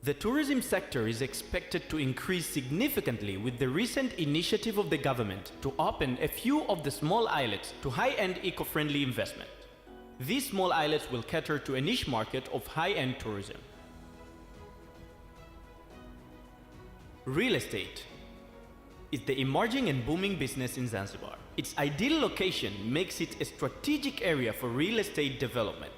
The tourism sector is expected to increase significantly with the recent initiative of the government to open a few of the small islets to high-end eco-friendly investment. These small islets will cater to a niche market of high-end tourism. Real estate is the emerging and booming business in Zanzibar. Its ideal location makes it a strategic area for real estate development.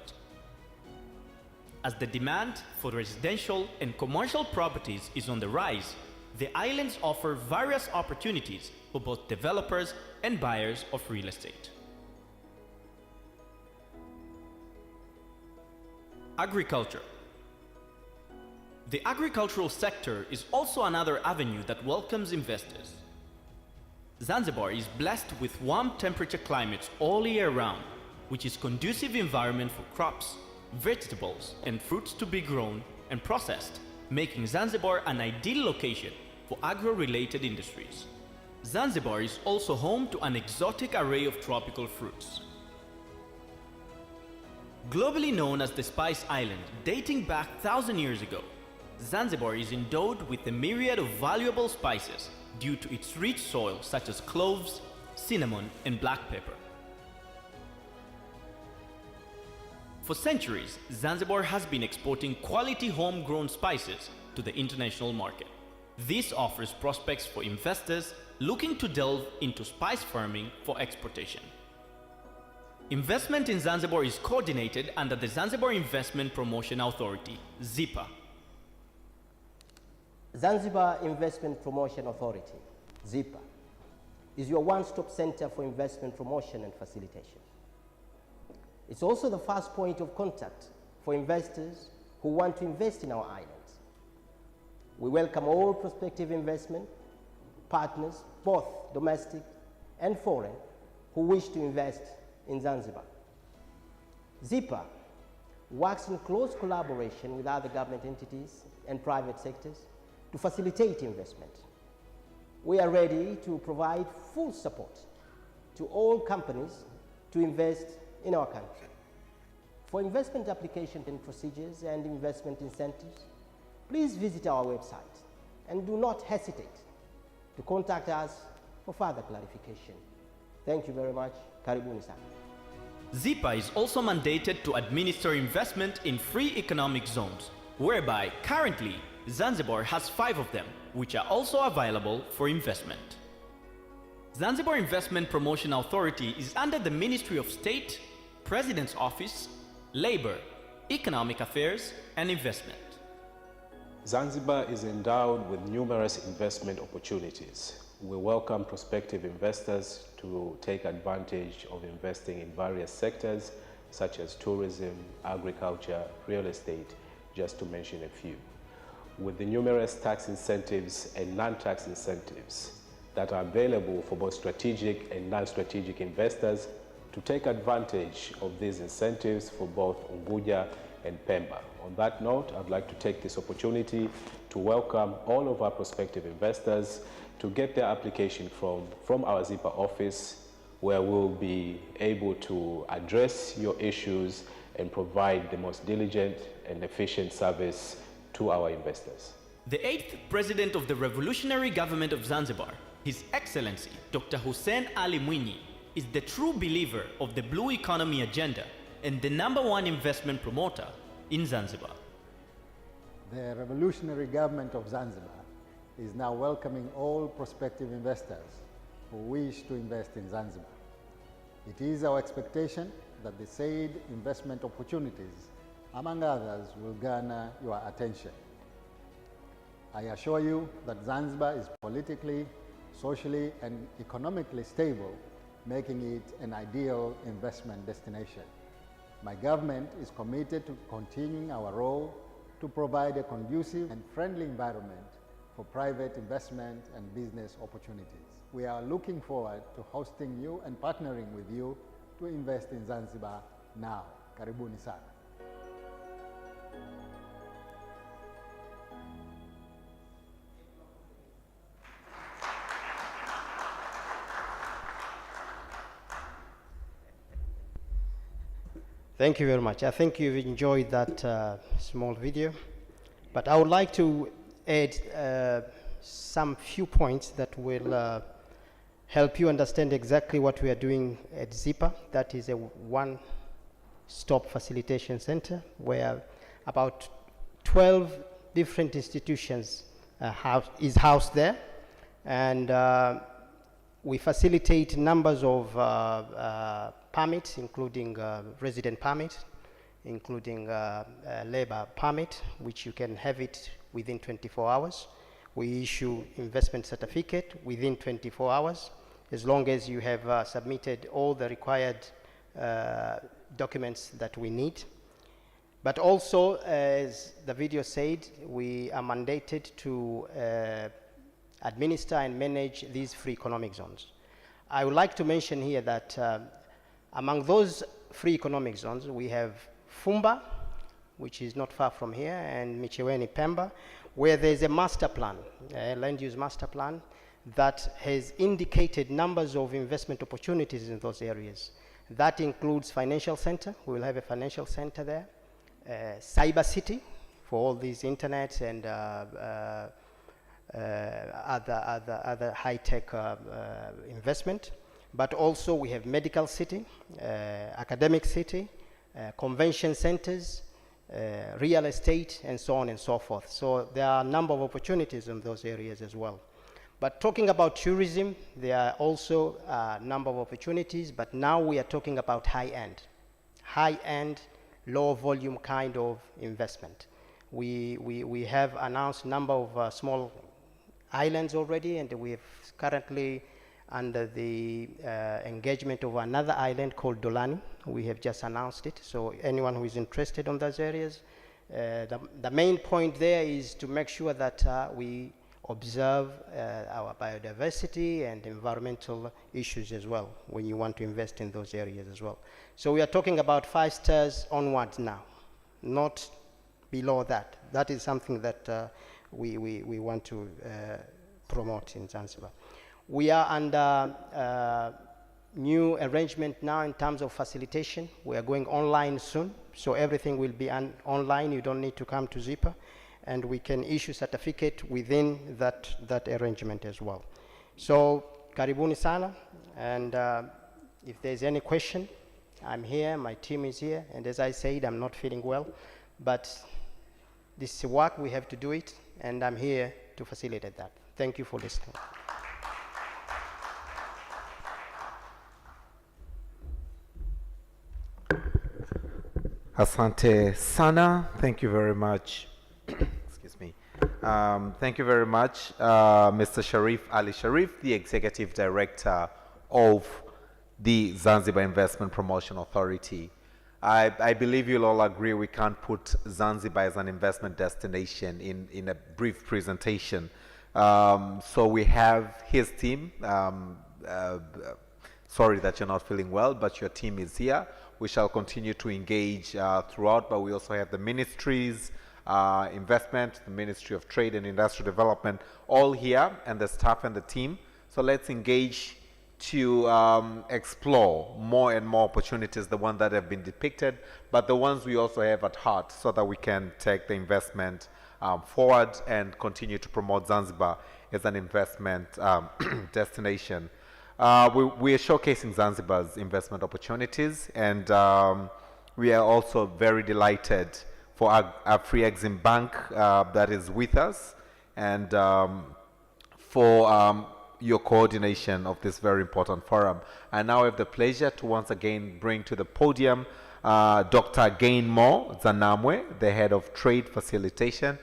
As the demand for residential and commercial properties is on the rise, the islands offer various opportunities for both developers and buyers of real estate. Agriculture. The agricultural sector is also another avenue that welcomes investors. Zanzibar is blessed with warm temperature climates all year round, which is conducive environment for crops, vegetables and fruits to be grown and processed, making Zanzibar an ideal location for agro-related industries. Zanzibar is also home to an exotic array of tropical fruits. Globally known as the Spice Island, dating back 1,000 years ago, Zanzibar is endowed with a myriad of valuable spices due to its rich soil such as cloves, cinnamon and black pepper. For centuries, Zanzibar has been exporting quality homegrown spices to the international market. This offers prospects for investors looking to delve into spice farming for exportation. Investment in Zanzibar is coordinated under the Zanzibar Investment Promotion Authority, ZIPA. Zanzibar Investment Promotion Authority, ZIPA, is your one-stop center for investment promotion and facilitation. It's also the first point of contact for investors who want to invest in our islands. We welcome all prospective investment partners, both domestic and foreign, who wish to invest in Zanzibar. ZIPA works in close collaboration with other government entities and private sectors to facilitate investment. We are ready to provide full support to all companies to invest in our country. For investment application and procedures and investment incentives, please visit our website and do not hesitate to contact us for further clarification. Thank you very much. Karibuni sana. ZIPA is also mandated to administer investment in free economic zones, whereby currently Zanzibar has 5 of them, which are also available for investment. Zanzibar Investment Promotion Authority is under the Ministry of State, President's Office, Labor, Economic Affairs and Investment. Zanzibar is endowed with numerous investment opportunities. We welcome prospective investors to take advantage of investing in various sectors such as tourism, agriculture, real estate, just to mention a few. With the numerous tax incentives and non-tax incentives that are available for both strategic and non-strategic investors to take advantage of these incentives for both Unguja and Pemba. On that note, I'd like to take this opportunity to welcome all of our prospective investors to get their application from our ZIPA office, where we'll be able to address your issues and provide the most diligent and efficient service to our investors. The 8th President of the Revolutionary Government of Zanzibar, His Excellency Dr. Hussein Ali Mwinyi, is the true believer of the Blue Economy agenda and the #1 investment promoter in Zanzibar. The Revolutionary Government of Zanzibar is now welcoming all prospective investors who wish to invest in Zanzibar. It is our expectation that the said investment opportunities, among others, will garner your attention. I assure you that Zanzibar is politically, socially, and economically stable, making it an ideal investment destination. My government is committed to continuing our role to provide a conducive and friendly environment for private investment and business opportunities. We are looking forward to hosting you and partnering with you to invest in Zanzibar now. Karibuni sana. Thank you very much. I think you've enjoyed that small video. But I would like to add some few points that will help you understand exactly what we are doing at ZIPA. That is a one-stop facilitation center where about 12 different institutions is housed there. And we facilitate numbers of permits, including resident permit, including labor permit, which you can have it within 24 hours. We issue investment certificate within 24 hours, as long as you have submitted all the required documents that we need. But also, as the video said, we are mandated to administer and manage these free economic zones. I would like to mention here that among those free economic zones, we have Fumba, which is not far from here, and Micheweni Pemba, where there's a master plan, a land use master plan, that has indicated numbers of investment opportunities in those areas. That includes financial center. We will have a financial center there. Cyber city for all these internet and other high-tech investment. But also we have medical city, academic city, convention centers, real estate, and so on and so forth. So there are a number of opportunities in those areas as well. But talking about tourism, there are also a number of opportunities, but now we are talking about high-end, low volume kind of investment. We have announced a number of small islands already, and we have currently under the engagement of another island called Dolani. We have just announced it, so anyone who is interested on those areas, the main point there is to make sure that we observe our biodiversity and environmental issues as well when you want to invest in those areas as well. So we are talking about 5 stars onwards now, not below that. That is something that we want to promote in Zanzibar. We are under new arrangement now in terms of facilitation. We are going online soon, so everything will be online. You don't need to come to ZIPA, and we can issue certificate within that arrangement as well. So karibuni sana, and if there's any question, I'm here, my team is here, and as I said, I'm not feeling well, but this is work, we have to do it, and I'm here to facilitate that. Thank you for listening. Asante sana, thank you very much. Excuse me. Thank you very much, Mr. Sharif Ali Sharif, the Executive Director of the Zanzibar Investment Promotion Authority. I believe you'll all agree we can't put Zanzibar as an investment destination in a brief presentation. So we have his team. Sorry that you're not feeling well, but your team is here. We shall continue to engage throughout, but we also have the ministries, investment, the Ministry of Trade and Industrial Development, all here, and the staff and the team. So let's engage to explore more and more opportunities, the ones that have been depicted, but the ones we also have at heart, so that we can take the investment forward and continue to promote Zanzibar as an investment destination. We are showcasing Zanzibar's investment opportunities, and we are also very delighted for our Afri-Exim Bank that is with us, and for your coordination of this very important forum. I now have the pleasure to once again bring to the podium Dr. Gainmore Zanamwe, the Head of Trade Facilitation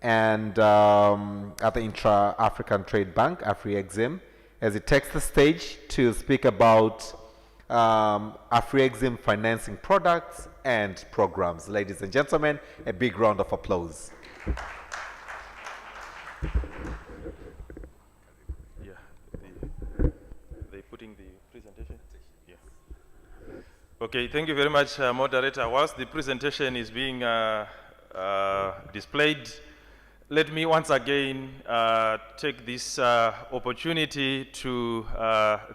and at the Intra-African Trade Bank, Afri-Exim, as he takes the stage to speak about Afri-Exim financing products and programs. Ladies and gentlemen, a big round of applause. Okay, thank you very much, moderator. Whilst the presentation is being displayed, let me once again take this opportunity to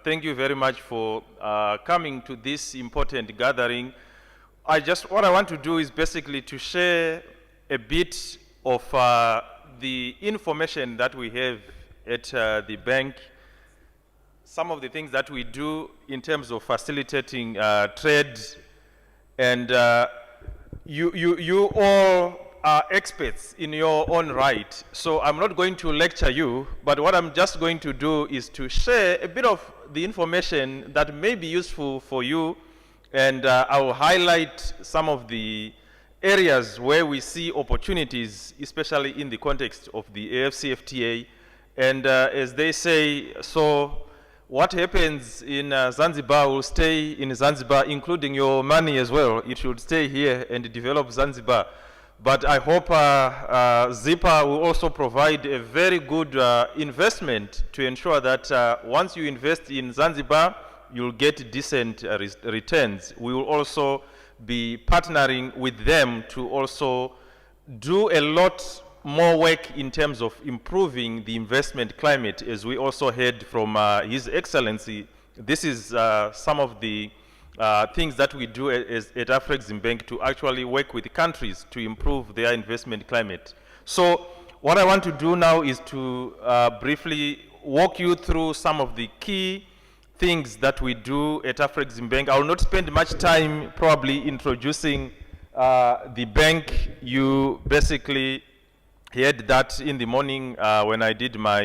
thank you very much for coming to this important gathering. What I want to do is basically to share a bit of the information that we have at the bank, some of the things that we do in terms of facilitating trade, and you all are experts in your own right. So I'm not going to lecture you, but what I'm just going to do is to share a bit of the information that may be useful for you, and I will highlight some of the areas where we see opportunities, especially in the context of the AFCFTA. And as they say, so what happens in Zanzibar will stay in Zanzibar, including your money as well. It should stay here and develop Zanzibar. But I hope ZIPA will also provide a very good investment to ensure that once you invest in Zanzibar, you'll get decent returns. We will also be partnering with them to also do a lot more work in terms of improving the investment climate. As we also heard from His Excellency, this is some of the things that we do at Afrexim Bank to actually work with countries to improve their investment climate. So what I want to do now is to briefly walk you through some of the key things that we do at Afrexim Bank. I will not spend much time probably introducing the bank. You basically heard that in the morning when I did my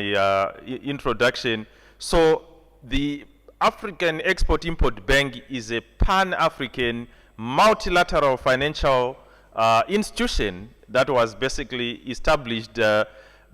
introduction. So the African Export-Import Bank is a pan-African multilateral financial institution that was basically established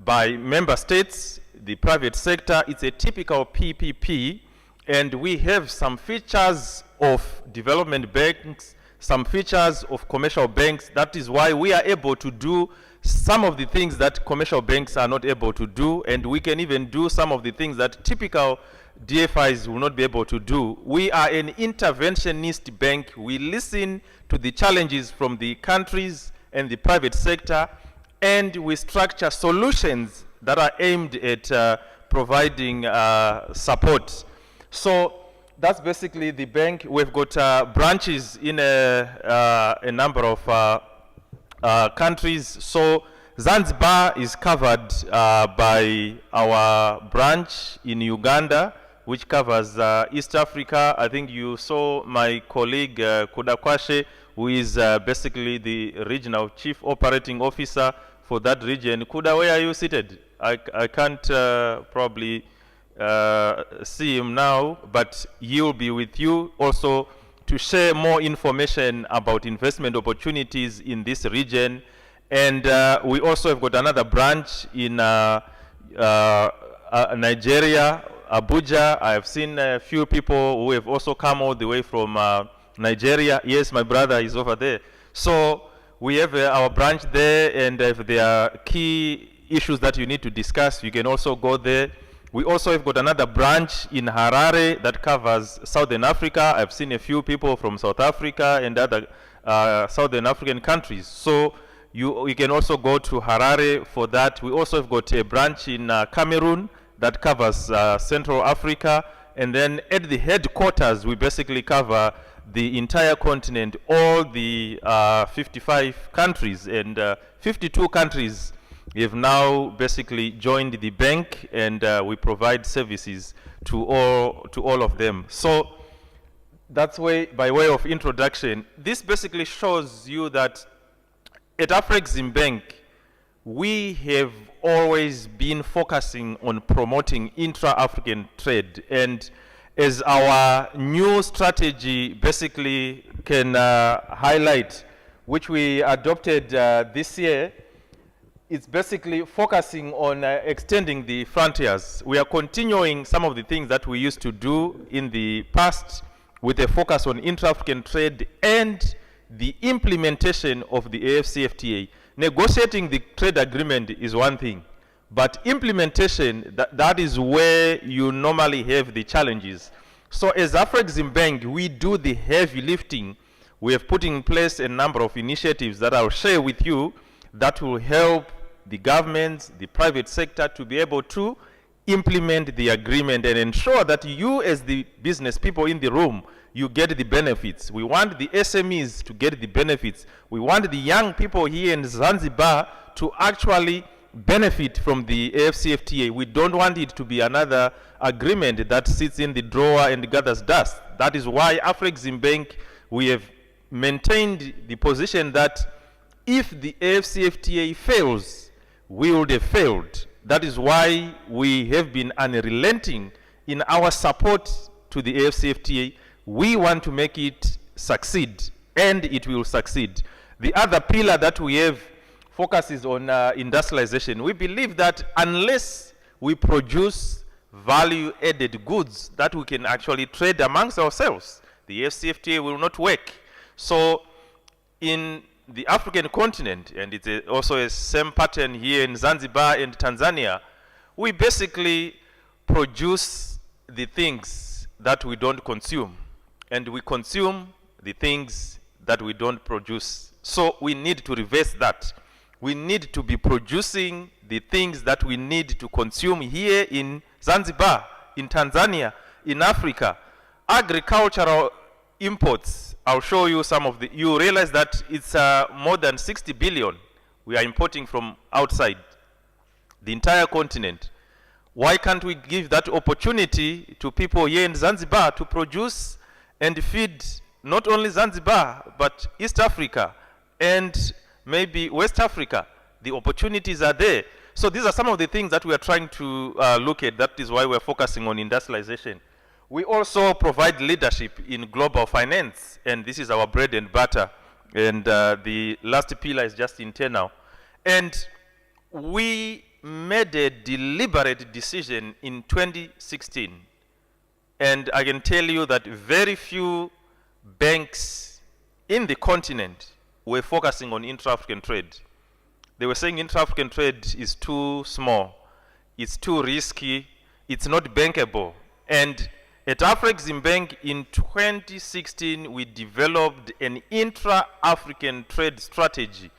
by member states, the private sector. It's a typical PPP, and we have some features of development banks, some features of commercial banks. That is why we are able to do some of the things that commercial banks are not able to do, and we can even do some of the things that typical DFIs will not be able to do. We are an interventionist bank. We listen to the challenges from the countries and the private sector, and we structure solutions that are aimed at providing support. So that's basically the bank. We've got branches in a number of countries. So Zanzibar is covered by our branch in Uganda, which covers East Africa. I think you saw my colleague Kudakwashe, who is basically the regional chief operating officer for that region. Kuda, where are you seated? I can't probably see him now, but he'll be with you also to share more information about investment opportunities in this region. And we also have got another branch in Nigeria, Abuja. I have seen a few people who have also come all the way from Nigeria. Yes, my brother is over there. So we have our branch there, and if there are key issues that you need to discuss, you can also go there. We also have got another branch in Harare that covers Southern Africa. I've seen a few people from South Africa and other Southern African countries. So you can also go to Harare for that. We also have got a branch in Cameroon that covers Central Africa. And then at the headquarters, we basically cover the entire continent, all the 55 countries, and 52 countries have now basically joined the bank, and we provide services to all of them. So that's by way of introduction. This basically shows you that at Afrexim Bank, we have always been focusing on promoting intra-African trade, and as our new strategy basically can highlight, which we adopted this year, it's basically focusing on extending the frontiers. We are continuing some of the things that we used to do in the past with a focus on intra-African trade and the implementation of the AFCFTA. Negotiating the trade agreement is one thing, but implementation, that is where you normally have the challenges. So as Afrexim Bank, we do the heavy lifting. We have put in place a number of initiatives that I'll share with you that will help the governments, the private sector to be able to implement the agreement and ensure that you as the business people in the room, you get the benefits. We want the SMEs to get the benefits. We want the young people here in Zanzibar to actually benefit from the AfCFTA. We don't want it to be another agreement that sits in the drawer and gathers dust. That is why Afreximbank, we have maintained the position that if the AfCFTA fails, we would have failed. That is why we have been unrelenting in our support to the AfCFTA. We want to make it succeed, and it will succeed. The other pillar that we have focuses on industrialization. We believe that unless we produce value-added goods that we can actually trade amongst ourselves, the AfCFTA will not work. So in the African continent, and it's also a same pattern here in Zanzibar and Tanzania, we basically produce the things that we don't consume, and we consume the things that we don't produce. So we need to reverse that. We need to be producing the things that we need to consume here in Zanzibar, in Tanzania, in Africa. Agricultural imports, I'll show you some of the, you realize that it's more than 60 billion we are importing from outside the entire continent. Why can't we give that opportunity to people here in Zanzibar to produce and feed not only Zanzibar, but East Africa and maybe West Africa? The opportunities are there. So these are some of the things that we are trying to look at. That is why we're focusing on industrialization. We also provide leadership in global finance, and this is our bread and butter. And the last pillar is just internal. And we made a deliberate decision in 2016. And I can tell you that very few banks in the continent were focusing on intra-African trade. They were saying intra-African trade is too small, it's too risky, it's not bankable. And at Afreximbank in 2016, we developed an intra-African trade strategy,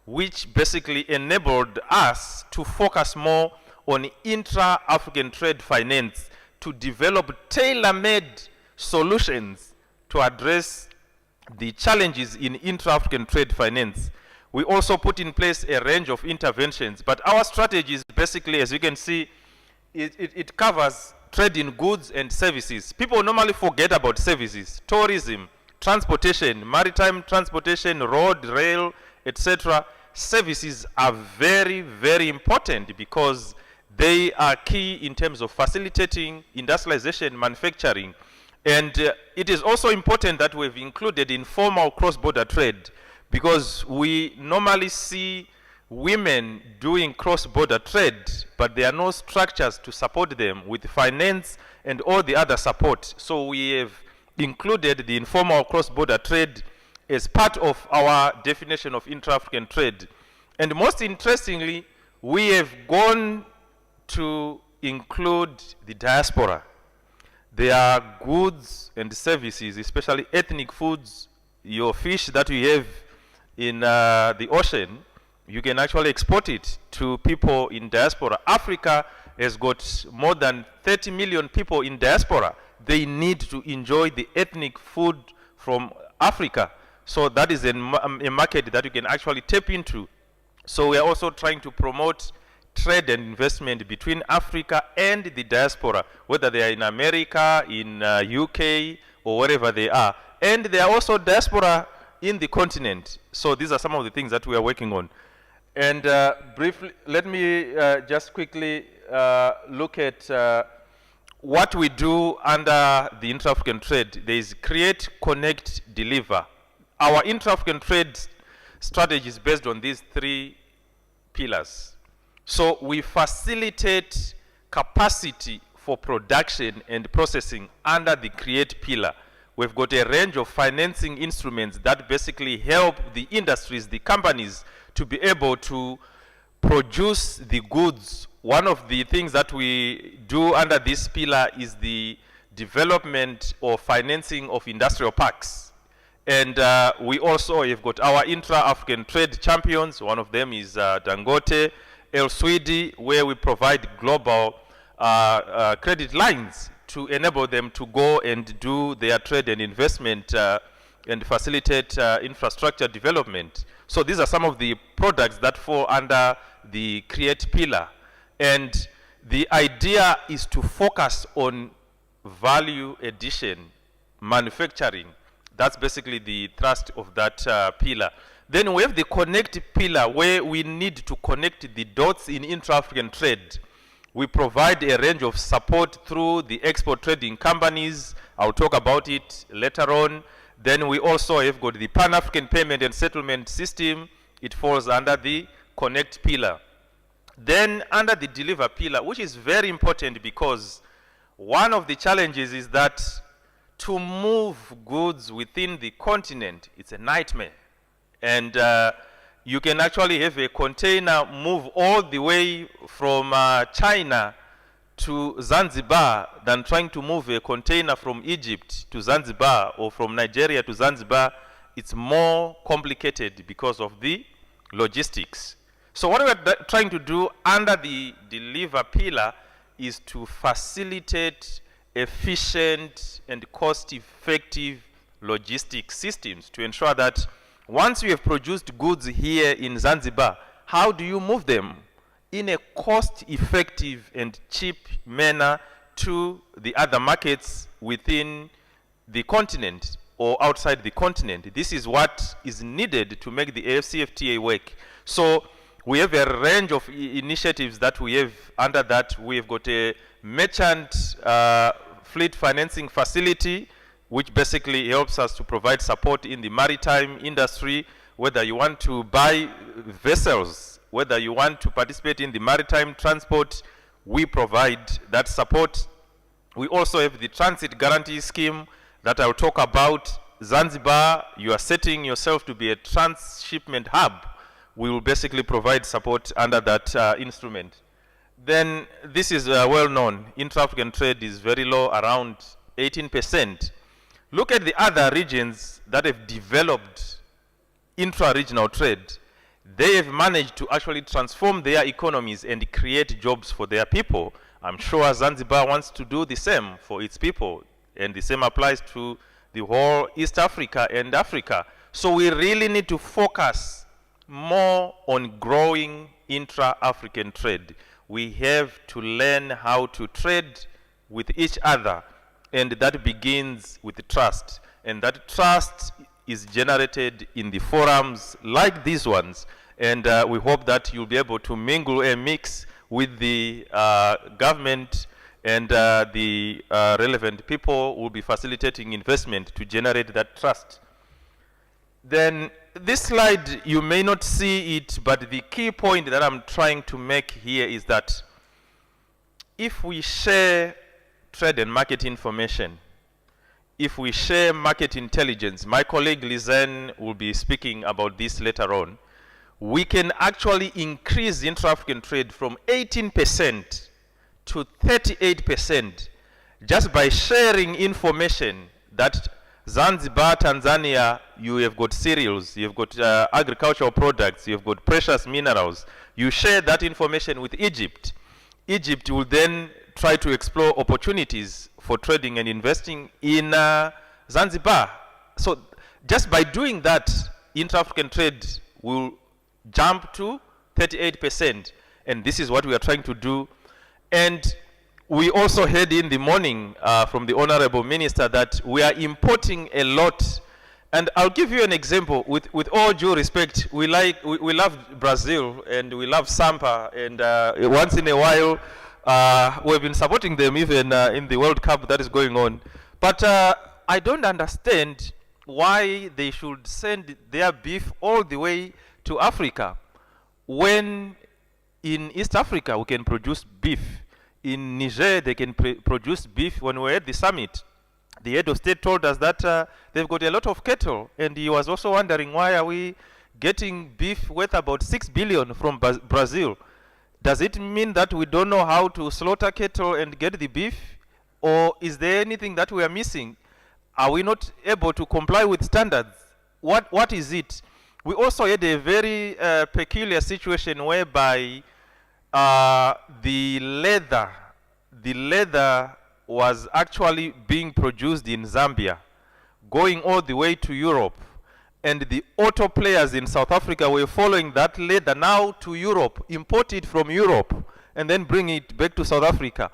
which basically enabled us to focus more on intra-African trade finance, to develop tailor-made solutions to address the challenges in intra-African trade finance. We also put in place a range of interventions, but our strategy is basically, as you can see, it covers trade in goods and services. People normally forget about services, tourism, transportation, maritime transportation, road, rail, etc. Services are very, very important because they are key in terms of facilitating industrialization, manufacturing. And it is also important that we've included informal cross-border trade, because we normally see women doing cross-border trade, but there are no structures to support them with finance and all the other support. So we have included the informal cross-border trade as part of our definition of intra-African trade. And most interestingly, we have gone to include the diaspora. There are goods and services, especially ethnic foods, your fish that we have in the ocean, you can actually export it to people in diaspora. Africa has got more than 30 million people in diaspora. They need to enjoy the ethnic food from Africa. So that is a market that you can actually tap into. So we are also trying to promote trade and investment between Africa and the diaspora, whether they are in America, in UK, or wherever they are. And there are also diaspora in the continent. So these are some of the things that we are working on. And briefly, let me just quickly look at what we do under the intra-African trade. There is create, connect, deliver. Our intra-African trade strategy is based on these three pillars. So we facilitate capacity for production and processing under the create pillar. We've got a range of financing instruments that basically help the industries, the companies, to be able to produce the goods. One of the things that we do under this pillar is the development or financing of industrial parks. And we also have got our intra-African trade champions. One of them is Dangote, El Swidi, where we provide global credit lines to enable them to go and do their trade and investment and facilitate infrastructure development. So these are some of the products that fall under the create pillar. And the idea is to focus on value addition, manufacturing. That's basically the thrust of that pillar. Then we have the connect pillar, where we need to connect the dots in intra-African trade. We provide a range of support through the export trading companies. I'll talk about it later on. Then we also have got the Pan-African payment and settlement system. It falls under the connect pillar. Then under the deliver pillar, which is very important, because one of the challenges is that to move goods within the continent, it's a nightmare. And you can actually have a container move all the way from China to Zanzibar than trying to move a container from Egypt to Zanzibar or from Nigeria to Zanzibar. It's more complicated because of the logistics. So what we're trying to do under the deliver pillar is to facilitate efficient and cost-effective logistics systems to ensure that once you have produced goods here in Zanzibar, how do you move them in a cost-effective and cheap manner to the other markets within the continent or outside the continent? This is what is needed to make the AfCFTA work. So we have a range of initiatives that we have under that. We have got a merchant fleet financing facility, which basically helps us to provide support in the maritime industry, whether you want to buy vessels, whether you want to participate in the maritime transport, we provide that support. We also have the transit guarantee scheme that I'll talk about. Zanzibar, you are setting yourself to be a transshipment hub. We will basically provide support under that instrument. Then this is well known. Intra-African trade is very low, around 18%. Look at the other regions that have developed intra-regional trade. They have managed to actually transform their economies and create jobs for their people. I'm sure Zanzibar wants to do the same for its people, and the same applies to the whole East Africa and Africa. So we really need to focus more on growing intra-African trade. We have to learn how to trade with each other, and that begins with trust. And that trust is generated in the forums like these ones. And we hope that you'll be able to mingle and mix with the government, and the relevant people will be facilitating investment to generate that trust. Then this slide, you may not see it, but the key point that I'm trying to make here is that if we share trade and market information, if we share market intelligence, my colleague Lizen will be speaking about this later on, we can actually increase intra-African trade from 18% to 38% just by sharing information that Zanzibar, Tanzania, you have got cereals, you've got agricultural products, you've got precious minerals. You share that information with Egypt. Egypt will then try to explore opportunities for trading and investing in Zanzibar. So just by doing that, intra-African trade will jump to 38%. And this is what we are trying to do. And we also heard in the morning from the Honorable Minister that we are importing a lot. And I'll give you an example. With all due respect, we love Brazil and we love Sampa. And once in a while, we've been supporting them even in the World Cup that is going on. But I don't understand why they should send their beef all the way to Africa when in East Africa we can produce beef. In Niger, they can produce beef. When we were at the summit, the head of state told us that they've got a lot of cattle, and he was also wondering why are we getting beef worth about 6 billion from Brazil. Does it mean that we don't know how to slaughter cattle and get the beef? Or is there anything that we are missing? Are we not able to comply with standards? What is it? We also had a very peculiar situation whereby the leather was actually being produced in Zambia, going all the way to Europe. and the auto players in South Africa were following that leather now to Europe, import it from Europe, and then bring it back to South Africa.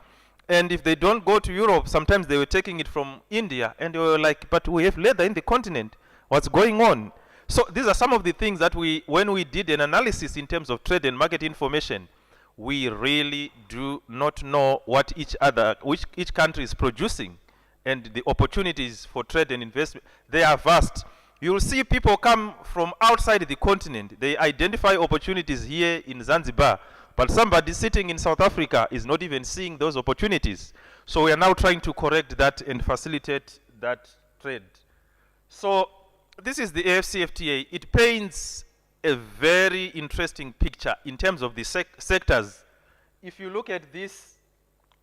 And if they don't go to Europe, sometimes they were taking it from India, and they were like, but we have leather in the continent. What's going on? So these are some of the things that when we did an analysis in terms of trade and market information, we really do not know what each country is producing, and the opportunities for trade and investment, they are vast. You'll see people come from outside the continent. They identify opportunities here in Zanzibar, but somebody sitting in South Africa is not even seeing those opportunities. So we are now trying to correct that and facilitate that trade. So this is the AFCFTA. It paints a very interesting picture in terms of the sectors. If you look at this,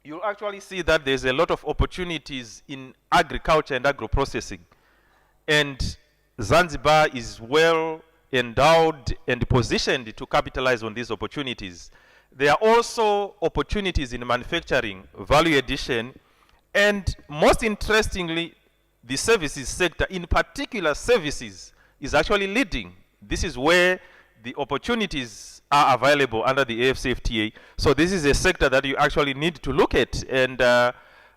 you'll actually see that there's a lot of opportunities in agriculture and agro-processing. And Zanzibar is well endowed and positioned to capitalize on these opportunities. There are also opportunities in manufacturing, value addition, and most interestingly, the services sector, in particular services, is actually leading. This is where the opportunities are available under the AFCFTA. So this is a sector that you actually need to look at. And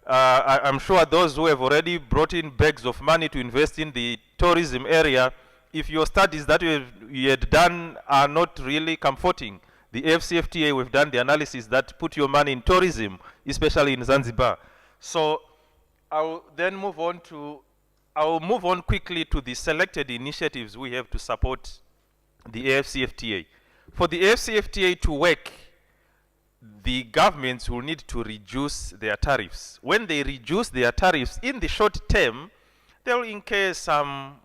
I'm sure those who have already brought in bags of money to invest in the tourism area, if your studies that you had done are not really comforting, the AFCFTA, we've done the analysis that put your money in tourism, especially in Zanzibar. So I'll move on quickly to the selected initiatives we have to support the AFCFTA. For the AFCFTA to work, the governments will need to reduce their tariffs. When they reduce their tariffs in the short term, they will incur some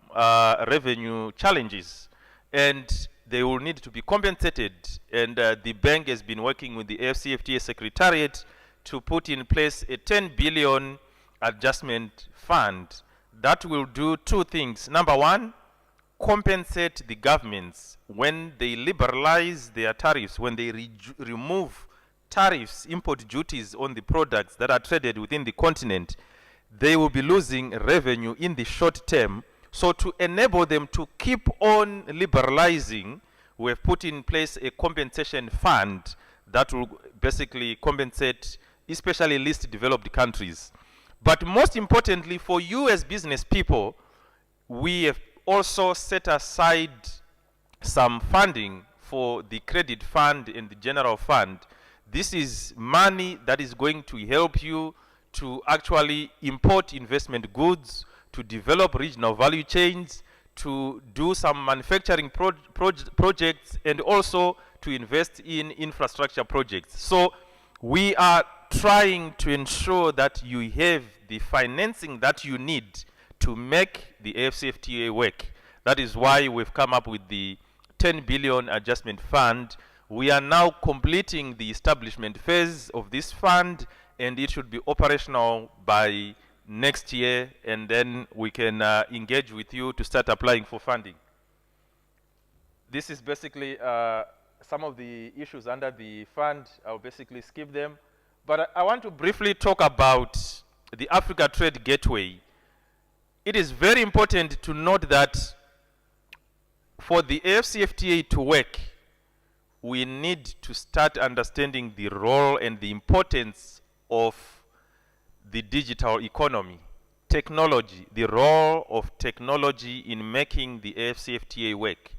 revenue challenges, and they will need to be compensated. And the bank has been working with the AFCFTA Secretariat to put in place a 10 billion adjustment fund that will do two things. Number one, compensate the governments when they liberalize their tariffs, when they remove tariffs, import duties on the products that are traded within the continent. They will be losing revenue in the short term. So to enable them to keep on liberalizing, we have put in place a compensation fund that will basically compensate especially least developed countries. But most importantly, for you as business people, we have also set aside some funding for the credit fund and the general fund. This is money that is going to help you to actually import investment goods, to develop regional value chains, to do some manufacturing projects, and also to invest in infrastructure projects. So we are trying to ensure that you have the financing that you need to make the AFCFTA work. That is why we've come up with the 10 billion adjustment fund. We are now completing the establishment phase of this fund, and it should be operational by next year, and then we can engage with you to start applying for funding. This is basically some of the issues under the fund. I'll basically skip them. But I want to briefly talk about the Africa Trade Gateway. It is very important to note that for the AFCFTA to work, we need to start understanding the role and the importance of the digital economy, technology, the role of technology in making the AFCFTA work.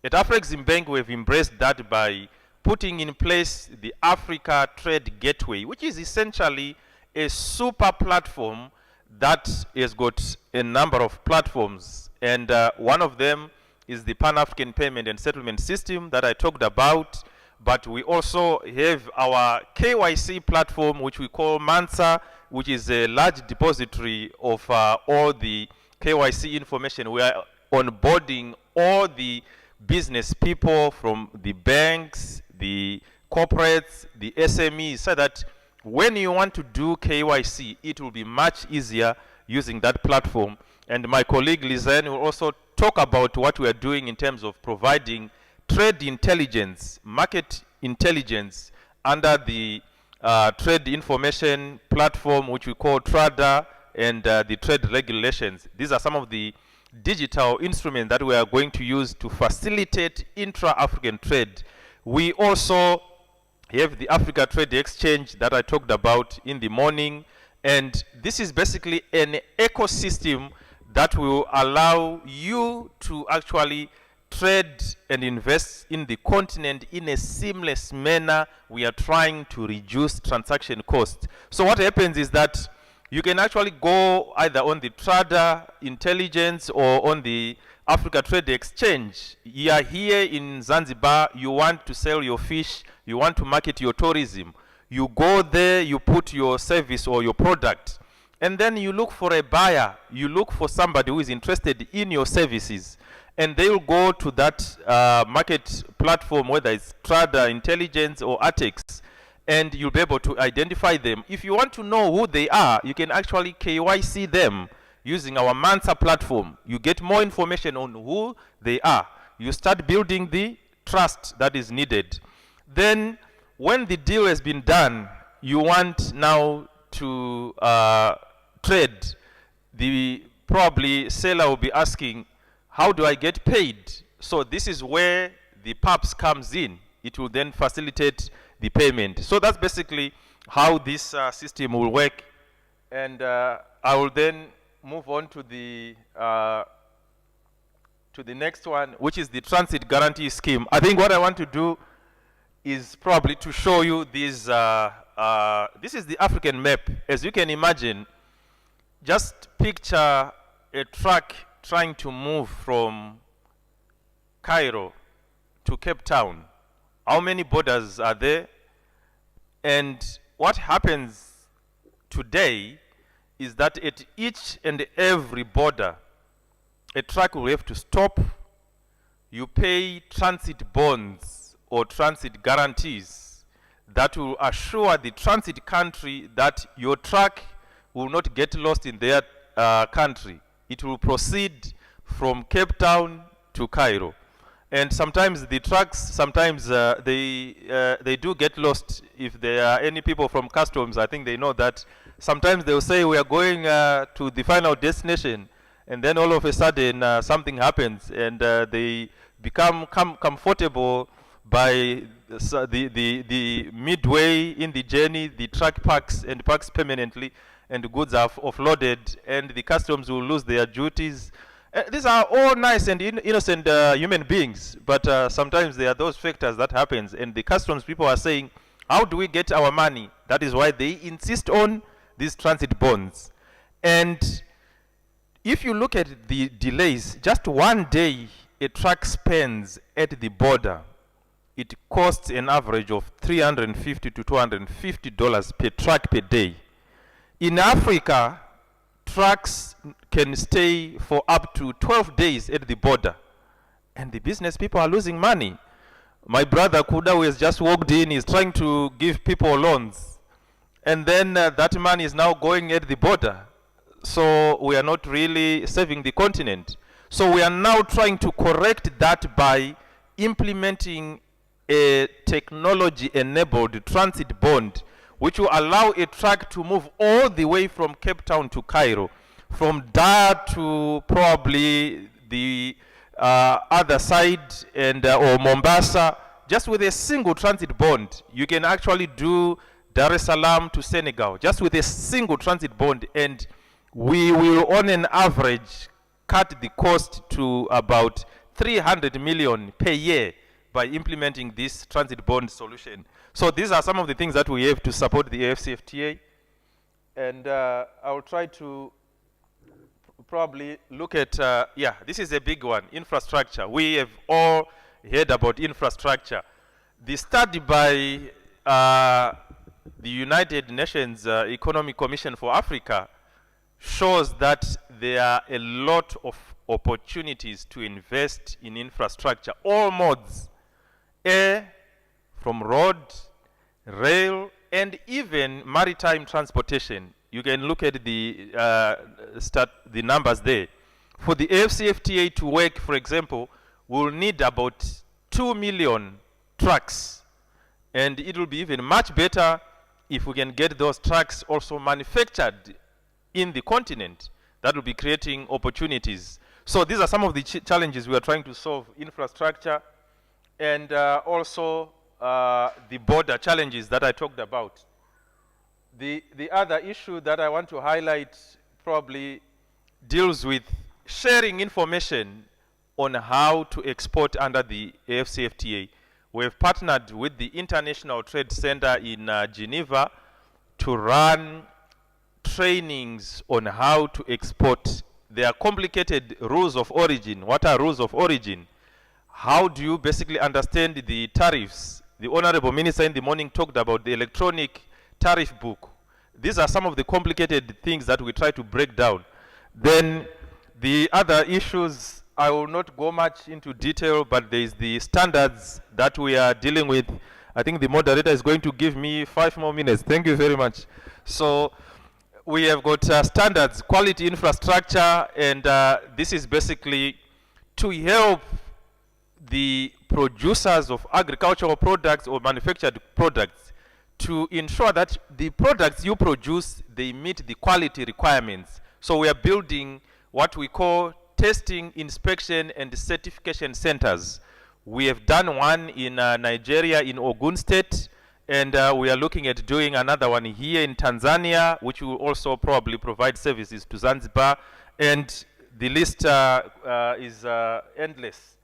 At Afreximbank, we have embraced that by putting in place the Africa Trade Gateway, which is essentially a super platform that has got a number of platforms. And one of them is the Pan-African Payment and Settlement System that I talked about. But we also have our KYC platform, which we call Mansa, which is a large depository of all the KYC information. We are onboarding all the business people from the banks, the corporates, the SMEs, so that when you want to do KYC, it will be much easier using that platform. And my colleague Lizanne will also talk about what we are doing in terms of providing trade intelligence, market intelligence under the trade information platform, which we call TRADA, and the trade regulations. These are some of the digital instrument that we are going to use to facilitate intra-African trade. We also have the Africa Trade Exchange that I talked about in the morning, and this is basically an ecosystem that will allow you to actually trade and invest in the continent in a seamless manner. We are trying to reduce transaction costs. So what happens is that you can actually go either on the Trader Intelligence or on the Africa Trade Exchange. You are here in Zanzibar, you want to sell your fish, you want to market your tourism. You go there, you put your service or your product, and then you look for a buyer, you look for somebody who is interested in your services, and they will go to that market platform, whether it's Trader Intelligence or Atex, and you'll be able to identify them. If you want to know who they are, you can actually KYC them using our Mansa platform. You get more information on who they are. You start building the trust that is needed. Then, when the deal has been done, you want now to trade. The probably seller will be asking, how do I get paid? So this is where the PAPS comes in. It will then facilitate the payment. So that's basically how this system will work. And I will then move on to the next one, which is the Transit Guarantee Scheme. I think what I want to do is probably to show you this. This is the African map. As you can imagine, just picture a truck trying to move from Cairo to Cape Town. How many borders are there? And what happens today is that at each and every border, a truck will have to stop. You pay transit bonds or transit guarantees that will assure the transit country that your truck will not get lost in their country. It will proceed from Cape Town to Cairo. And sometimes the trucks, sometimes they do get lost. If there are any people from customs, I think they know that. Sometimes they'll say we are going to the final destination, and then all of a sudden something happens, and they become comfortable by the midway in the journey. The truck parks permanently, and the goods are offloaded, and the customs will lose their duties. These are all nice and innocent human beings, but sometimes there are those factors that happens, and the customs people are saying, how do we get our money? That is why they insist on these transit bonds. And if you look at the delays, just one day a truck spends at the border, it costs an average of $350 to $250 per truck per day. In Africa, trucks can stay for up to 12 days at the border, and the business people are losing money. My brother Kuda, who has just walked in, is trying to give people loans, and then that money is now going at the border. So we are not really saving the continent. So we are now trying to correct that by implementing a technology-enabled transit bond, which will allow a truck to move all the way from Cape Town to Cairo, from Dar to probably the other side, and or Mombasa, just with a single transit bond. You can actually do Dar es Salaam to Senegal, just with a single transit bond, and we will, on an average, cut the cost to about 300 million per year by implementing this transit bond solution. So these are some of the things that we have to support the AFCFTA. And I will try to probably look at, this is a big one, infrastructure. We have all heard about infrastructure. The study by the United Nations Economic Commission for Africa shows that there are a lot of opportunities to invest in infrastructure, all modes, air, from road, rail, and even maritime transportation. You can look at the numbers there. For the AFCFTA to work, for example, we'll need about 2 million trucks. And it will be even much better if we can get those trucks also manufactured in the continent. That will be creating opportunities. So these are some of the challenges we are trying to solve: infrastructure, and also the border challenges that I talked about. The other issue that I want to highlight probably deals with sharing information on how to export under the AFCFTA. We have partnered with the International Trade Center in Geneva to run trainings on how to export. There are complicated rules of origin. What are rules of origin? How do you basically understand the tariffs? The Honorable Minister in the morning talked about the electronic tariff book. These are some of the complicated things that we try to break down. Then the other issues, I will not go much into detail, but there is the standards that we are dealing with. I think the moderator is going to give me 5 more minutes. Thank you very much. So we have got standards, quality infrastructure, and this is basically to help the producers of agricultural products or manufactured products to ensure that the products you produce, they meet the quality requirements. So we are building what we call testing, inspection, and certification centers. We have done one in Nigeria, in Ogun State, and we are looking at doing another one here in Tanzania, which will also probably provide services to Zanzibar, and the list is endless.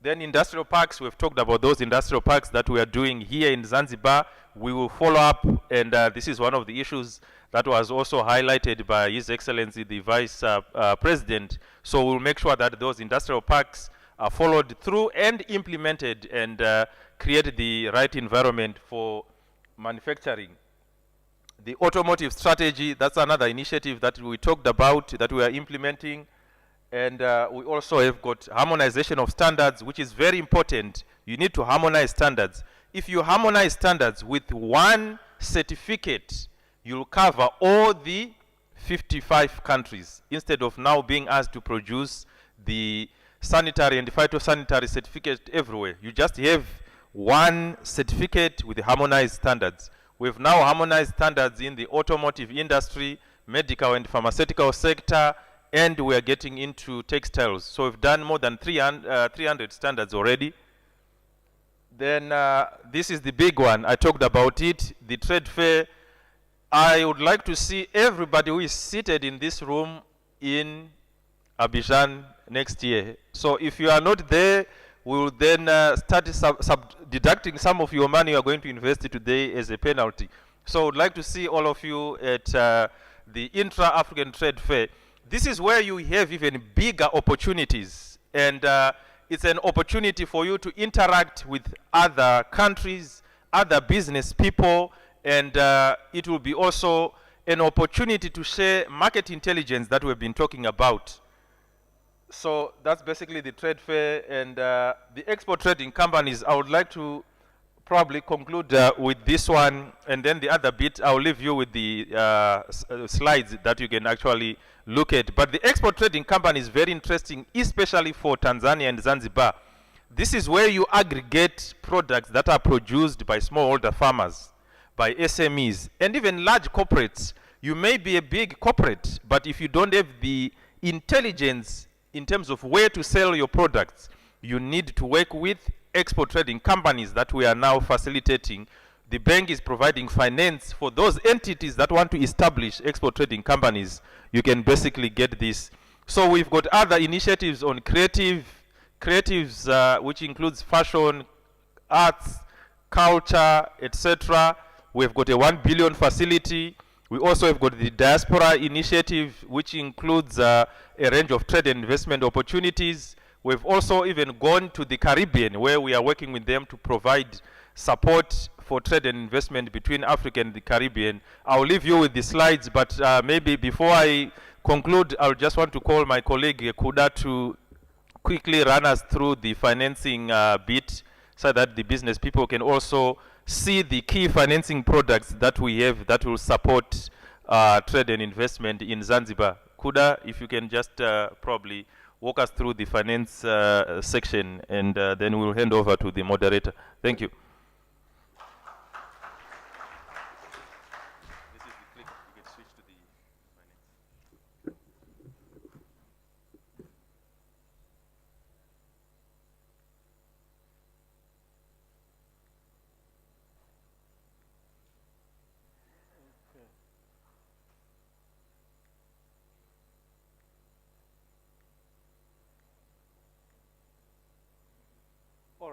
Then industrial parks, we've talked about those industrial parks that we are doing here in Zanzibar. We will follow up, and this is one of the issues that was also highlighted by His Excellency the Vice President. So we'll make sure that those industrial parks are followed through and implemented, and create the right environment for manufacturing. The automotive strategy, that's another initiative that we talked about, that we are implementing. And we also have got harmonization of standards, which is very important. You need to harmonize standards. If you harmonize standards with one certificate, you'll cover all the 55 countries, instead of now being asked to produce the sanitary and phytosanitary certificate everywhere. You just have one certificate with harmonized standards. We've now harmonized standards in the automotive industry, medical and pharmaceutical sector, and we are getting into textiles. So we've done more than 300 standards already. Then this is the big one. I talked about it, the trade fair. I would like to see everybody who is seated in this room in Abidjan next year. So if you are not there, we will then start deducting some of your money you are going to invest today as a penalty. So I would like to see all of you at the Intra-African Trade Fair. This is where you have even bigger opportunities, and it's an opportunity for you to interact with other countries, other business people, and it will be also an opportunity to share market intelligence that we've been talking about. So that's basically the trade fair, and the export trading companies. I would like to probably conclude with this one, and then the other bit I'll leave you with the slides that you can actually look at. But the export trading company is very interesting, especially for Tanzania and Zanzibar. This is where you aggregate products that are produced by smallholder farmers, by SMEs, and even large corporates. You may be a big corporate, but if you don't have the intelligence in terms of where to sell your products, you need to work with export trading companies that we are now facilitating. The bank is providing finance for those entities that want to establish export trading companies. You can basically get this. So we've got other initiatives on creatives, which includes fashion, arts, culture, etc. We've got a 1 billion facility. We also have got the diaspora initiative, which includes a range of trade and investment opportunities. We've also even gone to the Caribbean, where we are working with them to provide support for trade and investment between Africa and the Caribbean. I'll leave you with the slides, but maybe before I conclude, I just want to call my colleague Kuda to quickly run us through the financing bit, so that the business people can also see the key financing products that we have that will support trade and investment in Zanzibar. Kuda, if you can just probably walk us through the finance section, and then we'll hand over to the moderator. Thank you. This is the click. You can switch to the finance.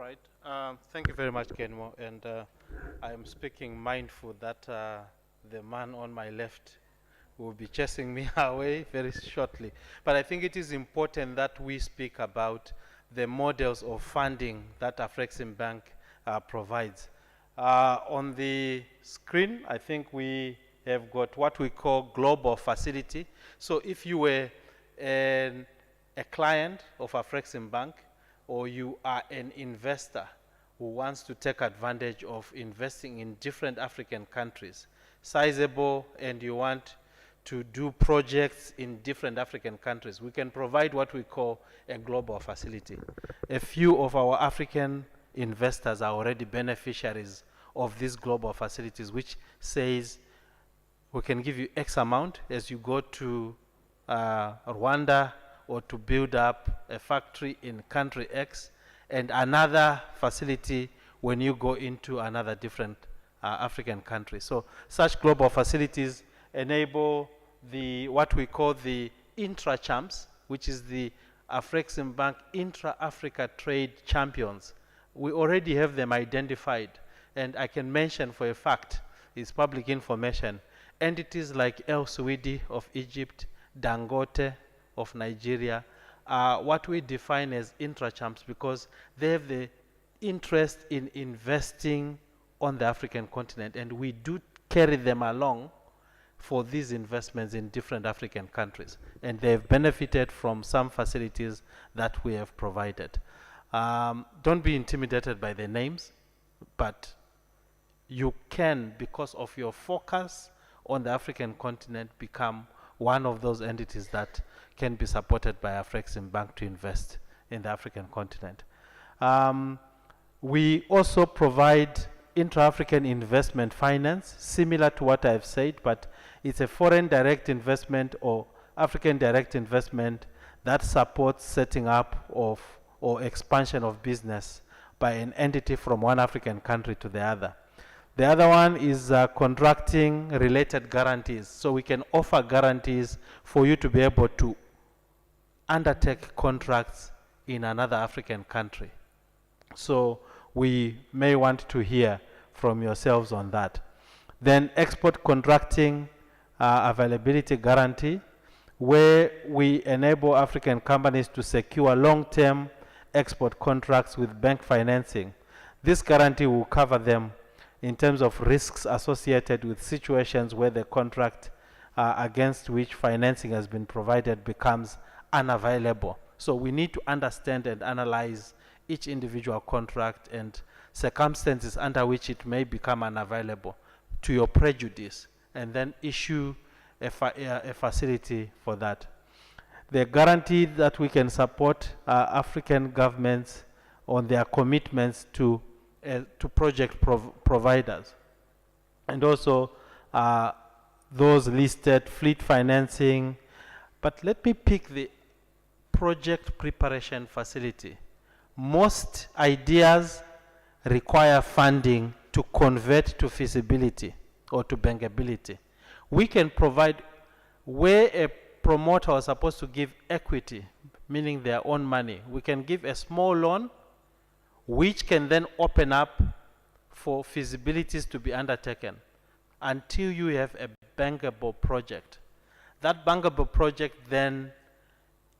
right. Thank you very much, Kenmo. And I am speaking mindful that the man on my left will be chasing me away very shortly. But I think it is important that we speak about the models of funding that Afreximbank provides. On the screen, I think we have got what we call global facility. So if you were a client of Afreximbank, or you are an investor who wants to take advantage of investing in different African countries, sizable, and you want to do projects in different African countries, we can provide what we call a global facility. A few of our African investors are already beneficiaries of these global facilities, which says we can give you X amount as you go to Rwanda or to build up a factory in country X, and another facility when you go into another different African country. So such global facilities enable what we call the intra-champs, which is the Afreximbank Intra-Africa Trade Champions. We already have them identified, and I can mention for a fact, it's public information, entities like El Suidi of Egypt, Dangote of Nigeria, are what we define as intra-champs because they have the interest in investing on the African continent, and we do carry them along for these investments in different African countries, and they've benefited from some facilities that we have provided. Don't be intimidated by the names, but you can, because of your focus on the African continent, become one of those entities that can be supported by Afreximbank to invest in the African continent. We also provide intra-African investment finance, similar to what I've said, but it's a foreign direct investment or African direct investment that supports setting up of or expansion of business by an entity from one African country to the other. The other one is contracting related guarantees. So we can offer guarantees for you to be able to undertake contracts in another African country. So we may want to hear from yourselves on that. Then export contracting availability guarantee, where we enable African companies to secure long-term export contracts with bank financing. This guarantee will cover them in terms of risks associated with situations where the contract against which financing has been provided becomes unavailable. So we need to understand and analyze each individual contract and circumstances under which it may become unavailable to your prejudice, and then issue a facility for that. The guarantee that we can support African governments on their commitments to project providers, and also those listed fleet financing. But let me pick the project preparation facility. Most ideas require funding to convert to feasibility or to bankability. We can provide where a promoter was supposed to give equity, meaning their own money. We can give a small loan which can then open up for feasibilities to be undertaken until you have a bankable project. That bankable project then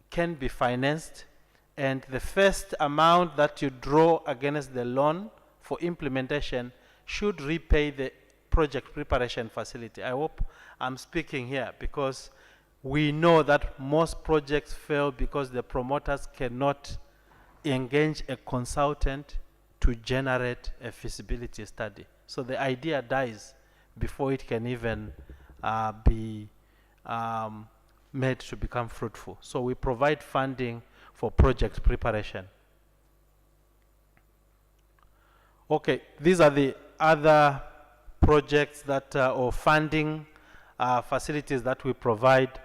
can be financed, and the first amount that you draw against the loan for implementation should repay the project preparation facility. I hope I'm speaking here because we know that most projects fail because the promoters cannot engage a consultant to generate a feasibility study. So the idea dies before it can even be made to become fruitful. So we provide funding for project preparation. Okay, these are the other projects that or funding facilities that we provide: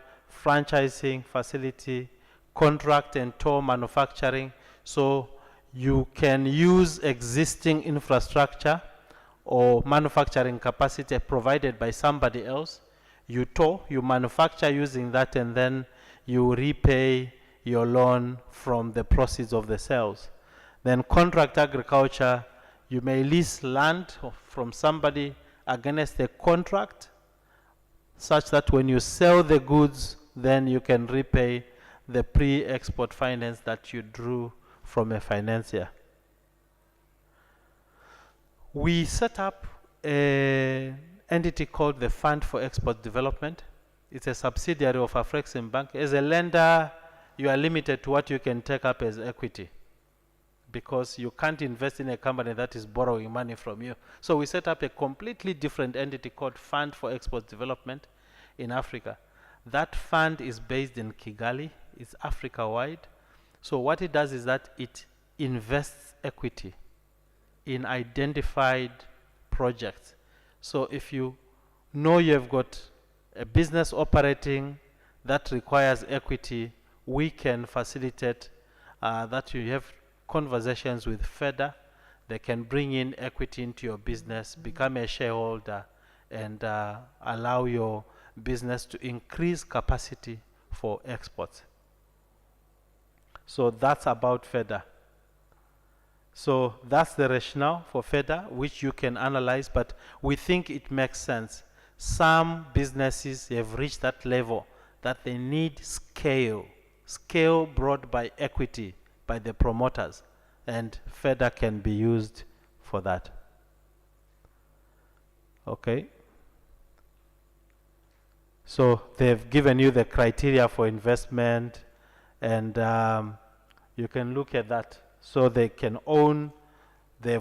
franchising facility, contract and toll manufacturing. So you can use existing infrastructure or manufacturing capacity provided by somebody else. You tow, you manufacture using that, and then you repay your loan from the proceeds of the sales. Then contract agriculture, you may lease land from somebody against a contract, such that when you sell the goods, then you can repay the pre-export finance that you drew from a financier. We set up an entity called the Fund for Export Development. It's a subsidiary of Afreximbank. As a lender, you are limited to what you can take up as equity, because you can't invest in a company that is borrowing money from you. So we set up a completely different entity called Fund for Export Development in Africa. That fund is based in Kigali. It's Africa-wide. So what it does is that it invests equity in identified projects. So if you know you've got a business operating that requires equity, we can facilitate that. You have conversations with FEDA. They can bring in equity into your business, become a shareholder, and allow your business to increase capacity for exports. So that's about FEDA. So that's the rationale for FEDA, which you can analyze, but we think it makes sense. Some businesses have reached that level that they need scale brought by equity, by the promoters, and FEDA can be used for that. Okay. So they've given you the criteria for investment, and you can look at that. So they can own, they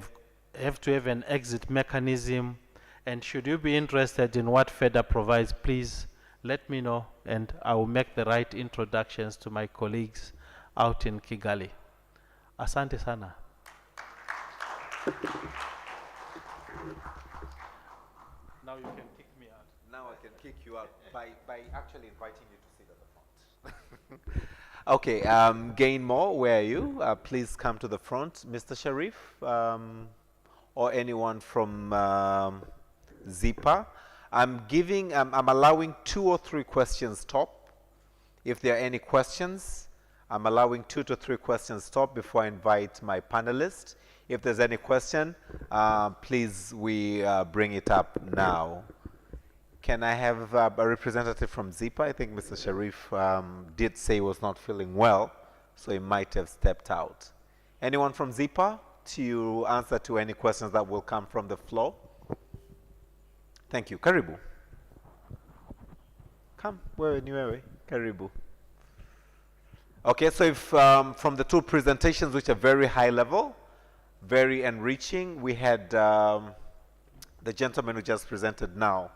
have to have an exit mechanism, and should you be interested in what FEDA provides, please let me know, and I will make the right introductions to my colleagues out in Kigali. Asante sana. Now you can kick me out. Now I can kick you out by actually inviting you to sit at the front. Okay, Gain More, where are you? Please come to the front, Mr. Sharif, or anyone from ZIPA. I'm allowing 2 or 3 questions top. If there are any questions, I'm allowing 2 to 3 questions top before I invite my panelists. If there's any question, please, we bring it up now. Can I have a representative from ZIPA? I think Mr. Sharif did say he was not feeling well, so he might have stepped out. Anyone from ZIPA to answer to any questions that will come from the floor? Thank you. Karibu. Come, wewe, Karibu. Okay, so if from the 2 presentations, which are very high level, very enriching, we had the gentleman who just presented now.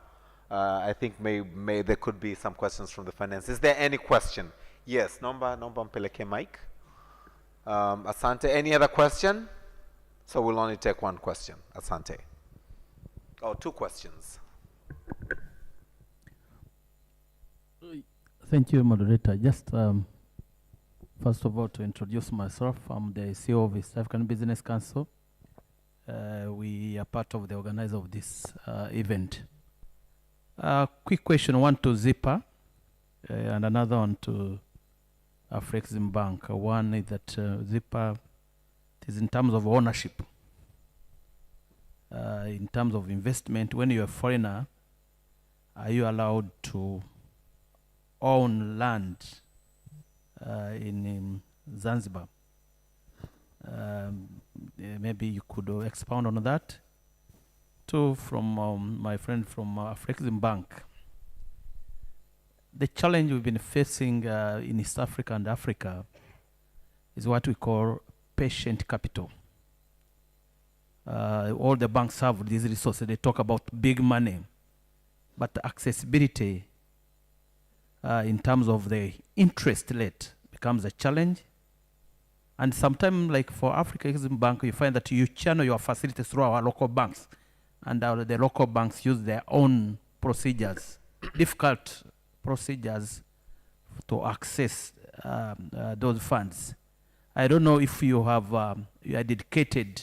I think may there could be some questions from the finance. Is there any question? Yes, Nomba mpeleke mic. Asante, any other question? So we'll only take 1 question. Asante. Oh, 2 questions. Thank you, moderator. Just first of all, to introduce myself, I'm the CEO of East African Business Council. We are part of the organizer of this event. Quick question, one to ZIPA and another one to Afreximbank. One is that ZIPA is in terms of ownership. In terms of investment, when you're a foreigner, are you allowed to own land in Zanzibar? Maybe you could expound on that. 2 from my friend from Afreximbank. The challenge we've been facing in East Africa and Africa is what we call patient capital. All the banks have these resources. They talk about big money, but the accessibility in terms of the interest rate becomes a challenge. And sometimes, like for Afreximbank, you find that you channel your facilities through our local banks, and the local banks use their own procedures, difficult procedures to access those funds. I don't know if you have a dedicated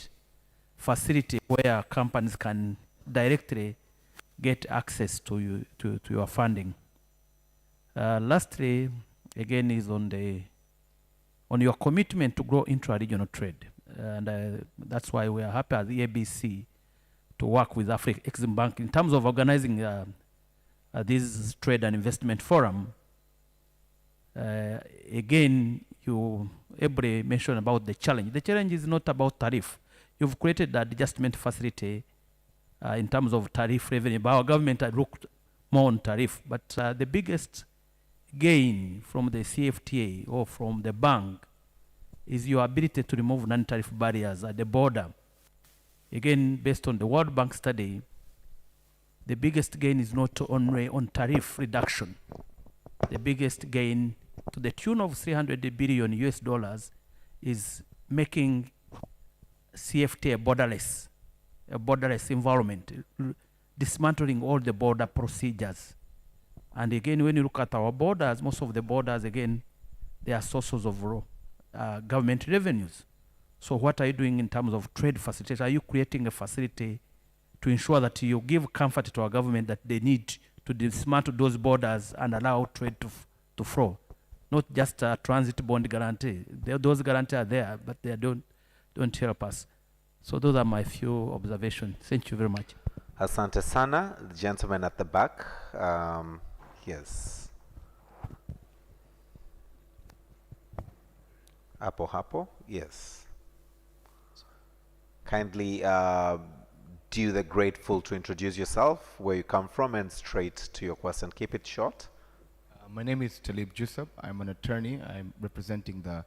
facility where companies can directly get access to your funding. Lastly, again, is on your commitment to grow intra-regional trade. And that's why we are happy at the ABC to work with Exim Bank in terms of organizing this trade and investment forum. Again, everybody mentioned about the challenge. The challenge is not about tariff. You've created that adjustment facility in terms of tariff revenue, but our government had looked more on tariff. But the biggest gain from the CFTA or from the bank is your ability to remove non-tariff barriers at the border. Again, based on the World Bank study, the biggest gain is not only on tariff reduction. The biggest gain, to the tune of $300 billion US dollars, is making CFTA a borderless environment, dismantling all the border procedures. And again, when you look at our borders, most of the borders, again, they are sources of government revenues. So what are you doing in terms of trade facilitation? Are you creating a facility to ensure that you give comfort to our government that they need to dismantle those borders and allow trade to flow? Not just a transit bond guarantee. Those guarantees are there, but they don't help us. So those are my few observations. Thank you very much. Asante sana, the gentleman at the back. Yes. Hapo, yes. Kindly do the grateful to introduce yourself, where you come from, and straight to your question. Keep it short. My name is Talib Jusab. I'm an attorney. I'm representing the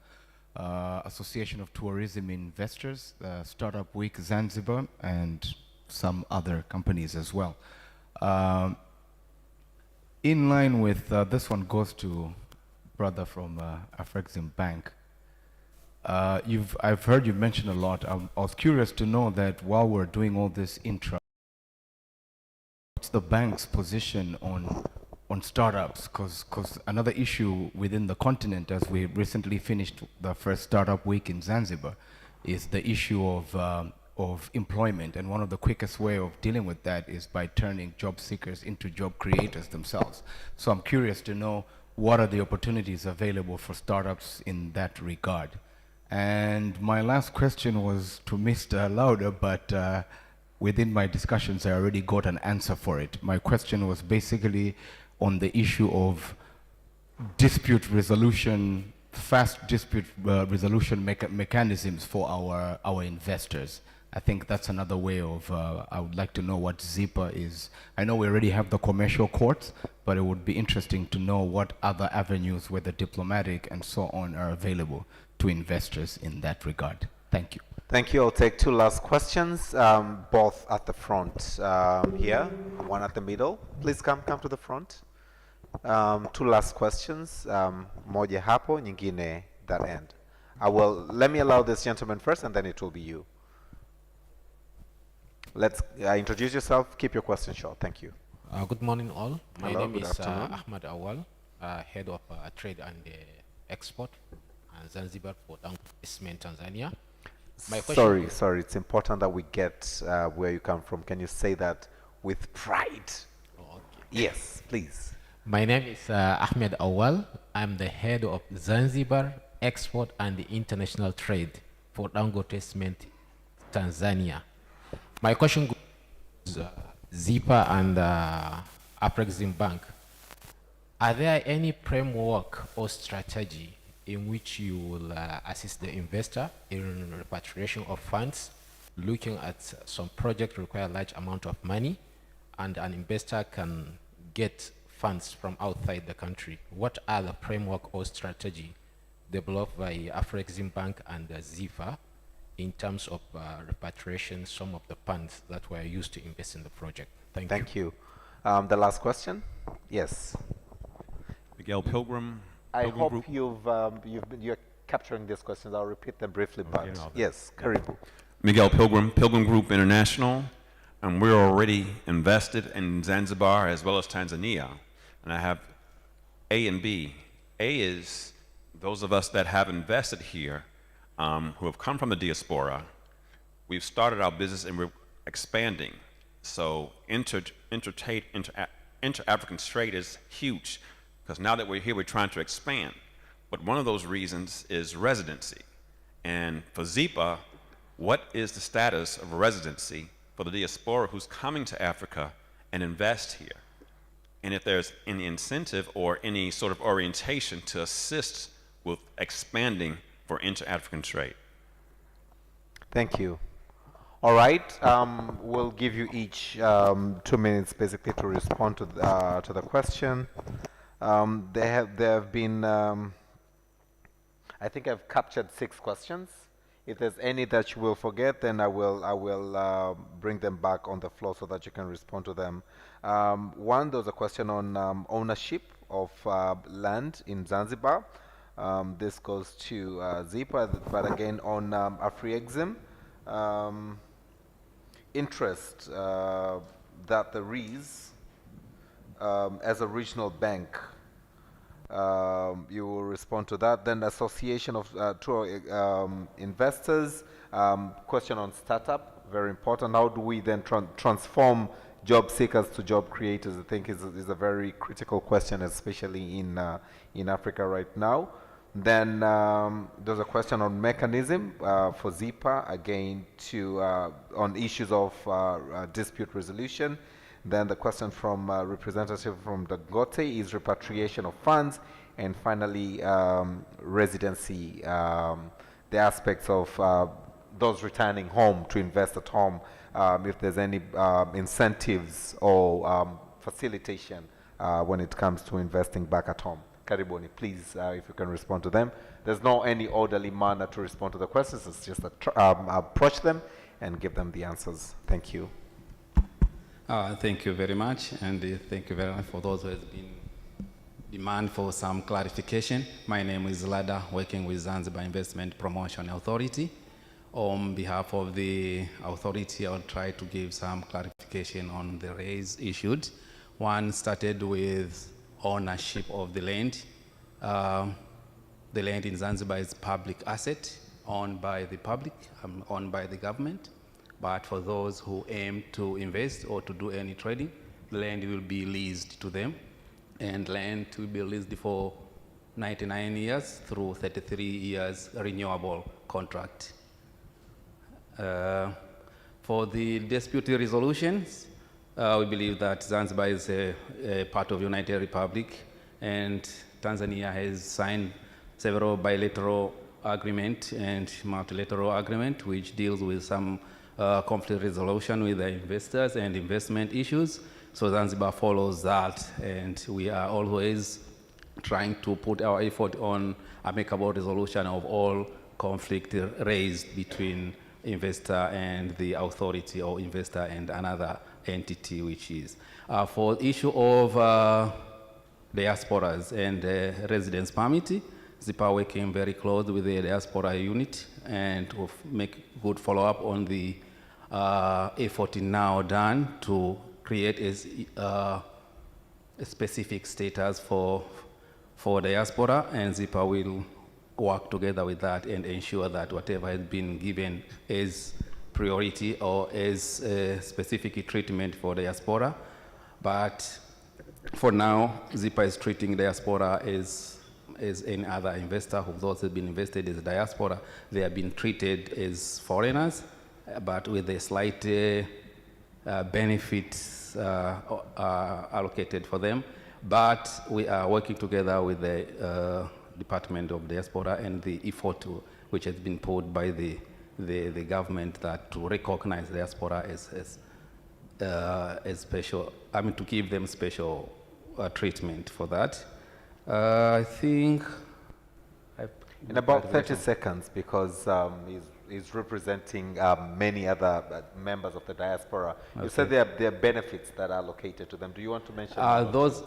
Association of Tourism Investors, Startup Week Zanzibar, and some other companies as well. In line with this one goes to brother from Afrexim Bank. I've heard you mention a lot. I was curious to know that while we're doing all this what's the bank's position on startups? Because another issue within the continent, as we recently finished the first Startup Week in Zanzibar, is the issue of employment. And one of the quickest way of dealing with that is by turning job seekers into job creators themselves. So I'm curious to know, what are the opportunities available for startups in that regard? And my last question was to Mr. Lauder, but within my discussions, I already got an answer for it. My question was basically on the issue of dispute resolution, fast dispute resolution mechanisms for our investors. I think that's another way of, I would like to know what ZIPA is. I know we already have the commercial courts, but it would be interesting to know what other avenues, whether diplomatic and so on, are available to investors in that regard. Thank you. Thank you. I'll take two last questions, both at the front here, one at the middle. Please come to the front. Two last questions, moja hapo, nyingine that end. Let me allow this gentleman first, and then it will be you. Let's introduce yourself. Keep your question short. Thank you. Good morning, all. My name is afternoon. Ahmad Awal, head of trade and export and Zanzibar for Investment Tanzania. My question Sorry. It's important that we get where you come from. Can you say that with pride? Oh, okay. Yes, please. My name is Ahmed Awal. I'm the head of Zanzibar Export and International Trade for Dangote Cement Tanzania. My question goes to ZIPA and Afrexim Bank. Are there any framework or strategy in which you will assist the investor in repatriation of funds, looking at some project require large amount of money, and an investor can get funds from outside the country? What are the framework or strategy developed by Afrexim Bank and ZIFA in terms of repatriation some of the funds that were used to invest in the project? Thank you. The last question? Yes. Miguel Pilgrim. I hope you're capturing these questions. I'll repeat them briefly, but yes, Karibu. Miguel Pilgrim, Pilgrim Group International, and we're already invested in Zanzibar as well as Tanzania. And I have A and B. A is those of us that have invested here, who have come from the diaspora. We've started our business and we're expanding. So inter-African trade is huge, because now that we're here, we're trying to expand. But one of those reasons is residency. And for ZIPA, what is the status of residency for the diaspora who's coming to Africa and invest here? And if there's any incentive or any sort of orientation to assist with expanding for inter-African trade. Thank you. All right, we'll give you each 2 minutes basically to respond to the question. There have been, I think I've captured 6 questions. If there's any that you will forget, then I will bring them back on the floor so that you can respond to them. One, there was a question on ownership of land in Zanzibar. This goes to Zipa, but again on Afri-Exim. Interest that there is as a regional bank. You will respond to that. Then association of investors. Question on startup, very important. How do we then transform job seekers to job creators? I think is a very critical question, especially in Africa right now. Then there's a question on mechanism for ZIPA, again on issues of dispute resolution. Then the question from representative from Dangote is repatriation of funds, and finally residency, the aspects of those returning home to invest at home, if there's any incentives or facilitation when it comes to investing back at home. Karibuni, please, if you can respond to them. There's no any orderly manner to respond to the questions. It's just approach them and give them the answers. Thank you. Thank you very much, and thank you very much for those who have been demand for some clarification. My name is Lada, working with Zanzibar Investment Promotion Authority. On behalf of the authority, I'll try to give some clarification on the raise issued. One started with ownership of the land. The land in Zanzibar is public asset, owned by the public, owned by the government. But for those who aim to invest or to do any trading, the land will be leased to them. And land will be leased for 99 years through 33 years renewable contract. For the dispute resolutions, we believe that Zanzibar is a part of United Republic, and Tanzania has signed several bilateral agreement and multilateral agreement which deals with some conflict resolution with the investors and investment issues. So Zanzibar follows that, and we are always trying to put our effort on amicable resolution of all conflict raised between investor and the authority, or investor and another entity, which is. For the issue of diasporas and residence permit, ZIPA working very close with the diaspora unit, and we'll make good follow-up on the effort now done to create a specific status for diaspora, and ZIPA will work together with that and ensure that whatever has been given is priority or as a specific treatment for diaspora. But for now, ZIPA is treating diaspora as any other investor who those have been invested as diaspora. They have been treated as foreigners, but with a slight benefits allocated for them. But we are working together with the Department of Diaspora and the effort which has been put by the government that to recognize diaspora as special, to give them special treatment for that. I think in about 30 seconds, because he's representing many other members of the diaspora. Okay. You said there are benefits that are allocated to them. Do you want to mention those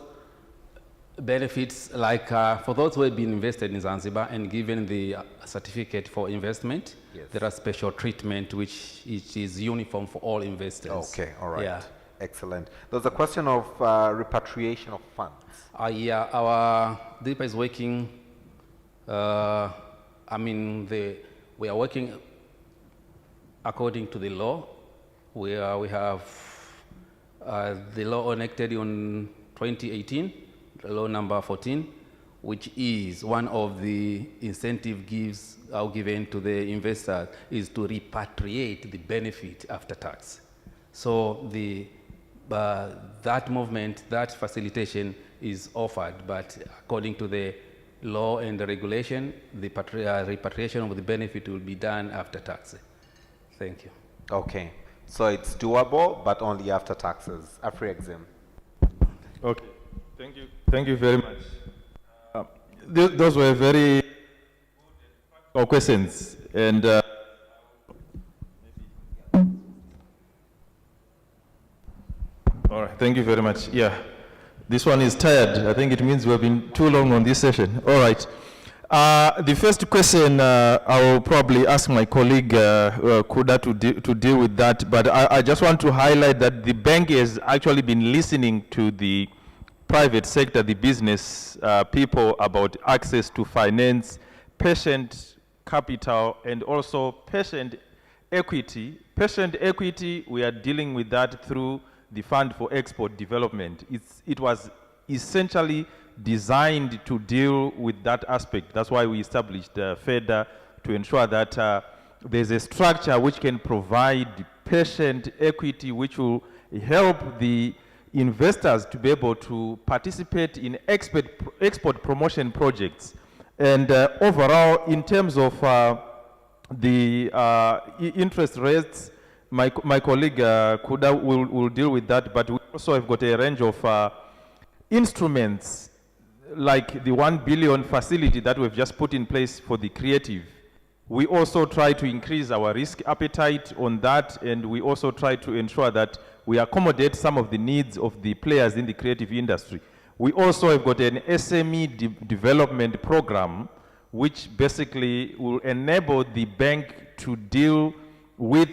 benefits? Like for those who have been invested in Zanzibar and given the certificate for investment, yes, there are special treatment which is uniform for all investors. Okay, all right. Yeah. Excellent. There's a question of repatriation of funds. Yeah, our DIPA is working, we are working according to the law. We have the law enacted in 2018, law number 14, which is one of the incentive given to the investors is to repatriate the benefit after tax. So that movement, that facilitation is offered, but according to the law and the regulation, the repatriation of the benefit will be done after tax. Thank you. Okay, so it's doable, but only after taxes, a free exam. Okay, thank you very much. Those were very good questions, and all right, thank you very much. Yeah, this one is tired. I think it means we've been too long on this session. All right. The first question, I will probably ask my colleague Kuda to deal with that, but I just want to highlight that the bank has actually been listening to the private sector, the business people, about access to finance, patient capital, and also patient equity. Patient equity, we are dealing with that through the Fund for Export Development. It was essentially designed to deal with that aspect. That's why we established FEDA, to ensure that there's a structure which can provide patient equity, which will help the investors to be able to participate in export promotion projects. And overall, in terms of the interest rates, my colleague Kuda will deal with that, but we also have got a range of instruments like the 1 billion facility that we've just put in place for the creative. We also try to increase our risk appetite on that, and we also try to ensure that we accommodate some of the needs of the players in the creative industry. We also have got an SME development program, which basically will enable the bank to deal with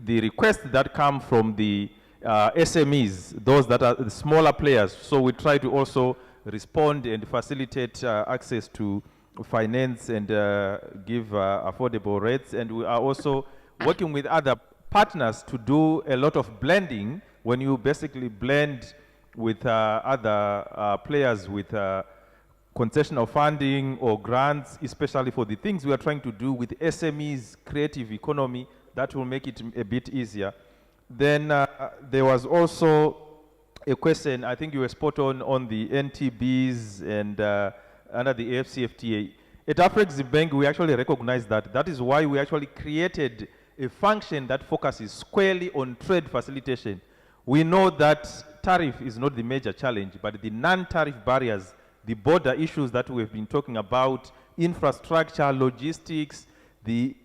the requests that come from the SMEs, those that are the smaller players. So we try to also respond and facilitate access to finance and give affordable rates. And we are also working with other partners to do a lot of blending, when you basically blend with other players with concessional funding or grants, especially for the things we are trying to do with SMEs, creative economy. That will make it a bit easier. Then there was also a question, I think you were spot on the NTBs and under the AFCFTA. At Afreximbank, we actually recognize that. That is why we actually created a function that focuses squarely on trade facilitation. We know that tariff is not the major challenge, but the non-tariff barriers, the border issues that we've been talking about, infrastructure, logistics, the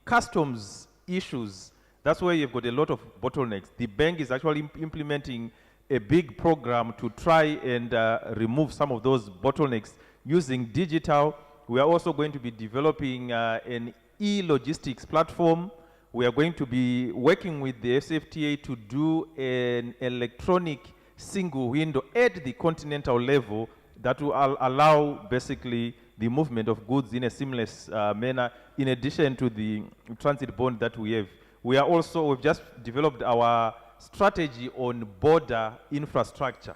customs issues, that's where you've got a lot of bottlenecks. The bank is actually implementing a big program to try and remove some of those bottlenecks using digital. We are also going to be developing an e-logistics platform. We are going to be working with the SFTA to do an electronic single window at the continental level that will allow basically the movement of goods in a seamless manner, in addition to the transit bond that we have. We've just developed our strategy on border infrastructure.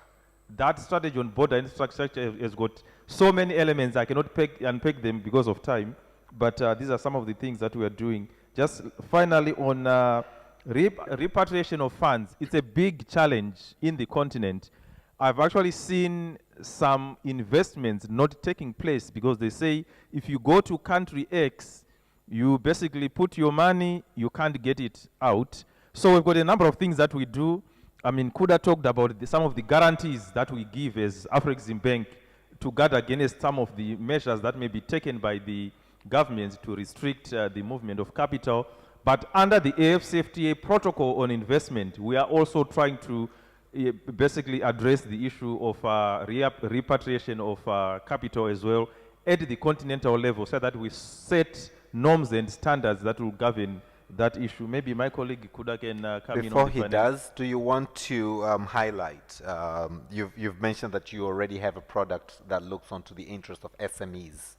That strategy on border infrastructure has got so many elements. I cannot unpack them because of time, but these are some of the things that we are doing. Just finally on repatriation of funds, it's a big challenge in the continent. I've actually seen some investments not taking place because they say if you go to country X, you basically put your money, you can't get it out. So we've got a number of things that we do. I mean, Kuda talked about some of the guarantees that we give as Afreximbank to guard against some of the measures that may be taken by the governments to restrict the movement of capital. But under the AFCFTA protocol on investment, we are also trying to basically address the issue of repatriation of capital as well at the continental level, so that we set norms and standards that will govern that issue. Maybe my colleague Kuda can come in. Before he does, do you want to highlight, you've mentioned that you already have a product that looks onto the interest of SMEs.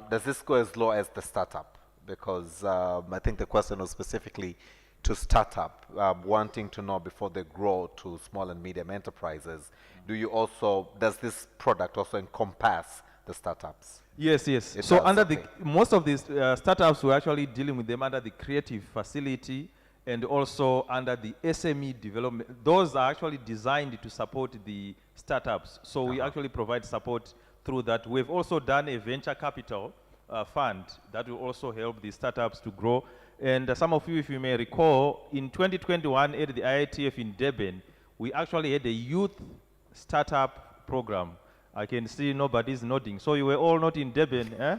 Does this go as low as the startup? Because I think the question was specifically to startup, wanting to know before they grow to small and medium enterprises, does this product also encompass the startups? Yes, yes. It So does, under okay. most of these startups, we're actually dealing with them under the creative facility and also under the SME development. Those are actually designed to support the startups. So we actually provide support through that. We've also done a venture capital fund that will also help the startups to grow. And some of you, if you may recall, in 2021 at the IITF in Durban, we actually had a youth startup program. I can see nobody's nodding. So you were all not in Durban, eh?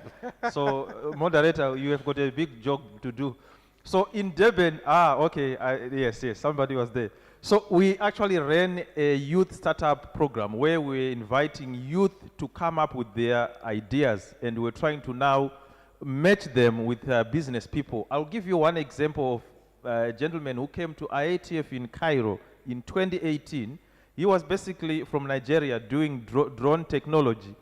So, moderator, you have got a big job to do. So in Durban, okay, yes, somebody was there. So we actually ran a youth startup program where we're inviting youth to come up with their ideas, and we're trying to now match them with business people. I'll give you one example of a gentleman who came to IATF in Cairo in 2018. He was basically from Nigeria doing drone technology,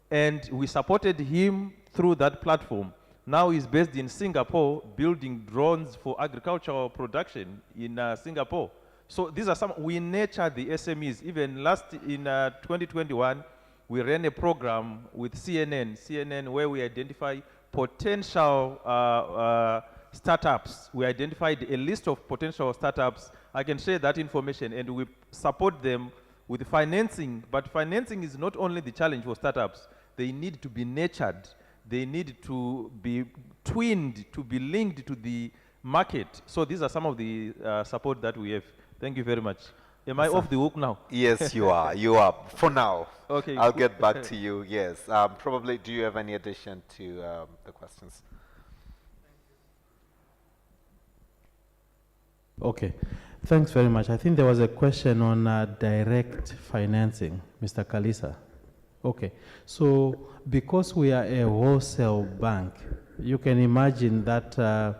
and we supported him through that platform. Now he's based in Singapore, building drones for agricultural production in Singapore. So these are we nurture the SMEs. Even in 2021, we ran a program with CNN, where we identify potential startups. We identified a list of potential startups. I can share that information, and we support them with financing. But financing is not only the challenge for startups. They need to be nurtured. They need to be twinned, to be linked to the market. So these are some of the support that we have. Thank you very much. Am I off the hook now? Yes, you are. You are. For now. Okay. I'll get back to you. Yes. Probably, do you have any addition to the questions? Okay. Thanks very much. I think there was a question on direct financing, Mr. Kalisa. Okay. So because we are a wholesale bank, you can imagine that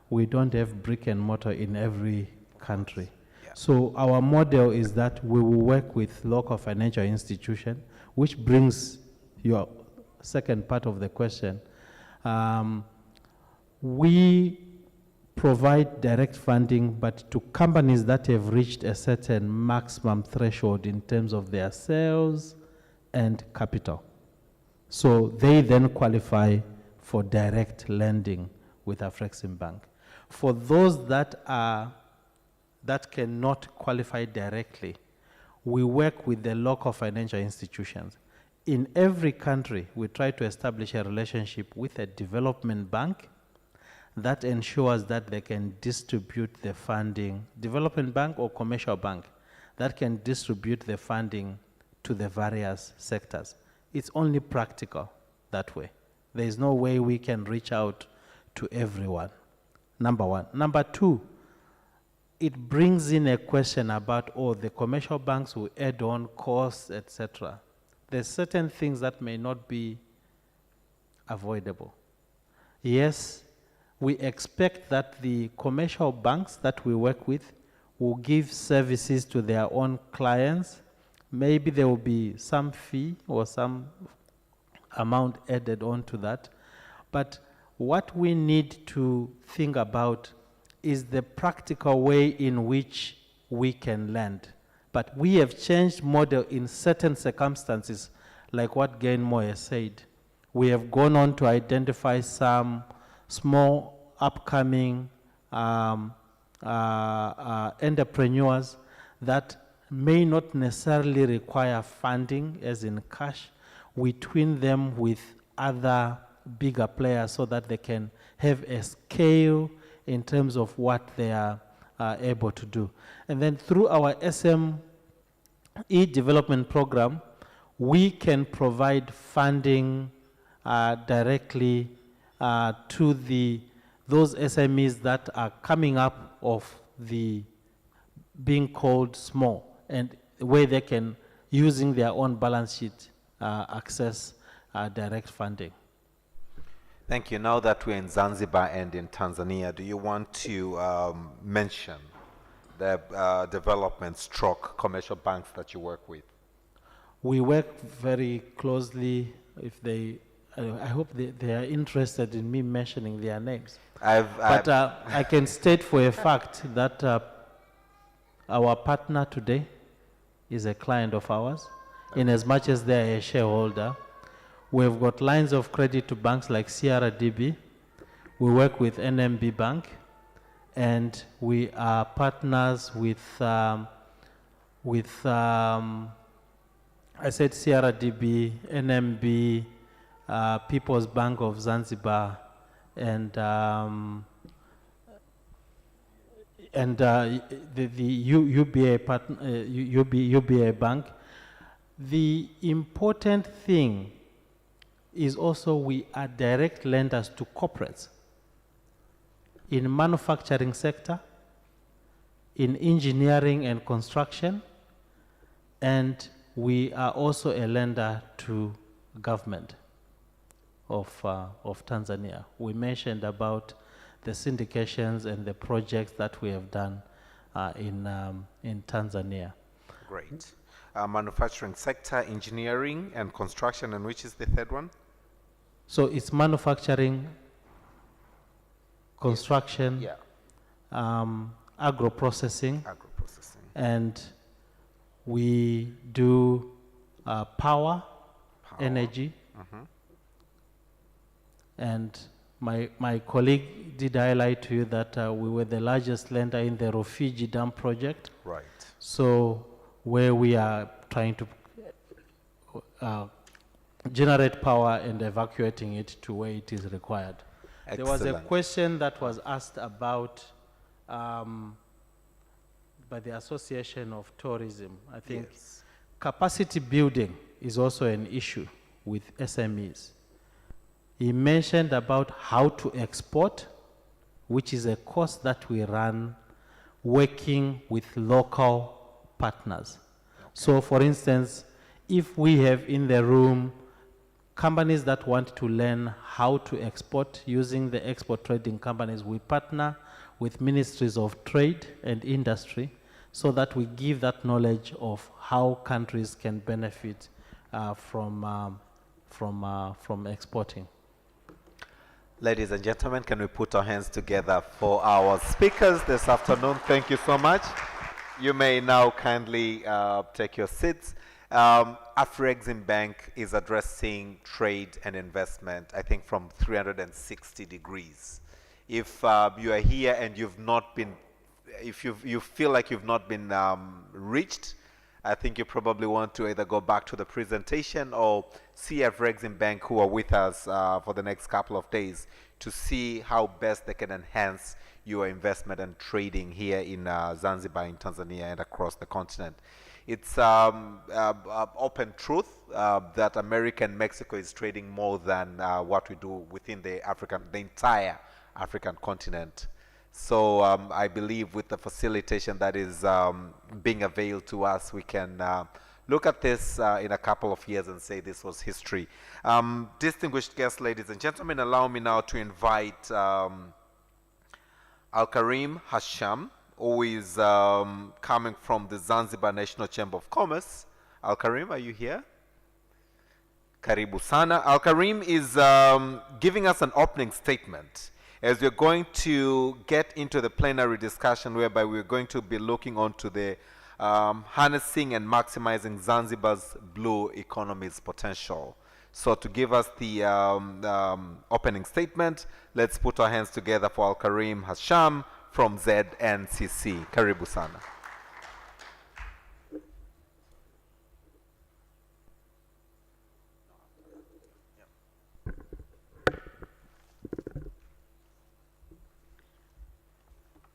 we don't have brick and mortar in every country. Yeah. So our model is that we will work with local financial institutions, which brings your second part of the question. We provide direct funding, but to companies that have reached a certain maximum threshold in terms of their sales and capital. So they then qualify for direct lending with Afreximbank. For those that cannot qualify directly, we work with the local financial institutions. In every country, we try to establish a relationship with a development bank that ensures that they can distribute the funding, development bank or commercial bank, that can distribute the funding to the various sectors. It's only practical that way. There is no way we can reach out to everyone, number one. Number two, it brings in a question about, the commercial banks will add on costs, etc. There's certain things that may not be avoidable. Yes, we expect that the commercial banks that we work with will give services to their own clients. Maybe there will be some fee or some amount added on to that. But what we need to think about is the practical way in which we can lend. But we have changed model in certain circumstances, like what Gainmore has said. We have gone on to identify some small upcoming entrepreneurs that may not necessarily require funding as in cash. We twin them with other bigger players so that they can have a scale in terms of what they are able to do. And then through our SME development program, we can provide funding directly to those SMEs that are coming up of the being called small, and where they can, using their own balance sheet, access direct funding. Thank you. Now that we're in Zanzibar and in Tanzania, do you want to mention the development stroke commercial banks that you work with? We work very closely if they I hope they are interested in me mentioning their names. But I can state for a fact that our partner today is a client of ours, in as much as they are a shareholder. We've got lines of credit to banks like CRDB. We work with NMB Bank, and we are partners with I said CRDB, NMB, People's Bank of Zanzibar, and the UBA partner, UBA Bank. The important thing is also we are direct lenders to corporates in manufacturing sector, in engineering and construction, and we are also a lender to government of Tanzania. We mentioned about the syndications and the projects that we have done in Tanzania. Great. Manufacturing sector, engineering and construction, and which is the third one? So it's manufacturing, construction, agro-processing, and we do power, energy, and my colleague did highlight to you that we were the largest lender in the Rufiji Dam project. Right. So where we are trying to generate power and evacuating it to where it is required. Excellent. There was a question that was asked about by the Association of Tourism. I think capacity building is also an issue with SMEs. He mentioned about how to export, which is a course that we run working with local partners. So for instance, if we have in the room companies that want to learn how to export using the export trading companies, we partner with ministries of trade and industry so that we give that knowledge of how countries can benefit from exporting. Ladies and gentlemen, can we put our hands together for our speakers this afternoon? Thank you so much. You may now kindly take your seats. Afrexim Bank is addressing trade and investment, I think, from 360 degrees. If you are here and you've not been, if you feel like you've not been reached, I think you probably want to either go back to the presentation or see Afrexim Bank, who are with us for the next couple of days, to see how best they can enhance your investment and trading here in Zanzibar, in Tanzania, and across the continent. It's open truth that America and Mexico is trading more than what we do within the entire African continent. So I believe with the facilitation that is being availed to us, we can look at this in a couple of years and say this was history. Distinguished guests, ladies and gentlemen, allow me now to invite Al-Karim Hasham, who is coming from the Zanzibar National Chamber of Commerce. Al-Karim, are you here? Karibu sana. Al-Karim is giving us an opening statement as we're going to get into the plenary discussion, whereby we're going to be looking onto the harnessing and maximizing Zanzibar's blue economy's potential. So to give us the opening statement, let's put our hands together for Al-Karim Hasham from ZNCC. Karibu sana.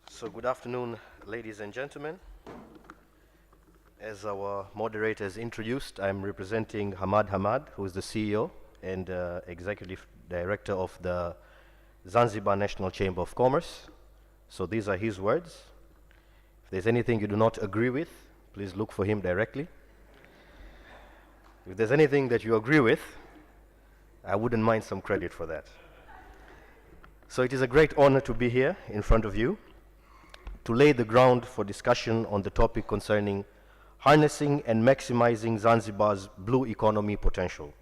So good afternoon, ladies and gentlemen. As our moderator has introduced, I'm representing Hamad Hamad, who is the CEO and Executive Director of the Zanzibar National Chamber of Commerce. So these are his words. If there's anything you do not agree with, please look for him directly. If there's anything that you agree with, I wouldn't mind some credit for that. So it is a great honor to be here in front of you to lay the ground for discussion on the topic concerning harnessing and maximizing Zanzibar's blue economy potential.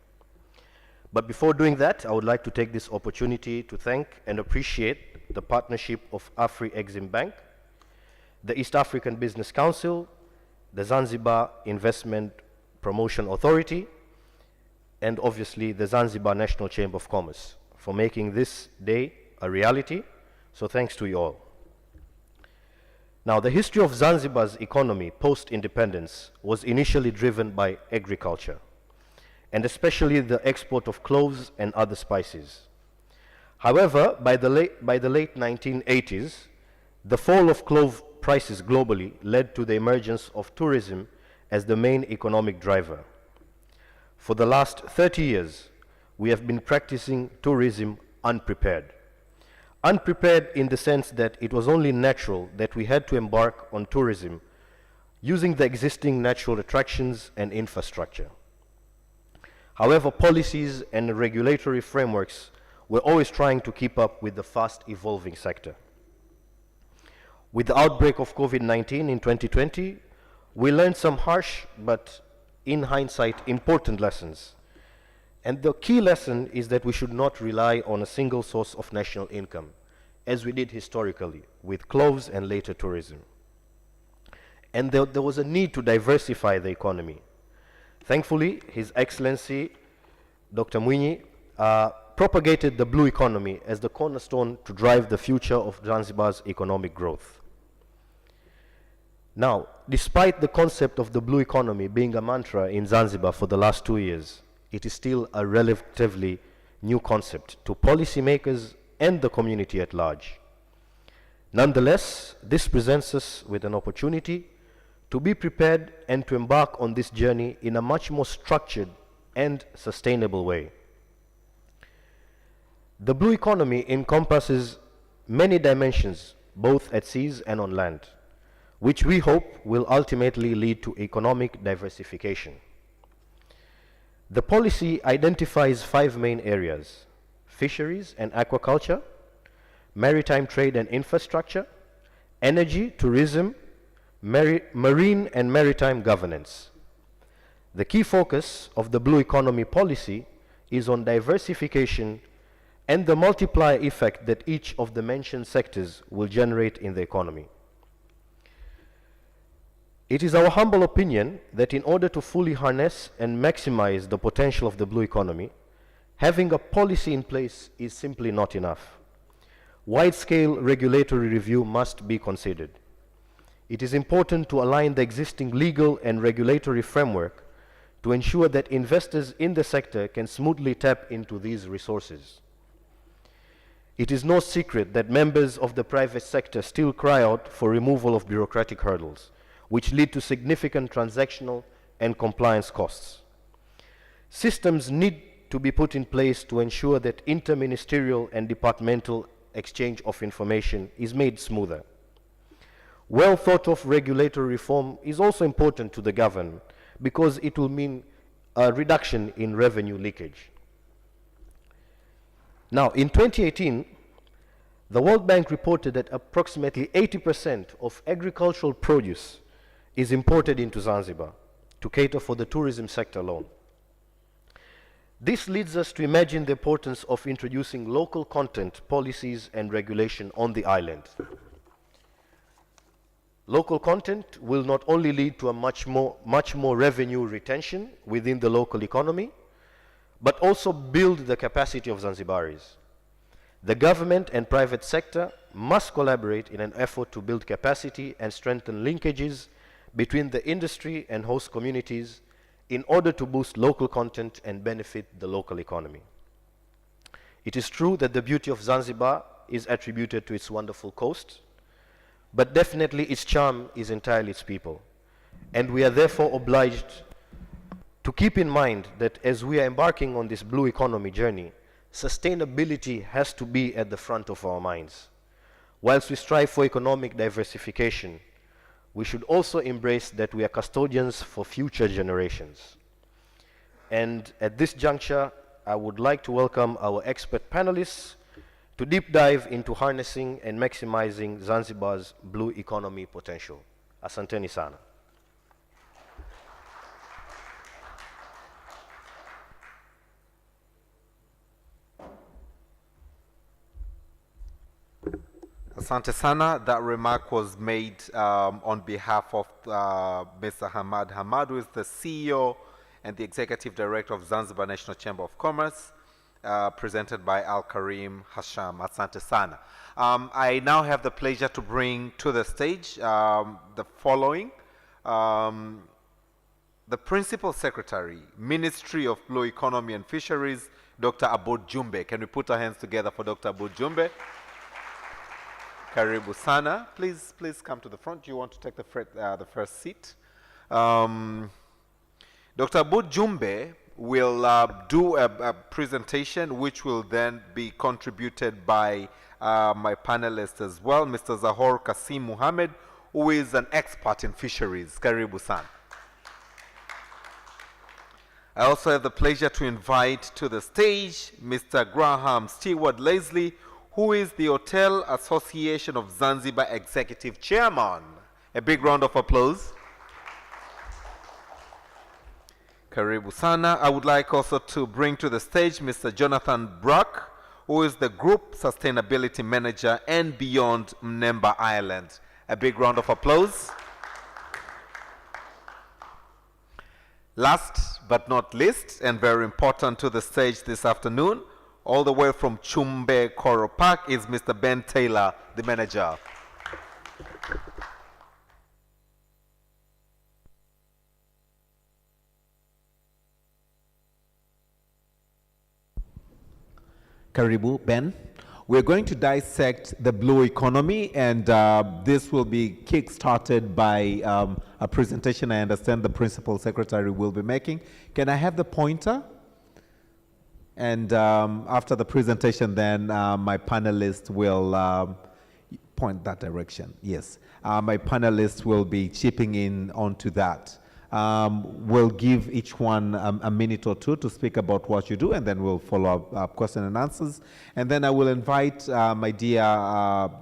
But before doing that, I would like to take this opportunity to thank and appreciate the partnership of Afri-Exim Bank, the East African Business Council, the Zanzibar Investment Promotion Authority, and obviously the Zanzibar National Chamber of Commerce for making this day a reality. So thanks to you all. Now, the history of Zanzibar's economy post-independence was initially driven by agriculture, and especially the export of cloves and other spices. However, by the late 1980s, the fall of clove prices globally led to the emergence of tourism as the main economic driver. For the last 30 years, we have been practicing tourism unprepared. Unprepared in the sense that it was only natural that we had to embark on tourism using the existing natural attractions and infrastructure. However, policies and regulatory frameworks were always trying to keep up with the fast evolving sector. With the outbreak of COVID-19 in 2020, we learned some harsh, but in hindsight, important lessons. And the key lesson is that we should not rely on a single source of national income, as we did historically with cloves and later tourism. And there was a need to diversify the economy. Thankfully, His Excellency, Dr. Mwinyi, propagated the blue economy as the cornerstone to drive the future of Zanzibar's economic growth. Now, despite the concept of the blue economy being a mantra in Zanzibar for the last 2 years, it is still a relatively new concept to policymakers and the community at large. Nonetheless, this presents us with an opportunity to be prepared and to embark on this journey in a much more structured and sustainable way. The blue economy encompasses many dimensions, both at seas and on land, which we hope will ultimately lead to economic diversification. The policy identifies 5 main areas: fisheries and aquaculture, maritime trade and infrastructure, energy, tourism, marine and maritime governance. The key focus of the blue economy policy is on diversification and the multiplier effect that each of the mentioned sectors will generate in the economy. It is our humble opinion that in order to fully harness and maximize the potential of the blue economy, having a policy in place is simply not enough. Wide-scale regulatory review must be considered. It is important to align the existing legal and regulatory framework to ensure that investors in the sector can smoothly tap into these resources. It is no secret that members of the private sector still cry out for removal of bureaucratic hurdles, which lead to significant transactional and compliance costs. Systems need to be put in place to ensure that interministerial and departmental exchange of information is made smoother. Well thought of regulatory reform is also important to the government because it will mean a reduction in revenue leakage. Now, in 2018, the World Bank reported that approximately 80% of agricultural produce is imported into Zanzibar to cater for the tourism sector alone. This leads us to imagine the importance of introducing local content, policies, and regulation on the island. Local content will not only lead to a much more revenue retention within the local economy, but also build the capacity of Zanzibaris. The government and private sector must collaborate in an effort to build capacity and strengthen linkages between the industry and host communities in order to boost local content and benefit the local economy. It is true that the beauty of Zanzibar is attributed to its wonderful coast, but definitely its charm is entirely its people. And we are therefore obliged to keep in mind that as we are embarking on this blue economy journey, sustainability has to be at the front of our minds. Whilst we strive for economic diversification, we should also embrace that we are custodians for future generations. And at this juncture, I would like to welcome our expert panelists to deep dive into harnessing and maximizing Zanzibar's blue economy potential. Asanteni sana. Asante sana. That remark was made on behalf of Mr. Hamad Hamad, who is the CEO and the Executive Director of Zanzibar National Chamber of Commerce, presented by Al Karim Hasham. Asante sana. I now have the pleasure to bring to the stage the following. The Principal Secretary, Ministry of Blue Economy and Fisheries, Dr. Aboud Jumbe. Can we put our hands together for Dr. Aboud Jumbe? Karibu sana. Please come to the front. Do you want to take the first seat? Dr. Aboud Jumbe will do a presentation which will then be contributed by my panelists as well, Mr. Zahor Kasim Muhammad, who is an expert in fisheries. Karibu sana. I also have the pleasure to invite to the stage Mr. Graham Stewart Leslie, who is the Hotel Association of Zanzibar Executive Chairman. A big round of applause. Karibu sana. I would like also to bring to the stage Mr. Jonathan Bruck, who is the Group Sustainability Manager and Beyond Mnemba Island. A big round of applause. Last but not least, and very important to the stage this afternoon, all the way from Chumbe Coral Park, is Mr. Ben Taylor, the manager. Karibu, Ben. We're going to dissect the blue economy, and this will be kick-started by a presentation I understand the Principal Secretary will be making. Can I have the pointer? And after the presentation, then my panelists will point that direction. Yes, my panelists will be chipping in onto that. We'll give each one a minute or two to speak about what you do, and then we'll follow up question and answers. And then I will invite my dear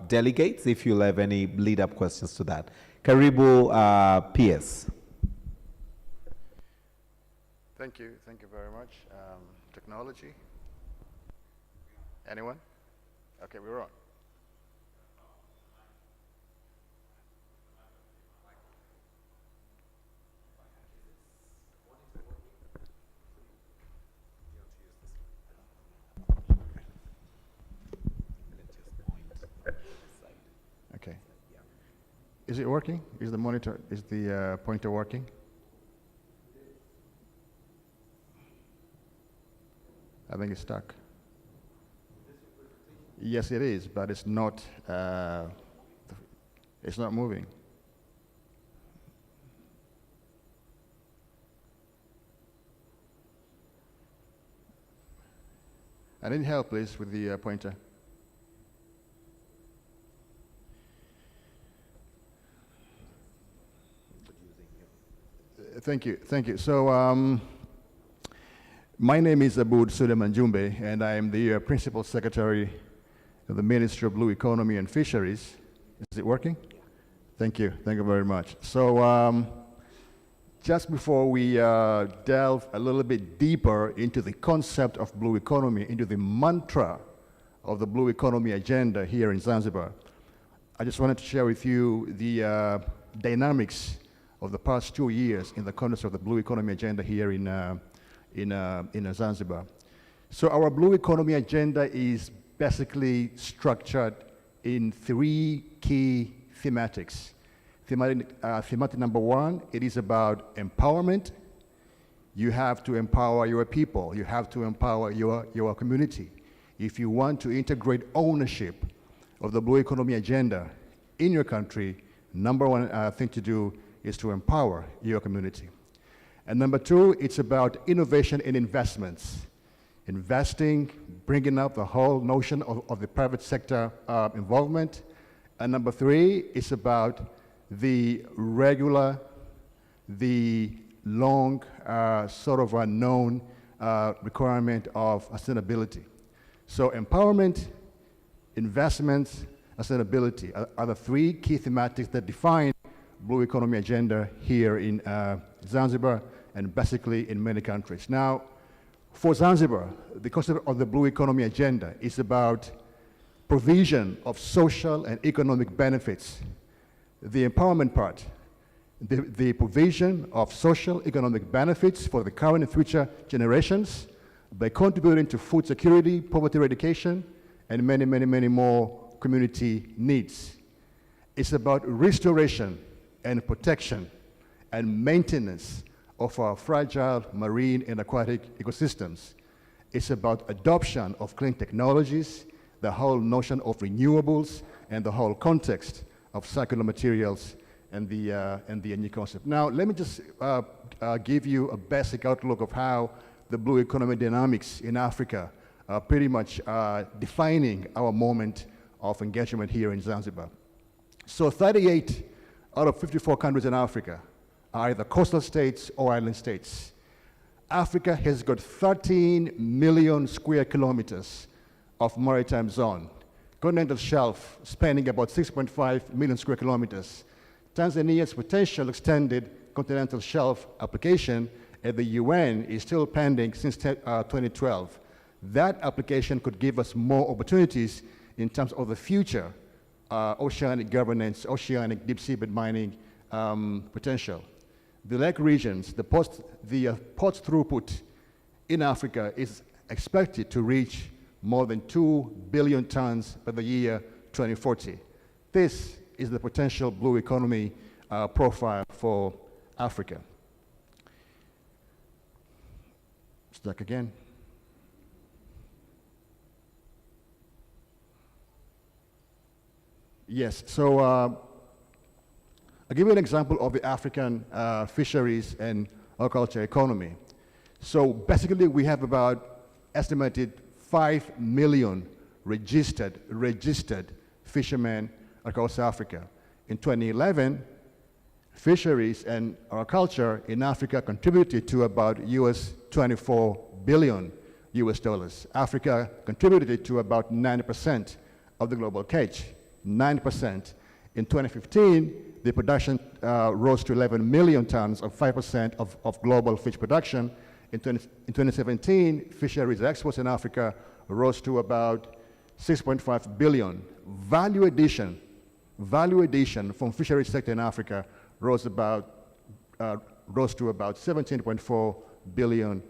delegates, if you'll have any lead-up questions to that. Karibu, PS. Thank you very much. Technology? Anyone? Okay, we're on. Okay. Is it working? Is the monitor, is the pointer working? I think it's stuck. Yes, it is, but it's not moving. I need help, please, with the pointer. Thank you. So, my name is Aboud Suleiman Jumbe, and I am the Principal Secretary of the Ministry of Blue Economy and Fisheries. Is it working? Thank you very much. So, just before we delve a little bit deeper into the concept of blue economy, into the mantra of the blue economy agenda here in Zanzibar, I just wanted to share with you the dynamics of the past 2 years in the context of the blue economy agenda here in Zanzibar. So our blue economy agenda is basically structured in 3 key thematics. Thematic number 1, it is about empowerment. You have to empower your people. You have to empower your community. If you want to integrate ownership of the blue economy agenda in your country, number 1 thing to do is to empower your community. And number 2, it's about innovation and investments. Investing, bringing up the whole notion of the private sector involvement. And number 3, it's about the regular, the long, sort of unknown requirement of sustainability. So empowerment, investments, sustainability are the 3 key thematics that define blue economy agenda here in Zanzibar and basically in many countries. Now, for Zanzibar, the concept of the blue economy agenda is about provision of social and economic benefits. The empowerment part, the provision of social economic benefits for the current and future generations by contributing to food security, poverty eradication, and many, many, many more community needs. It's about restoration and protection and maintenance of our fragile marine and aquatic ecosystems. It's about adoption of clean technologies, the whole notion of renewables, and the whole context of circular materials and the new concept. Now, let me just give you a basic outlook of how the blue economy dynamics in Africa are pretty much defining our moment of engagement here in Zanzibar. So 38 out of 54 countries in Africa are either coastal states or island states. Africa has got 13 million square kilometers of maritime zone. Continental shelf spanning about 6.5 million square kilometers. Tanzania's potential extended continental shelf application at the UN is still pending since 2012. That application could give us more opportunities in terms of the future oceanic governance, oceanic deep seabed mining potential. The lake regions, the port throughput in Africa is expected to reach more than 2 billion tons by the year 2040. This is the potential blue economy profile for Africa. Stuck again. Yes, so I'll give you an example of the African fisheries and aquaculture economy. So basically we have about estimated 5 million registered fishermen across Africa. In 2011, fisheries and aquaculture in Africa contributed to about US $24 billion. Africa contributed to about 90% of the global catch, 9%. In 2015, the production rose to 11 million tons, of 5% of global fish production. In 2017, fisheries exports in Africa rose to about 6.5 billion. Value addition from fisheries sector in Africa rose to about 17.4 billion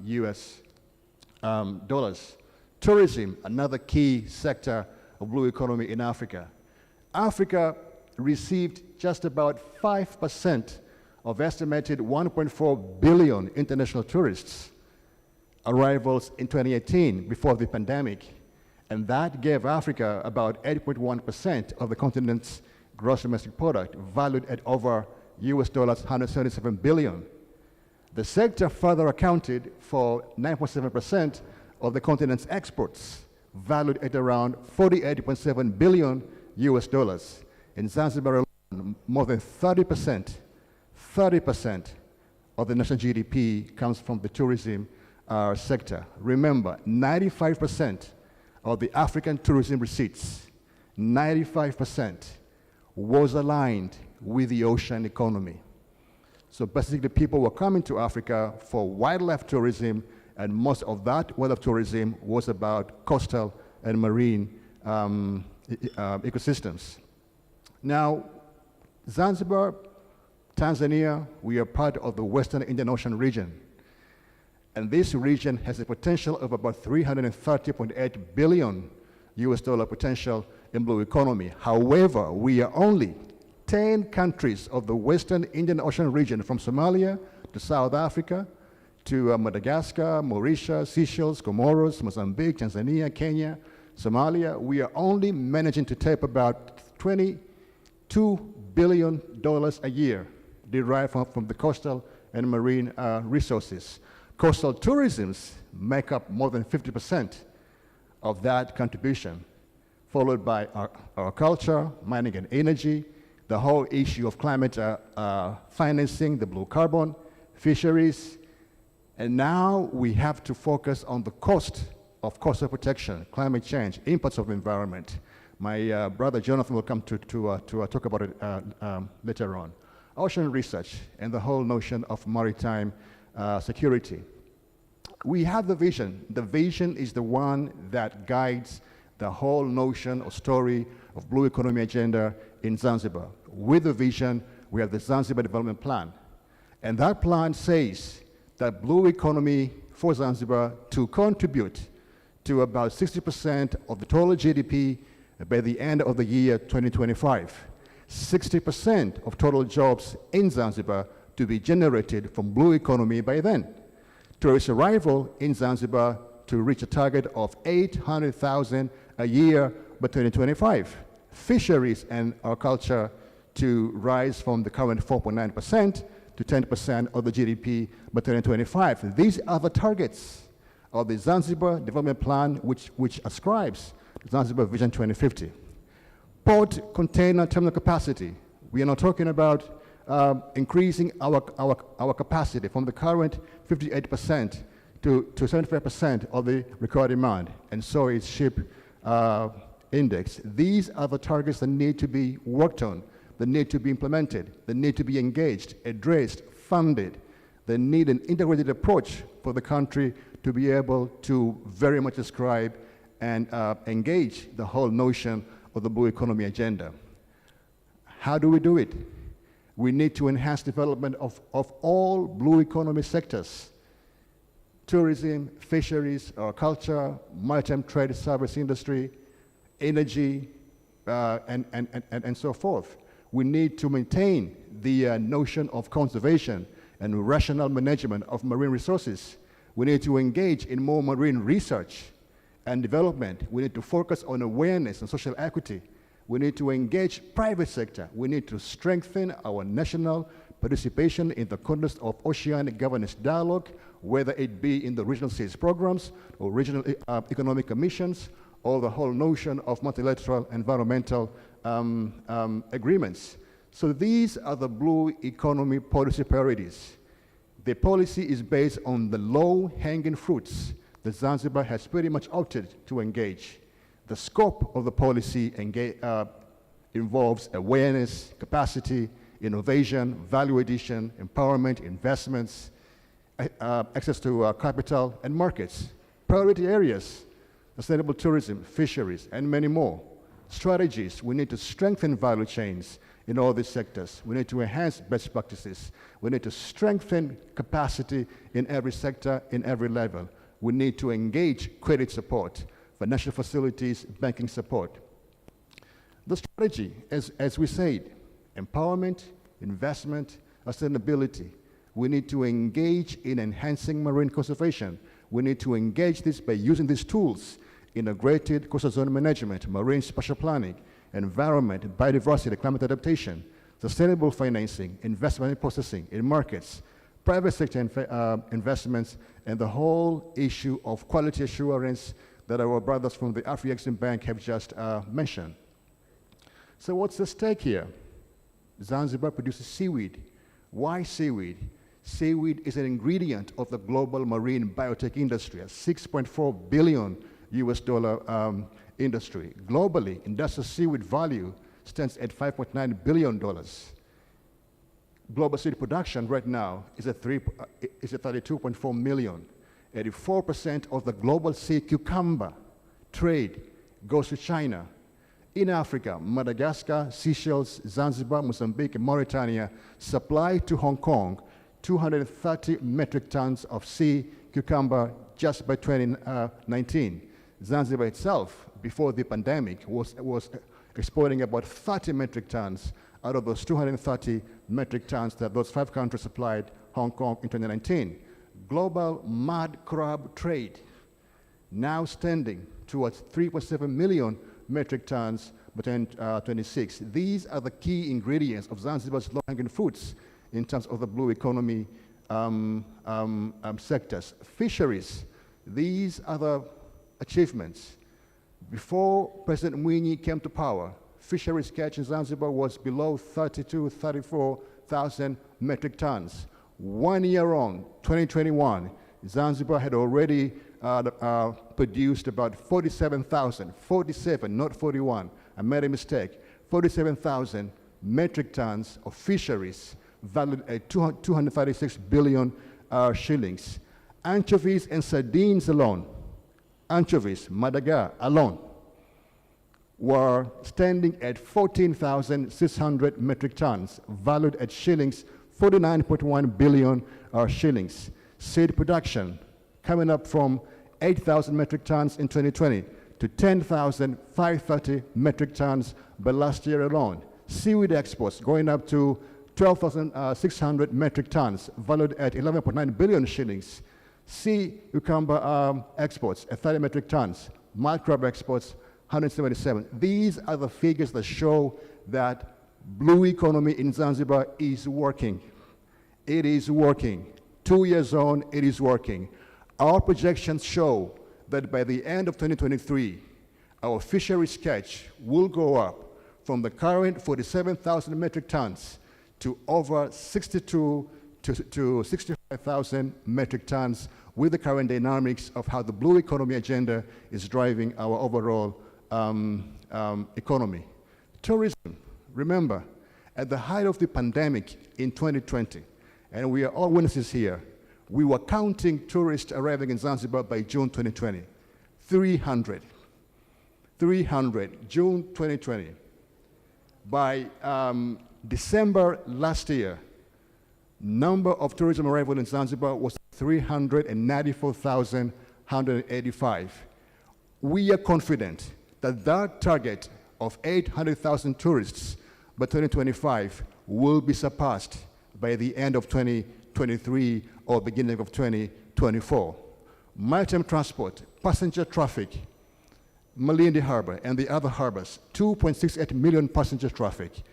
US dollars. Tourism, another key sector of blue economy in Africa. Africa received just about 5% of estimated 1.4 billion international tourists arrivals in 2018 before the pandemic, and that gave Africa about 8.1% of the continent's gross domestic product, valued at over US dollars 177 billion. The sector further accounted for 9.7% of the continent's exports, valued at around 48.7 billion US dollars. In Zanzibar alone, more than 30% of the national GDP comes from the tourism sector. Remember, 95% of the African tourism receipts, 95% was aligned with the ocean economy. So basically people were coming to Africa for wildlife tourism, and most of that wildlife tourism was about coastal and marine ecosystems. Now, Zanzibar, Tanzania, we are part of the Western Indian Ocean region. And this region has a potential of about 330.8 billion US dollar potential in blue economy. However, we are only 10 countries of the Western Indian Ocean region, from Somalia to South Africa to Madagascar, Mauritius, Seychelles, Comoros, Mozambique, Tanzania, Kenya, Somalia. We are only managing to tap about $22 billion a year derived from the coastal and marine resources. Coastal tourisms make up more than 50% of that contribution, followed by our culture, mining and energy, the whole issue of climate financing, the blue carbon, fisheries, and now we have to focus on the cost of coastal protection, climate change, impacts of the environment. My brother Jonathan will come to talk about it later on. Ocean research and the whole notion of maritime security. We have the vision. The vision is the one that guides the whole notion or story of blue economy agenda in Zanzibar. With the vision, we have the Zanzibar Development Plan. And that plan says that blue economy for Zanzibar to contribute to about 60% of the total GDP by the end of the year 2025. 60% of total jobs in Zanzibar to be generated from blue economy by then. Tourist arrival in Zanzibar to reach a target of 800,000 a year by 2025. Fisheries and aquaculture to rise from the current 4.9% to 10% of the GDP by 2025. These are the targets of the Zanzibar Development Plan, which ascribes Zanzibar Vision 2050. Port container terminal capacity. We are not talking about increasing our capacity from the current 58% to 75% of the required demand, and so is ship index. These are the targets that need to be worked on, that need to be implemented, that need to be engaged, addressed, funded. They need an integrated approach for the country to be able to very much describe and engage the whole notion of the blue economy agenda. How do we do it? We need to enhance development of all blue economy sectors: tourism, fisheries, culture, maritime trade, service industry, energy, and so forth. We need to maintain the notion of conservation and rational management of marine resources. We need to engage in more marine research and development. We need to focus on awareness and social equity. We need to engage private sector. We need to strengthen our national participation in the context of oceanic governance dialogue, whether it be in the regional seas programs or regional economic commissions, or the whole notion of multilateral environmental agreements. So these are the blue economy policy priorities. The policy is based on the low-hanging fruits that Zanzibar has pretty much opted to engage. The scope of the policy involves awareness, capacity, innovation, value addition, empowerment, investments, access to capital and markets. Priority areas: sustainable tourism, fisheries, and many more. Strategies: we need to strengthen value chains in all these sectors. We need to enhance best practices. We need to strengthen capacity in every sector, in every level. We need to engage credit support, financial facilities, banking support. The strategy, as we said, empowerment, investment, sustainability. We need to engage in enhancing marine conservation. We need to engage this by using these tools: integrated coastal zone management, marine spatial planning, environment, biodiversity, climate adaptation, sustainable financing, investment in processing, in markets, private sector investments, and the whole issue of quality assurance that our brothers from the Afri-Exim Bank have just mentioned. So what's the stake here? Zanzibar produces seaweed. Why seaweed? Seaweed is an ingredient of the global marine biotech industry, a $6.4 billion industry. Globally, industrial seaweed value stands at $5.9 billion. Global seaweed production right now is at 32.4 million. 84% of the global sea cucumber trade goes to China. In Africa, Madagascar, Seychelles, Zanzibar, Mozambique, and Mauritania supply to Hong Kong 230 metric tons of sea cucumber just by 2019. Zanzibar itself, before the pandemic, was exporting about 30 metric tons out of those 230 metric tons that those 5 countries supplied Hong Kong in 2019. Global mud crab trade now standing towards 3.7 million metric tons by 2026. These are the key ingredients of Zanzibar's low-hanging fruits in terms of the blue economy sectors. Fisheries, these are the achievements. Before President Mwinyi came to power, fisheries catch in Zanzibar was below 34,000 metric tons. 1 year on, 2021, Zanzibar had already produced about 47,000, 47, not 41, I made a mistake, 47,000 metric tons of fisheries valued at 236 billion shillings. Anchovies and sardines alone, anchovies, Madagascar alone, were standing at 14,600 metric tons, valued at shillings 49.1 billion shillings. Seed production coming up from 8,000 metric tons in 2020 to 10,530 metric tons by last year alone. Seaweed exports going up to 12,600 metric tons, valued at 11.9 billion shillings. Sea cucumber exports at 30 metric tons. Mud crab exports 177. These are the figures that show that blue economy in Zanzibar is working. It is working. 2 years on, it is working. Our projections show that by the end of 2023, our fisheries catch will go up from the current 47,000 metric tons to over 62 to 65,000 metric tons, with the current dynamics of how the blue economy agenda is driving our overall economy. Tourism, remember, at the height of the pandemic in 2020, and we are all witnesses here, we were counting tourists arriving in Zanzibar by June 2020. 300, June 2020. By December last year, number of tourism arrival in Zanzibar was 394,185. We are confident that that target of 800,000 tourists by 2025 will be surpassed by the end of 2023 or beginning of 2024. Maritime transport, passenger traffic, Malindi Harbor and the other harbors, 2.68 million passenger traffic,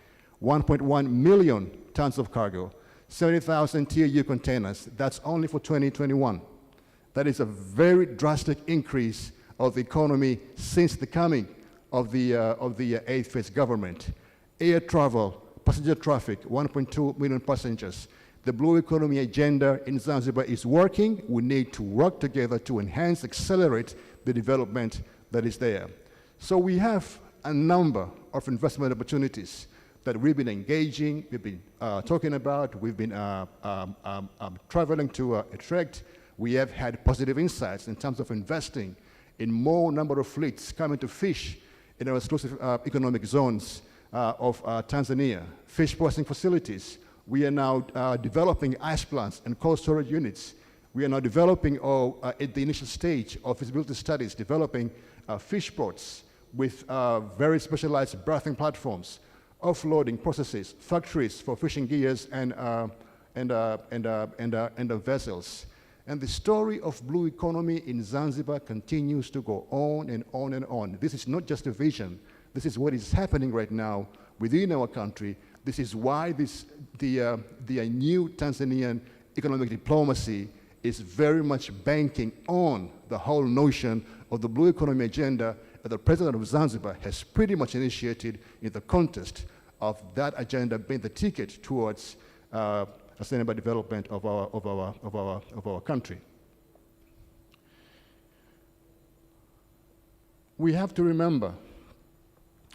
1.1 million tons of cargo, 70,000 TEU containers. That's only for 2021. That is a very drastic increase of the economy since the coming of the eighth phase government. Air travel, passenger traffic, 1.2 million passengers. The blue economy agenda in Zanzibar is working. We need to work together to enhance, accelerate the development that is there. So we have a number of investment opportunities that we've been engaging, we've been talking about, we've been traveling to attract. We have had positive insights in terms of investing in more number of fleets coming to fish in our exclusive economic zones of Tanzania, fish processing facilities. We are now developing ice plants and cold storage units. We are now developing, at the initial stage of feasibility studies, developing fish ports with very specialized berthing platforms, offloading processes, factories for fishing gears and vessels. And the story of blue economy in Zanzibar continues to go on and on and on. This is not just a vision. This is what is happening right now within our country. This is why the new Tanzanian economic diplomacy is very much banking on the whole notion of the blue economy agenda that the president of Zanzibar has pretty much initiated in the context of that agenda being the ticket towards sustainable development of our country. We have to remember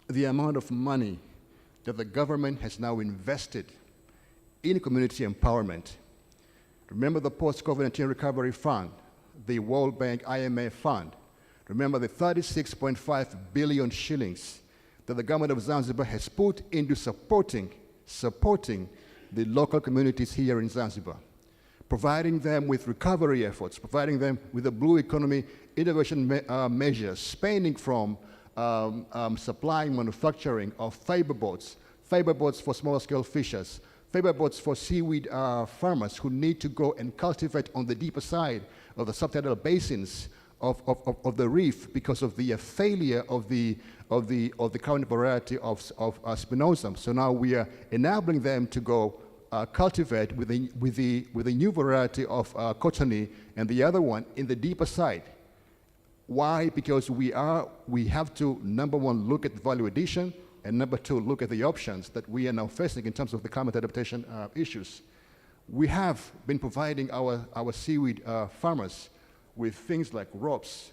the amount of money that the government has now invested in community empowerment. Remember the post-COVID-19 recovery fund, the World Bank IMF fund. Remember the 36.5 billion shillings that the government of Zanzibar has put into supporting the local communities here in Zanzibar, providing them with recovery efforts, providing them with the blue economy innovation measures, spanning from supplying manufacturing of fiber boats for small-scale fishers, fiber boats for seaweed farmers who need to go and cultivate on the deeper side of the subtidal basins of the reef because of the failure of the current variety of spinosum. So now we are enabling them to go cultivate with a new variety of cottony and the other one in the deeper side. Why? Because we have to, number one, look at the value addition, and number two, look at the options that we are now facing in terms of the climate adaptation issues. We have been providing our seaweed farmers with things like ropes,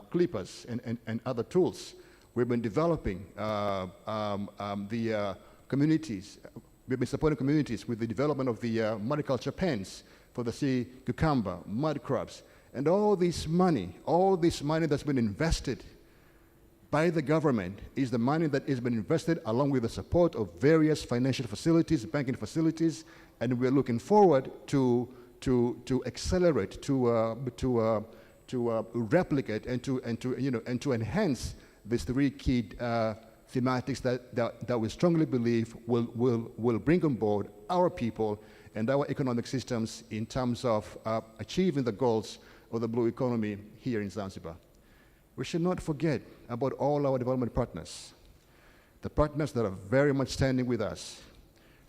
clippers, and other tools. We've been developing the communities. We've been supporting communities with the development of the mariculture pens for the sea cucumber, mud crabs, and all this money that's been invested by the government is the money that has been invested along with the support of various financial facilities, banking facilities, and we're looking forward to accelerate, to replicate, and to enhance these three key thematics that we strongly believe will bring on board our people and our economic systems in terms of achieving the goals of the blue economy here in Zanzibar. We should not forget about all our development partners, the partners that are very much standing with us,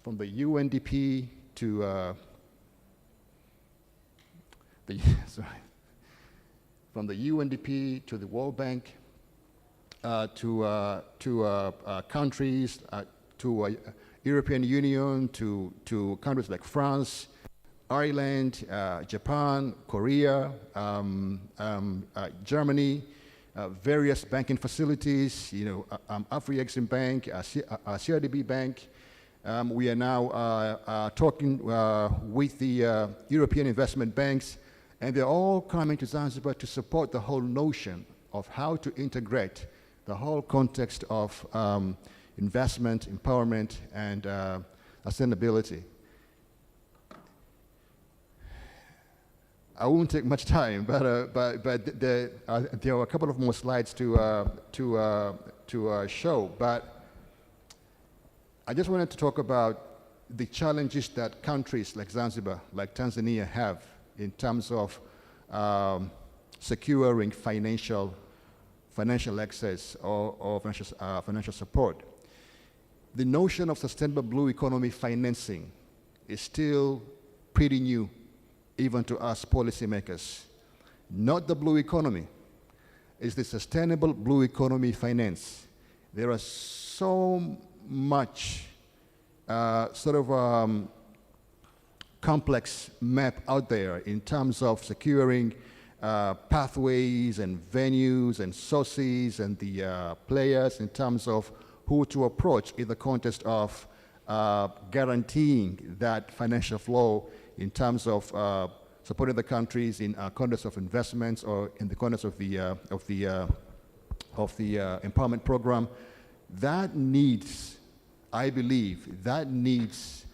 from the UNDP to from the UNDP to the World Bank, to countries, to European Union, to countries like France, Ireland, Japan, Korea, Germany, various banking facilities, Afri-Exim Bank, CRDB Bank. We are now talking with the European investment banks, and they're all coming to Zanzibar to support the whole notion of how to integrate the whole context of investment, empowerment, and sustainability. I won't take much time, but there are a couple of more slides to show. But I just wanted to talk about the challenges that countries like Zanzibar, like Tanzania, have in terms of securing financial access or financial support. The notion of sustainable blue economy financing is still pretty new, even to us policymakers. Not the blue economy, it's the sustainable blue economy finance. There are so much complex map out there in terms of securing pathways and venues and sources and the players in terms of who to approach in the context of guaranteeing that financial flow in terms of supporting the countries in context of investments or in the context of the empowerment program. That needs, I believe, that needs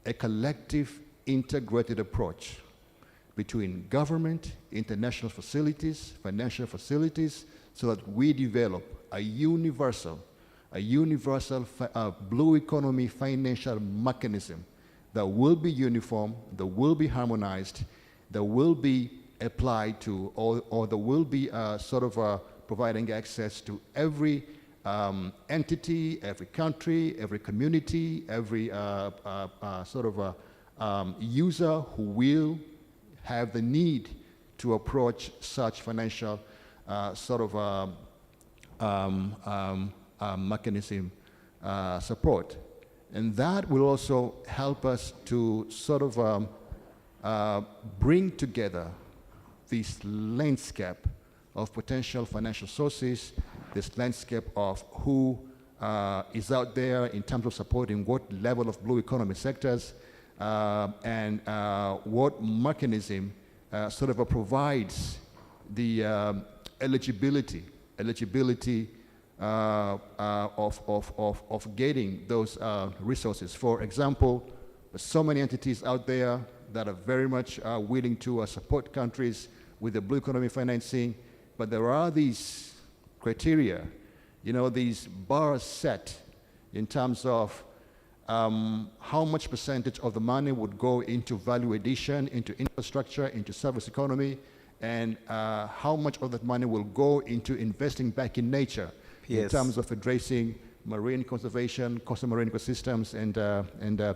a collective integrated approach between government, international facilities, financial facilities, so that we develop a universal blue economy financial mechanism that will be uniform, that will be harmonized, that will be applied to, or that will be providing access to every entity, every country, every community, every user who will have the need to approach such financial mechanism support. And that will also help us to bring together this landscape of potential financial sources, this landscape of who is out there in terms of supporting what level of blue economy sectors, and what mechanism provides the eligibility of getting those resources. For example, so many entities out there that are very much willing to support countries with the blue economy financing, but there are these criteria, these bars set in terms of how much percentage of the money would go into value addition, into infrastructure, into service economy, and how much of that money will go into investing back in nature in terms of addressing marine conservation, coastal marine ecosystems, and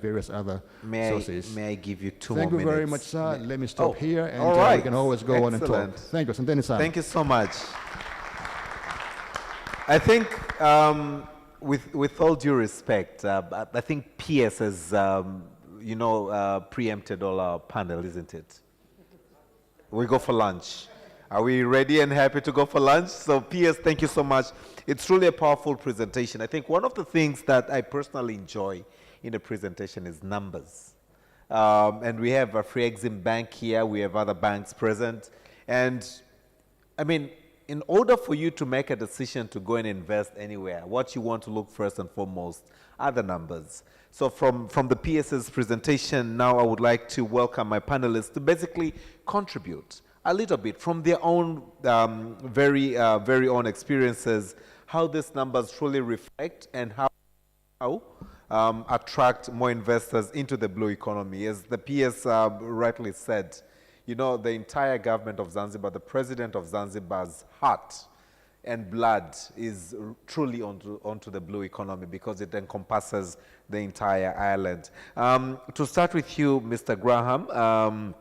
various other sources. May I give you 2 Thank more minutes? Thank you very much, sir. Let me stop here, and all right. we can always go on and talk. Thank you. Thank you so much. I think, with all due respect, I think PS has, preempted all our panel, isn't it? We go for lunch. Are we ready and happy to go for lunch? So PS, thank you so much. It's truly a powerful presentation. I think one of the things that I personally enjoy in a presentation is numbers. And we have Afri-Exim Bank here. We have other banks present. And I mean, in order for you to make a decision to go and invest anywhere, what you want to look first and foremost are the numbers. So from the PS's presentation, now I would like to welcome my panelists to basically contribute a little bit from their own very own experiences, how these numbers truly reflect and how attract more investors into the blue economy. As the PS rightly said, you know, the entire government of Zanzibar, the president of Zanzibar's heart and blood is truly onto the blue economy because it encompasses the entire island. To start with you, Mr. Graham,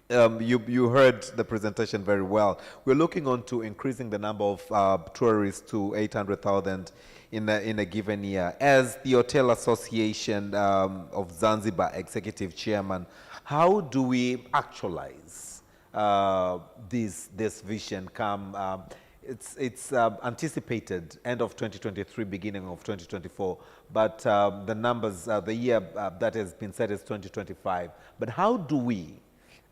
you heard the presentation very well. We're looking on to increasing the number of tourists to 800,000 in a given year. As the Hotel Association of Zanzibar Executive Chairman, how do we actualize this vision come? It's anticipated end of 2023, beginning of 2024, but the numbers, the year that has been set is 2025. But how do we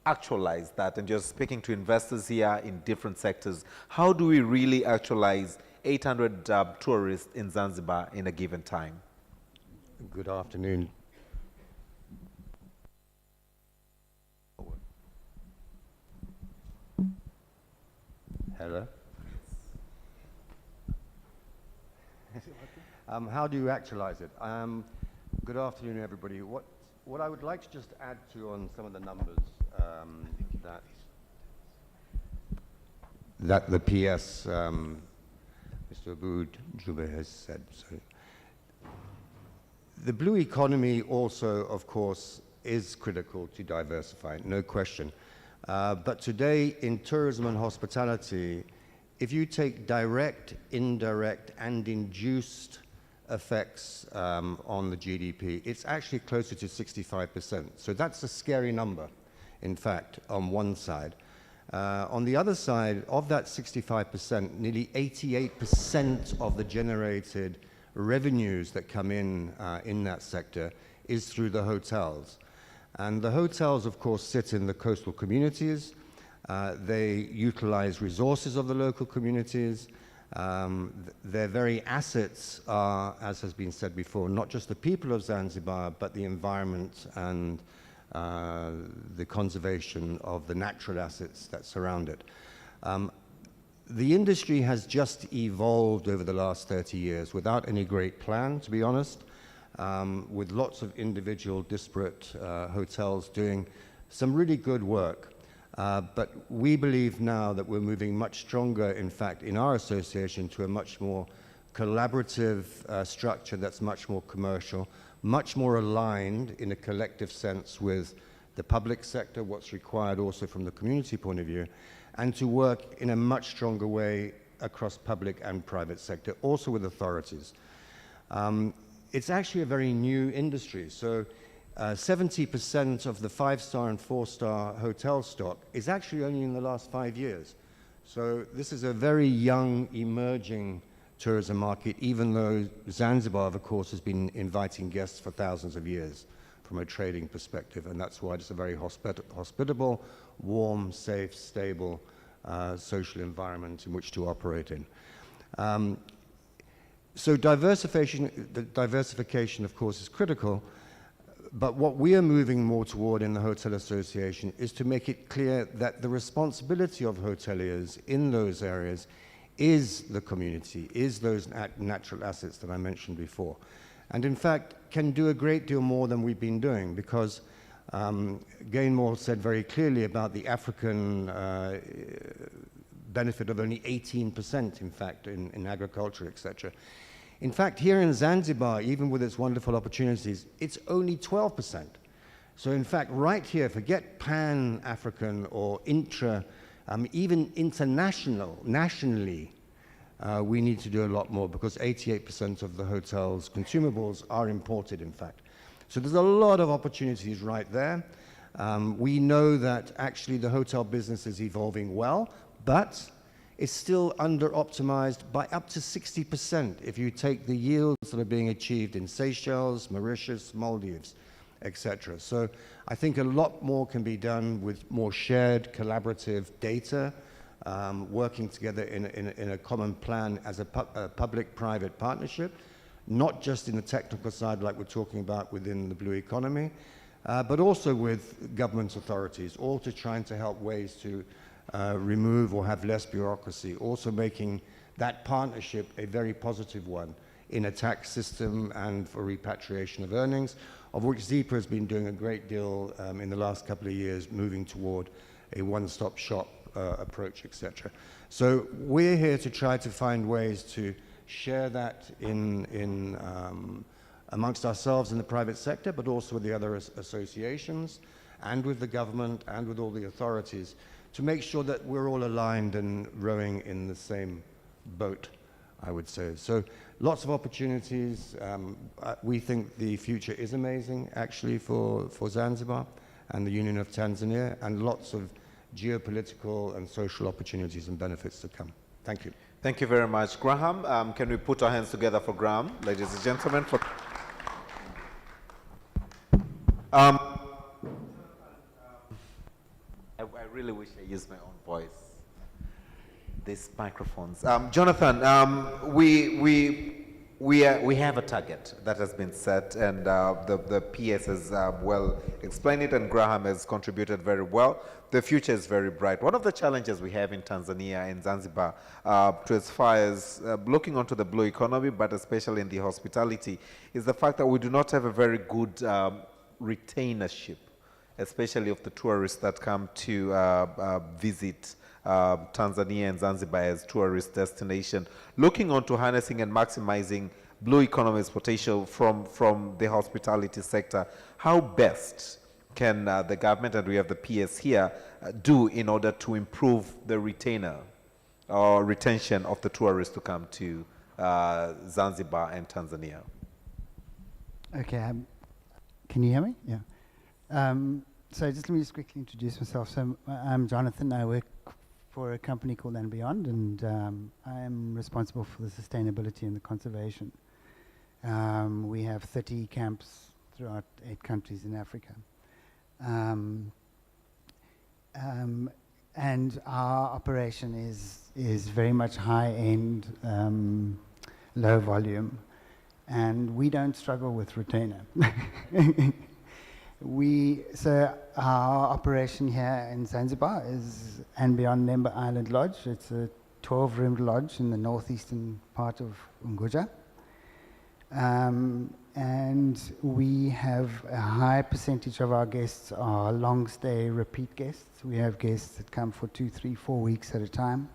actualize that? And just speaking to investors here in different sectors, how do we really actualize 800 tourists in Zanzibar in a given time? Good afternoon. Hello. How do you actualize it? Good afternoon, everybody. What I would like to just add to on some of the numbers that the PS, Mr. Aboud Jube has said. So, the blue economy also, of course, is critical to diversify, no question. But today, in tourism and hospitality, if you take direct, indirect, and induced effects on the GDP, it's actually closer to 65%. So that's a scary number, in fact, on one side. On the other side, of that 65%, nearly 88% of the generated revenues that come in that sector is through the hotels. And the hotels, of course, sit in the coastal communities. They utilize resources of the local communities. Their very assets are, as has been said before, not just the people of Zanzibar, but the environment and the conservation of the natural assets that surround it. The industry has just evolved over the last 30 years without any great plan, to be honest, with lots of individual disparate hotels doing some really good work. But we believe now that we're moving much stronger, in fact, in our association to a much more collaborative structure that's much more commercial, much more aligned in a collective sense with the public sector, what's required also from the community point of view, and to work in a much stronger way across public and private sector, also with authorities. It's actually a very new industry. So 70% of the 5-star and 4-star hotel stock is actually only in the last 5 years. So this is a very young, emerging tourism market, even though Zanzibar, of course, has been inviting guests for thousands of years from a trading perspective, and that's why it's a very hospitable, warm, safe, stable social environment in which to operate in. So diversification, of course, is critical, but what we are moving more toward in the Hotel Association is to make it clear that the responsibility of hoteliers in those areas is the community, is those natural assets that I mentioned before. And in fact, can do a great deal more than we've been doing, because Gainmore said very clearly about the African benefit of only 18%, in fact, in agriculture, etc. In fact, here in Zanzibar, even with its wonderful opportunities, it's only 12%. So in fact, right here, forget pan-African or even international, nationally, we need to do a lot more, because 88% of the hotel's consumables are imported, in fact. So there's a lot of opportunities right there. We know that actually the hotel business is evolving well, but it's still under-optimized by up to 60% if you take the yields that are being achieved in Seychelles, Mauritius, Maldives, etc. So I think a lot more can be done with more shared collaborative data working together in a common plan as a public-private partnership, not just in the technical side like we're talking about within the blue economy, but also with government authorities, all to trying to help ways to remove or have less bureaucracy, also making that partnership a very positive one in a tax system and for repatriation of earnings, of which ZIPA has been doing a great deal in the last couple of years, moving toward a one-stop shop approach, etc. So we're here to try to find ways to share that amongst ourselves in the private sector, but also with the other associations and with the government and with all the authorities to make sure that we're all aligned and rowing in the same boat, I would say. So lots of opportunities. We think the future is amazing, actually, for Zanzibar and the Union of Tanzania, and lots of geopolitical and social opportunities and benefits to come. Thank you. Thank you very much. Graham, can we put our hands together for Graham, ladies and gentlemen? I really wish I used my own voice. These microphones. Jonathan, we have a target that has been set, and the PS has well explained it, and Graham has contributed very well. The future is very bright. One of the challenges we have in Tanzania and Zanzibar, to as far as looking onto the blue economy, but especially in the hospitality, is the fact that we do not have a very good retainership, especially of the tourists that come to visit Tanzania and Zanzibar as tourist destination. Looking onto harnessing and maximizing blue economy's potential from the hospitality sector, how best can the government, and we have the PS here, do in order to improve the retainer or retention of the tourists to come to Zanzibar and Tanzania? Okay, can you hear me? Yeah. So let me just quickly introduce myself. So I'm Jonathan. I work for a company called And Beyond, and I am responsible for the sustainability and the conservation. We have 30 camps throughout 8 countries in Africa. And our operation is very much high-end, low volume, and we don't struggle with retainer. So our operation here in Zanzibar is And Beyond Nemba Island Lodge. It's a 12-roomed lodge in the northeastern part of Unguja. And we have a high percentage of our guests are long-stay repeat guests. We have guests that come for 2, 3, 4 weeks at a time.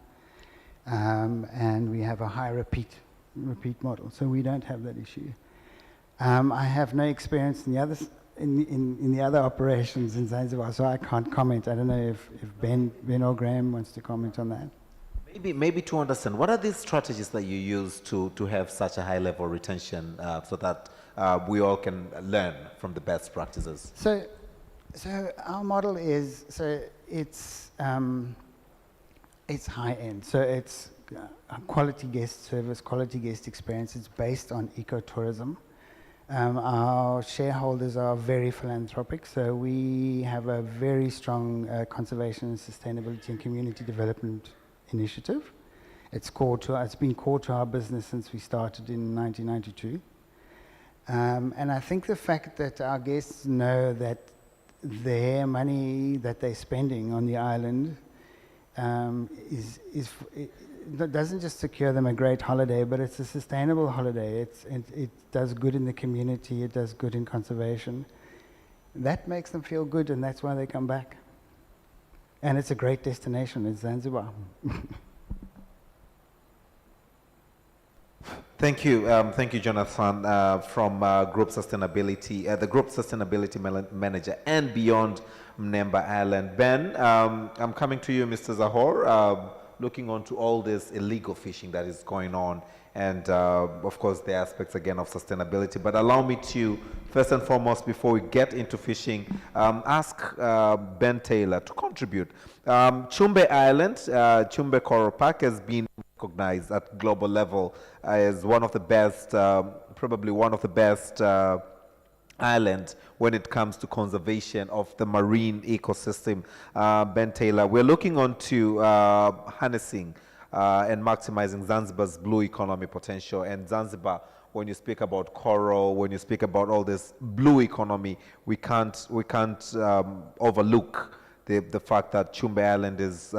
And we have a high repeat model, so we don't have that issue. I have no experience in the others. In the other operations in Zanzibar, so I can't comment. I don't know if Ben or Graham wants to comment on that. Maybe to understand, what are these strategies that you use to have such a high level of retention so that we all can learn from the best practices? So our model is, it's high end. So it's quality guest service, quality guest experience. It's based on ecotourism. Our shareholders are very philanthropic, so we have a very strong conservation and sustainability and community development initiative. It's been core to our business since we started in 1992. And I think the fact that our guests know that their money that they're spending on the island that doesn't just secure them a great holiday, but it's a sustainable holiday. It does good in the community, it does good in conservation. That makes them feel good, and that's why they come back. And it's a great destination, it's Zanzibar. Thank you, Jonathan, from Group Sustainability, the Group Sustainability Manager And Beyond Nemba Island. Ben, I'm coming to you, Mr. Zahor. Looking onto all this illegal fishing that is going on, and of course the aspects again of sustainability. But allow me to, first and foremost, before we get into fishing, ask Ben Taylor to contribute. Chumbe Island, Chumbe Coral Park, has been recognized at global level as one of the best, probably one of the best island when it comes to conservation of the marine ecosystem. Ben Taylor, we're looking on to harnessing and maximizing Zanzibar's blue economy potential. And Zanzibar, when you speak about coral, when you speak about all this blue economy, we can't overlook the fact that Chumbe Island is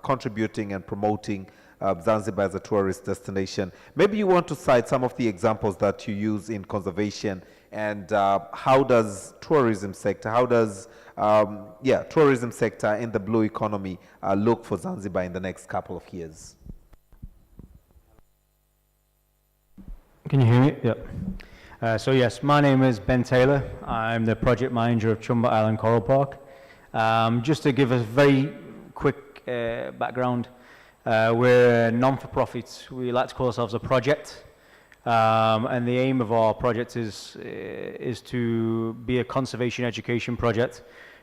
contributing and promoting Zanzibar as a tourist destination. Maybe you want to cite some of the examples that you use in conservation, and how does tourism sector, tourism sector in the blue economy look for Zanzibar in the next couple of years? Can you hear me? Yeah. So yes, my name is Ben Taylor. I'm the project manager of Chumbe Island Coral Park. Just to give a very quick background, we're a non-for-profit. We like to call ourselves a project, and the aim of our project is to be a conservation education project,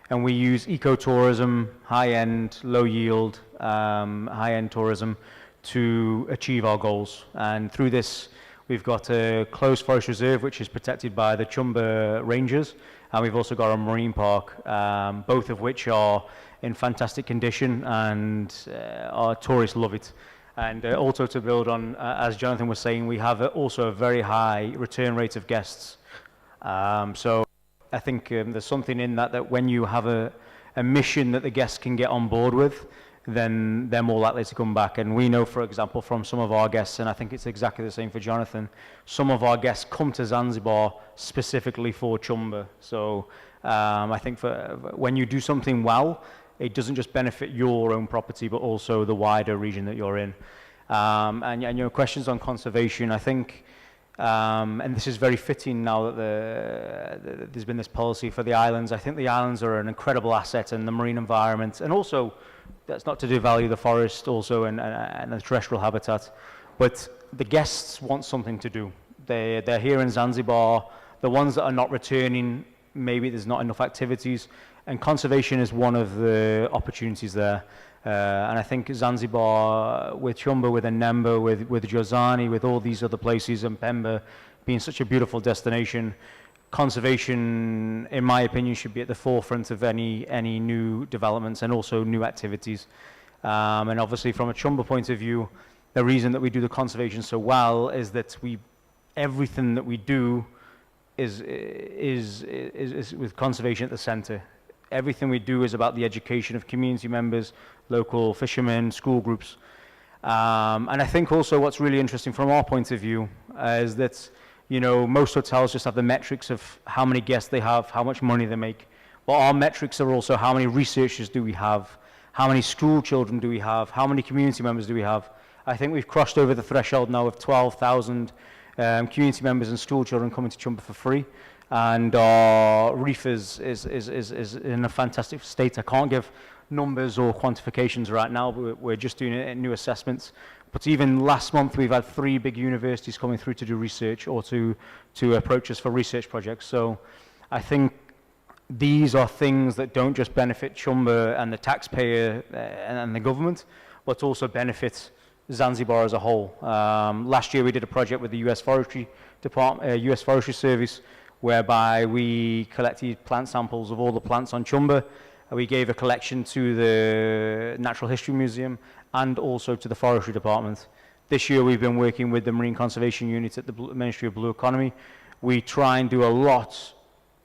and we use ecotourism, high-end, low-yield, high-end tourism to achieve our goals. And through this, we've got a closed forest reserve, which is protected by the Chumbe Rangers, and we've also got a marine park, both of which are in fantastic condition, and our tourists love it. And also to build on, as Jonathan was saying, we have also a very high return rate of guests. So I think there's something in that when you have a mission that the guests can get on board with, then they're more likely to come back. And we know, for example, from some of our guests, and I think it's exactly the same for Jonathan, some of our guests come to Zanzibar specifically for Chumbe. So I think when you do something well, it doesn't just benefit your own property, but also the wider region that you're in. And your questions on conservation, I think, and this is very fitting now that there's been this policy for the islands. I think the islands are an incredible asset in the marine environment, and also that's not to devalue the forest also and the terrestrial habitat, but the guests want something to do. They're here in Zanzibar. The ones that are not returning, maybe there's not enough activities, and conservation is one of the opportunities there. And I think Zanzibar, with Chumbe, with Anemba, with Jozani, with all these other places, and Pemba being such a beautiful destination, conservation, in my opinion, should be at the forefront of any new developments and also new activities. And obviously, from a Chumbe point of view, the reason that we do the conservation so well is that everything that we do is with conservation at the center. Everything we do is about the education of community members, local fishermen, school groups. And I think also what's really interesting from our point of view is that, most hotels just have the metrics of how many guests they have, how much money they make. But our metrics are also how many researchers do we have, how many school children do we have, how many community members do we have. I think we've crossed over the threshold now of 12,000 community members and school children coming to Chumbe for free. And our reef is in a fantastic state. I can't give numbers or quantifications right now, but we're just doing new assessments. But even last month, we've had 3 big universities coming through to do research or to approach us for research projects. So I think these are things that don't just benefit Chumbe and the taxpayer and the government, but also benefit Zanzibar as a whole. Last year, we did a project with the U.S. Forestry Department, U.S. Forestry Service, whereby we collected plant samples of all the plants on Chumbe. We gave a collection to the Natural History Museum and also to the Forestry Department. This year we've been working with the Marine Conservation Unit at the Ministry of Blue Economy. We try and do a lot,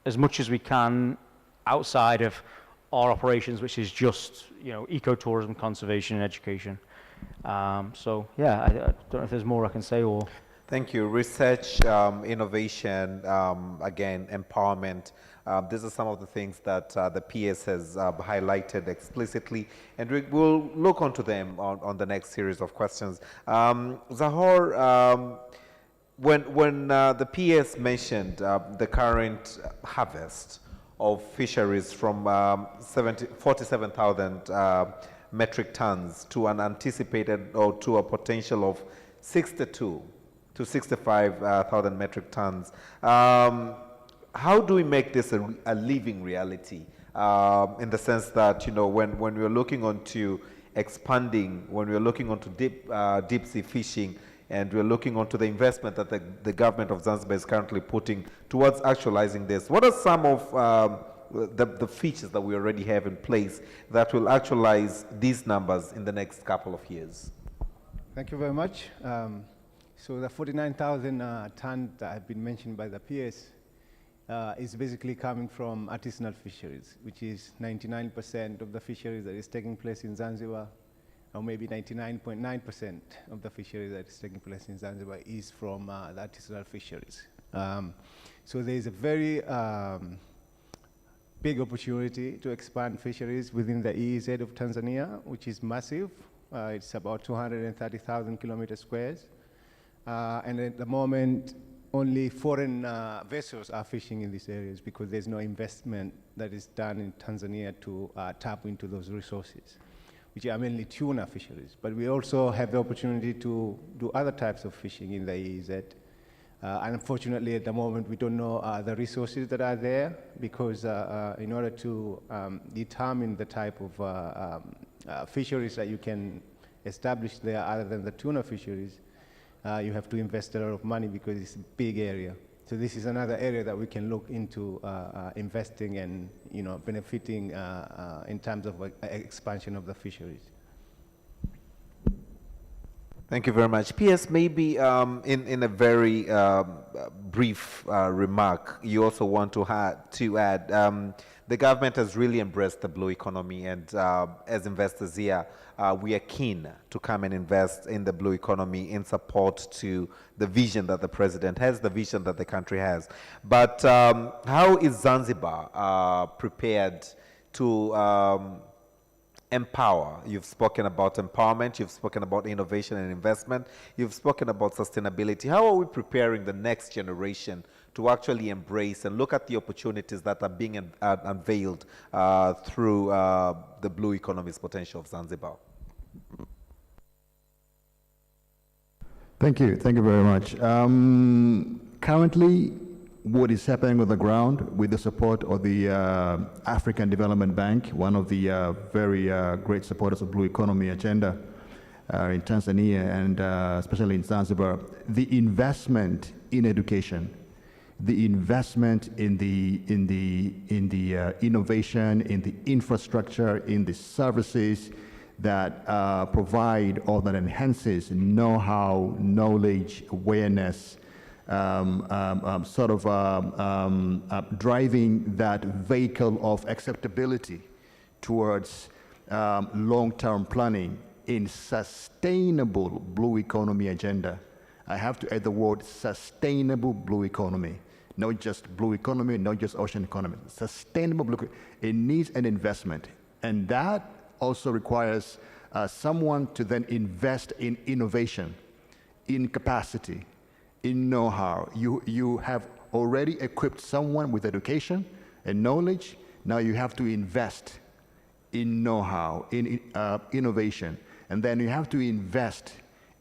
as much as we can, outside of our operations, which is just ecotourism, conservation, and education. So yeah, I don't know if there's more I can say or... Thank you. Research, innovation, again, empowerment. These are some of the things that the PS has highlighted explicitly, and we'll look onto them on the next series of questions. Zahor, when the PS mentioned the current harvest of fisheries from 47,000 metric tons to an anticipated or to a potential of 62 to 65,000 metric tons. How do we make this a living reality in the sense that, when we're looking onto expanding, when we're looking onto deep sea fishing and we're looking onto the investment that the government of Zanzibar is currently putting towards actualizing this. What are some of the features that we already have in place that will actualize these numbers in the next couple of years? Thank you very much. So the 49,000 tons that have been mentioned by the PS is basically coming from artisanal fisheries, which is 99% of the fisheries that is taking place in Zanzibar, or maybe 99.9% of the fisheries that is taking place in Zanzibar is from the artisanal fisheries. So there is a very big opportunity to expand fisheries within the EEZ of Tanzania, which is massive. It's about 230,000 kilometers squares. And at the moment, only foreign vessels are fishing in these areas because there's no investment that is done in Tanzania to tap into those resources, which are mainly tuna fisheries. But we also have the opportunity to do other types of fishing in the EEZ. And unfortunately, at the moment, we don't know the resources that are there because in order to determine the type of fisheries that you can establish there other than the tuna fisheries, you have to invest a lot of money because it's a big area. So this is another area that we can look into investing and benefiting in terms of expansion of the fisheries. Thank you very much. PS, maybe in a very brief remark, you also want to add, the government has really embraced the blue economy, and as investors here, we are keen to come and invest in the blue economy in support to the vision that the president has, the vision that the country has. But how is Zanzibar prepared to empower? You've spoken about empowerment, you've spoken about innovation and investment, you've spoken about sustainability. How are we preparing the next generation to actually embrace and look at the opportunities that are being unveiled through the blue economy's potential of Zanzibar? Thank you very much. Currently, what is happening on the ground with the support of the African Development Bank, one of the very great supporters of Blue Economy agenda in Tanzania and especially in Zanzibar, the investment in education, the investment in the innovation, in the infrastructure, in the services that provide or that enhances know-how, knowledge, awareness, driving that vehicle of acceptability towards long-term planning in sustainable blue economy agenda. I have to add the word sustainable blue economy, not just blue economy, not just ocean economy, sustainable blue economy. It needs an investment, and that also requires someone to then invest in innovation, in capacity, in know-how. You have already equipped someone with education and knowledge. Now you have to invest in know-how, in innovation. And then you have to invest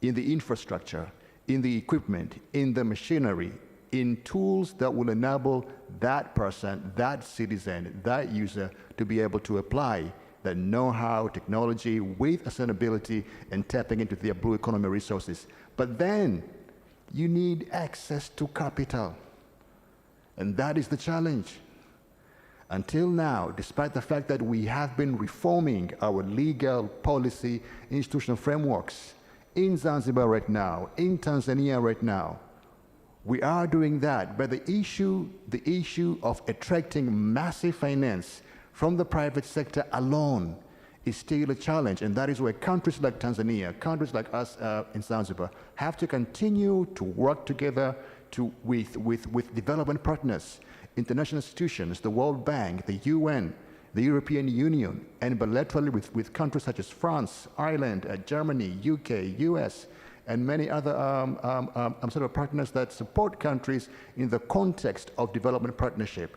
in the infrastructure, in the equipment, in the machinery, in tools that will enable that person, that citizen, that user to be able to apply the know-how, technology with sustainability and tapping into their blue economy resources. But then you need access to capital. And that is the challenge. Until now, despite the fact that we have been reforming our legal, policy, institutional frameworks in Zanzibar right now, in Tanzania right now, we are doing that. But the issue of attracting massive finance from the private sector alone is still a challenge, and that is where countries like Tanzania, countries like us in Zanzibar, have to continue to work together with development partners, international institutions, the World Bank, the UN, the European Union, and bilaterally with countries such as France, Ireland, Germany, UK, US, and many other partners that support countries in the context of development partnership.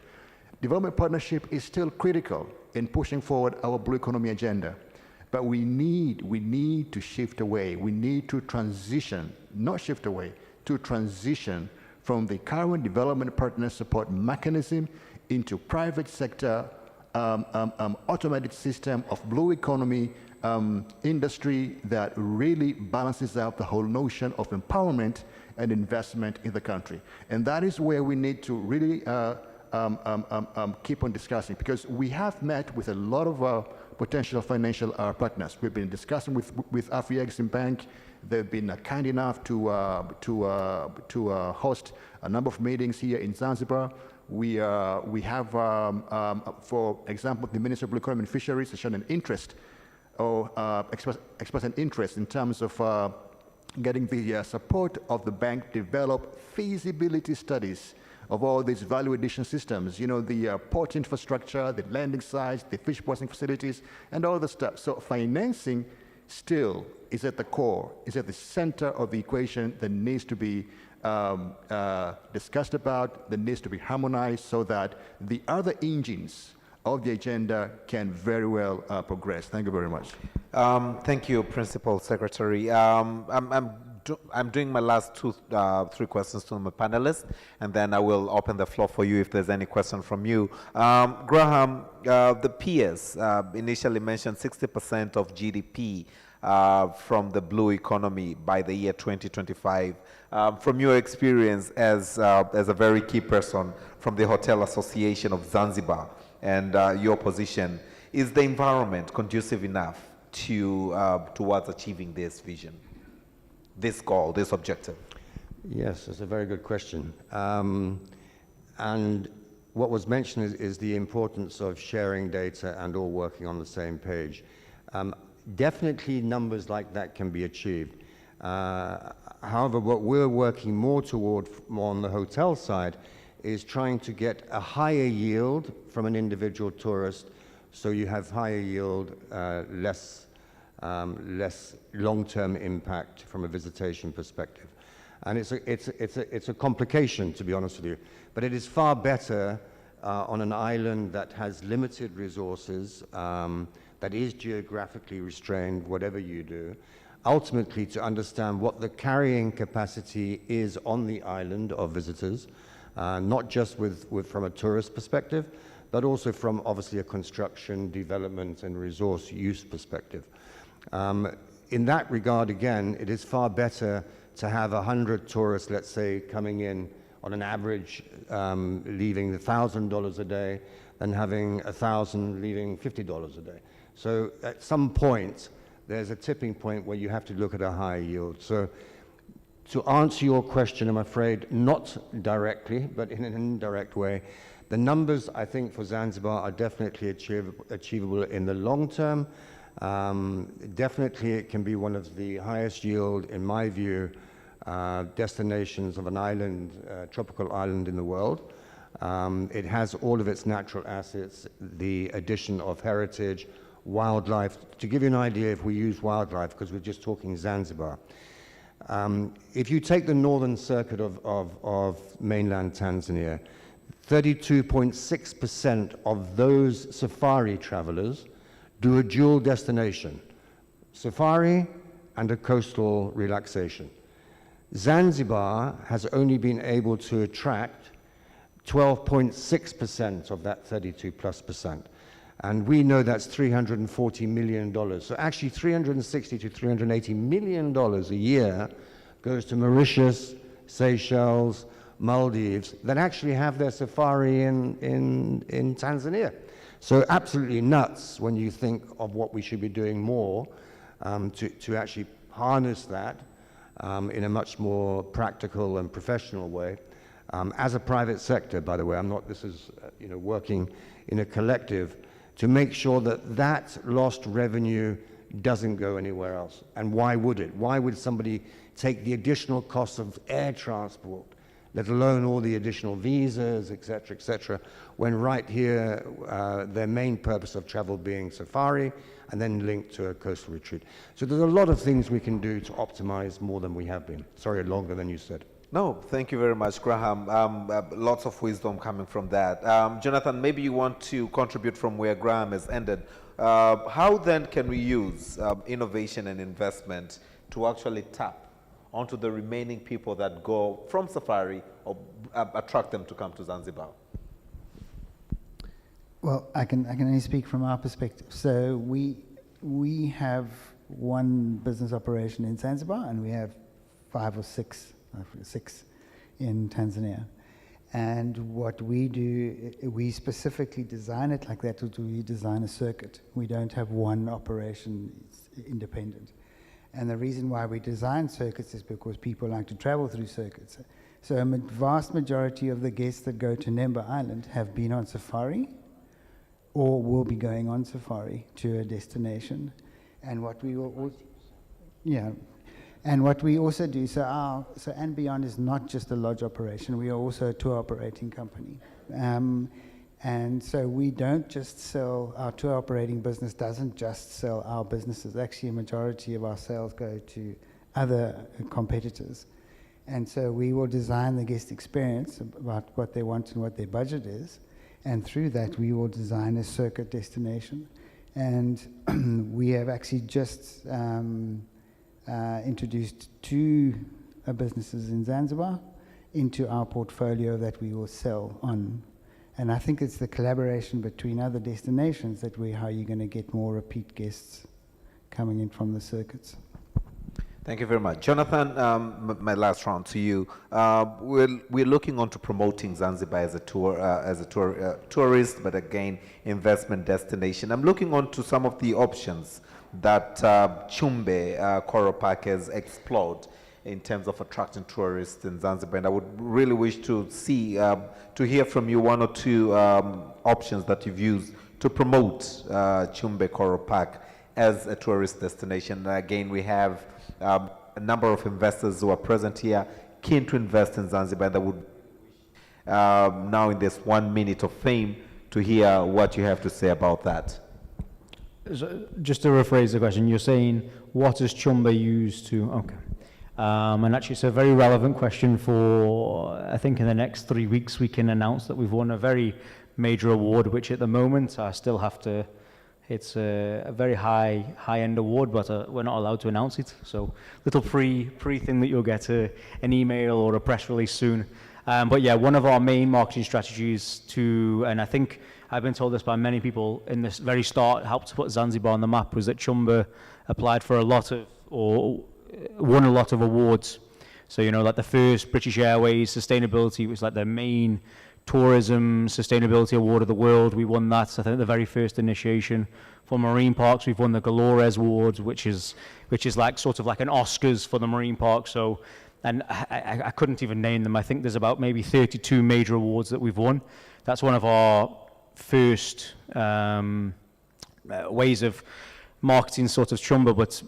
Development partnership is still critical in pushing forward our blue economy agenda. But we need to shift away. We need to transition, not shift away, to transition from the current development partner support mechanism into private sector automated system of blue economy industry that really balances out the whole notion of empowerment and investment in the country. And that is where we need to really keep on discussing, because we have met with a lot of potential financial partners. We've been discussing with Afri-Exim Bank. They've been kind enough to host a number of meetings here in Zanzibar. We have, for example, the Minister of Blue Economy and Fisheries has shown an interest, or expressed an interest in terms of getting the support of the bank develop feasibility studies of all these value addition systems, you know, the port infrastructure, the landing sites, the fish processing facilities, and all the stuff. So financing still is at the core, is at the center of the equation that needs to be discussed about, that needs to be harmonized so that the other engines of the agenda can very well progress. Thank you very much. Thank you, Principal Secretary. I'm doing my last three questions to my panelists, and then I will open the floor for you if there's any question from you. Graham, the PS initially mentioned 60% of GDP from the blue economy by the year 2025. From your experience as a very key person from the Hotel Association of Zanzibar and your position, is the environment conducive enough towards achieving this vision, this goal, this objective? Yes, that's a very good question. And what was mentioned is the importance of sharing data and all working on the same page. Definitely numbers like that can be achieved. However, what we're working more toward, more on the hotel side, is trying to get a higher yield from an individual tourist, so you have higher yield, less long-term impact from a visitation perspective. And it's a complication, to be honest with you, but it is far better on an island that has limited resources, that is geographically restrained, whatever you do, ultimately to understand what the carrying capacity is on the island of visitors, not just from a tourist perspective, but also from obviously a construction, development, and resource use perspective. In that regard, again, it is far better to have 100 tourists, let's say, coming in on an average, leaving $1,000 a day, than having 1,000 leaving $50 a day. So at some point, there's a tipping point where you have to look at a higher yield. So to answer your question, I'm afraid, not directly, but in an indirect way, the numbers, I think, for Zanzibar are definitely achievable in the long term. Definitely it can be one of the highest yield, in my view, destinations of an island, tropical island in the world. It has all of its natural assets, the addition of heritage, wildlife. To give you an idea, if we use wildlife, because we're just talking Zanzibar, if you take the northern circuit of mainland Tanzania, 32.6% of those safari travelers do a dual destination, safari and a coastal relaxation. Zanzibar has only been able to attract 12.6% of that 32+%. And we know that's $340 million. So actually $360 to $380 million a year goes to Mauritius, Seychelles, Maldives, that actually have their safari in Tanzania. So absolutely nuts when you think of what we should be doing more to actually harness that in a much more practical and professional way. As a private sector, by the way, this is working in a collective to make sure that that lost revenue doesn't go anywhere else. And why would it? Why would somebody take the additional cost of air transport, let alone all the additional visas, et cetera, when right here, their main purpose of travel being safari and then linked to a coastal retreat. So there's a lot of things we can do to optimize more than we have been. Sorry, longer than you said. No, thank you very much, Graham. Lots of wisdom coming from that. Jonathan, maybe you want to contribute from where Graham has ended. How then can we use innovation and investment to actually tap onto the remaining people that go from safari or attract them to come to Zanzibar? Well, I can only speak from our perspective. So we have one business operation in Zanzibar, and we have 5 or 6, in Tanzania. And what we do, we specifically design it like that. We design a circuit. We don't have one operation, it's independent. And the reason why we design circuits is because people like to travel through circuits. So a vast majority of the guests that go to Nemba Island have been on safari or will be going on safari to a destination. And what we will, and what we also do, so And Beyond is not just a lodge operation, we are also a tour operating company. And so we don't just sell, our tour operating business doesn't just sell our businesses. Actually, a majority of our sales go to other competitors. And so we will design the guest experience about what they want and what their budget is. And through that, we will design a circuit destination. And we have actually just introduced 2 businesses in Zanzibar into our portfolio that we will sell on. And I think it's the collaboration between other destinations that how you're going to get more repeat guests coming in from the circuits. Thank you very much. Jonathan, my last round to you. We're looking on to promoting Zanzibar as a tourist, but again, investment destination. I'm looking on to some of the options that Chumbe Coral Park has explored in terms of attracting tourists in Zanzibar. And I would really wish to see, to hear from you 1 or 2 options that you've used to promote Chumbe Coral Park as a tourist destination. And again, we have a number of investors who are present here, keen to invest in Zanzibar. That would now in this 1 minute of fame to hear what you have to say about that. So just to rephrase the question, you're saying what does Chumbe use to? Okay. And actually, it's a very relevant question for, I think in the next 3 weeks, we can announce that we've won a very major award, which at the moment I still have to, it's a very high-end award, but we're not allowed to announce it. So little pre thing that you'll get an email or a press release soon. But yeah, one of our main marketing strategies and I think I've been told this by many people in this very start, helped to put Zanzibar on the map, was that Chumbe applied for won a lot of awards. So, like the first British Airways sustainability was like the main tourism sustainability award of the world. We won that, I think, the very first initiation. For marine parks, we've won the Galores Awards, which is like sort of like an Oscars for the marine park. So, and I couldn't even name them. I think there's about maybe 32 major awards that we've won. That's one of our first ways of marketing sort of Chumbe, but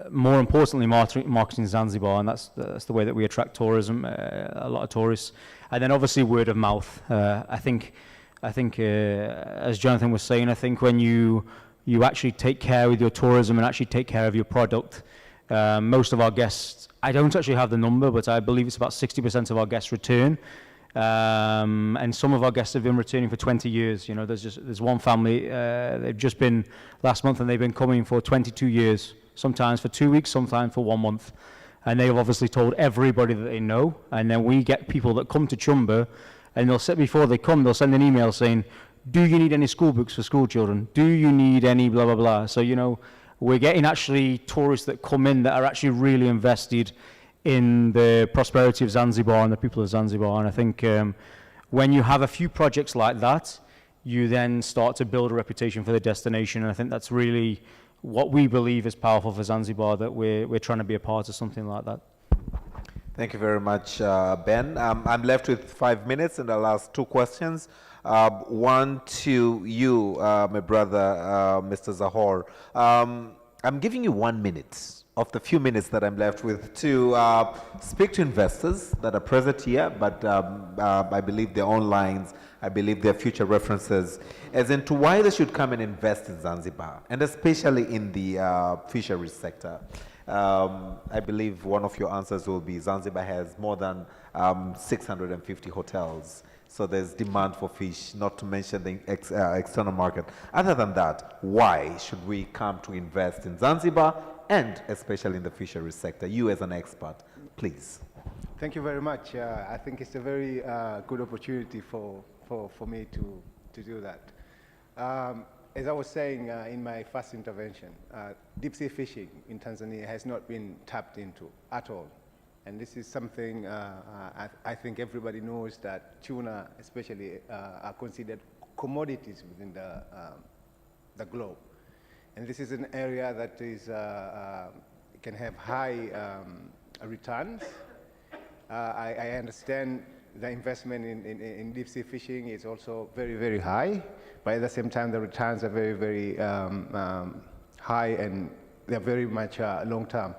more importantly, marketing Zanzibar, and that's the way that we attract tourism, a lot of tourists, and then obviously word of mouth. I think as Jonathan was saying, I think when you actually take care with your tourism and actually take care of your product, most of our guests, I don't actually have the number, but I believe it's about 60% of our guests return. And some of our guests have been returning for 20 years. There's one family, they've just been last month, and they've been coming for 22 years, sometimes for 2 weeks, sometimes for 1 month. And they've obviously told everybody that they know. And then we get people that come to Chumbe, and before they come, they'll send an email saying, do you need any school books for school children? Do you need any blah, blah, blah? So, we're getting actually tourists that come in that are actually really invested in the prosperity of Zanzibar and the people of Zanzibar. And I think when you have a few projects like that, you then start to build a reputation for the destination. And I think that's really what we believe is powerful for Zanzibar, that we're trying to be a part of something like that. Thank you very much, Ben. I'm left with 5 minutes, and I'll ask 2 questions. One to you, my brother, Mr. Zahor. I'm giving you 1 minute of the few minutes that I'm left with to speak to investors that are present here, but I believe they're online. I believe they're future references, as into why they should come and invest in Zanzibar, and especially in the fisheries sector. I believe one of your answers will be Zanzibar has more than 650 hotels. So there's demand for fish, not to mention the external market. Other than that, why should we come to invest in Zanzibar, and especially in the fisheries sector? You as an expert, please. Thank you very much. I think it's a very good opportunity for me to do that. As I was saying in my first intervention, deep sea fishing in Tanzania has not been tapped into at all. And this is something I think everybody knows, that tuna especially are considered commodities within the globe. And this is an area that is, can have high returns. I understand the investment in deep sea fishing is also very, very high, but at the same time the returns are very, very high, and they're very much long term.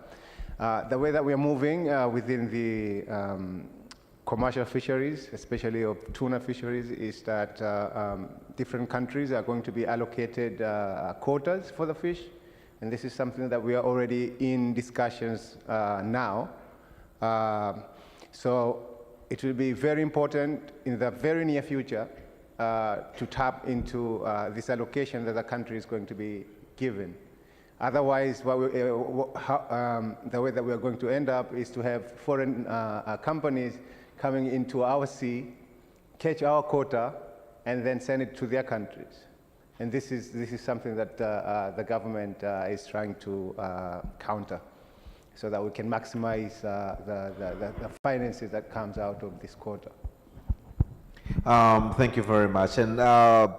The way that we are moving within the commercial fisheries, especially of tuna fisheries, is that different countries are going to be allocated quotas for the fish, and this is something that we are already in discussions now. So it will be very important in the very near future to tap into this allocation that the country is going to be given. Otherwise, the way that we are going to end up is to have foreign companies coming into our sea, catch our quota, and then send it to their countries. And this is something that the government is trying to counter, so that we can maximize the finances that comes out of this quota. Thank you very much. And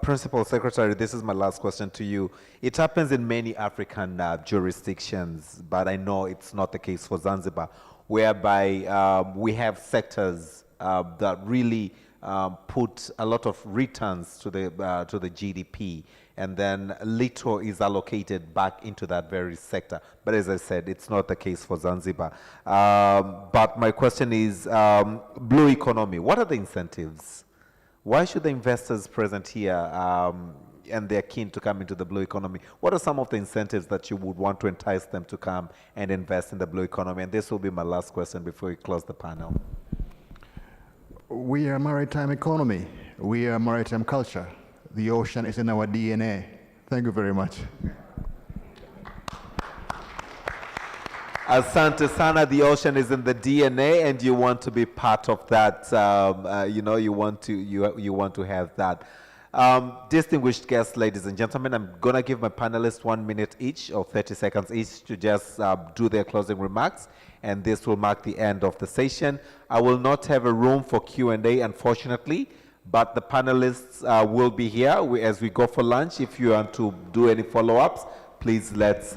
Principal Secretary, this is my last question to you. It happens in many African jurisdictions, but I know it's not the case for Zanzibar, whereby we have sectors that really put a lot of returns to the GDP, and then little is allocated back into that very sector. But as I said, it's not the case for Zanzibar. But my question is, blue economy, what are the incentives? Why should the investors present here, and they're keen to come into the blue economy, what are some of the incentives that you would want to entice them to come and invest in the blue economy? And this will be my last question before we close the panel. We are a maritime economy. We are maritime culture. The ocean is in our DNA. Thank you very much. Asante sana, the ocean is in the DNA, and you want to be part of that. You want to have that. Distinguished guests, ladies and gentlemen, I'm gonna give my panelists 1 minute each, or 30 seconds each, to just do their closing remarks, and this will mark the end of the session. I will not have a room for Q&A, unfortunately, but the panelists will be here as we go for lunch. If you want to do any follow-ups, please let's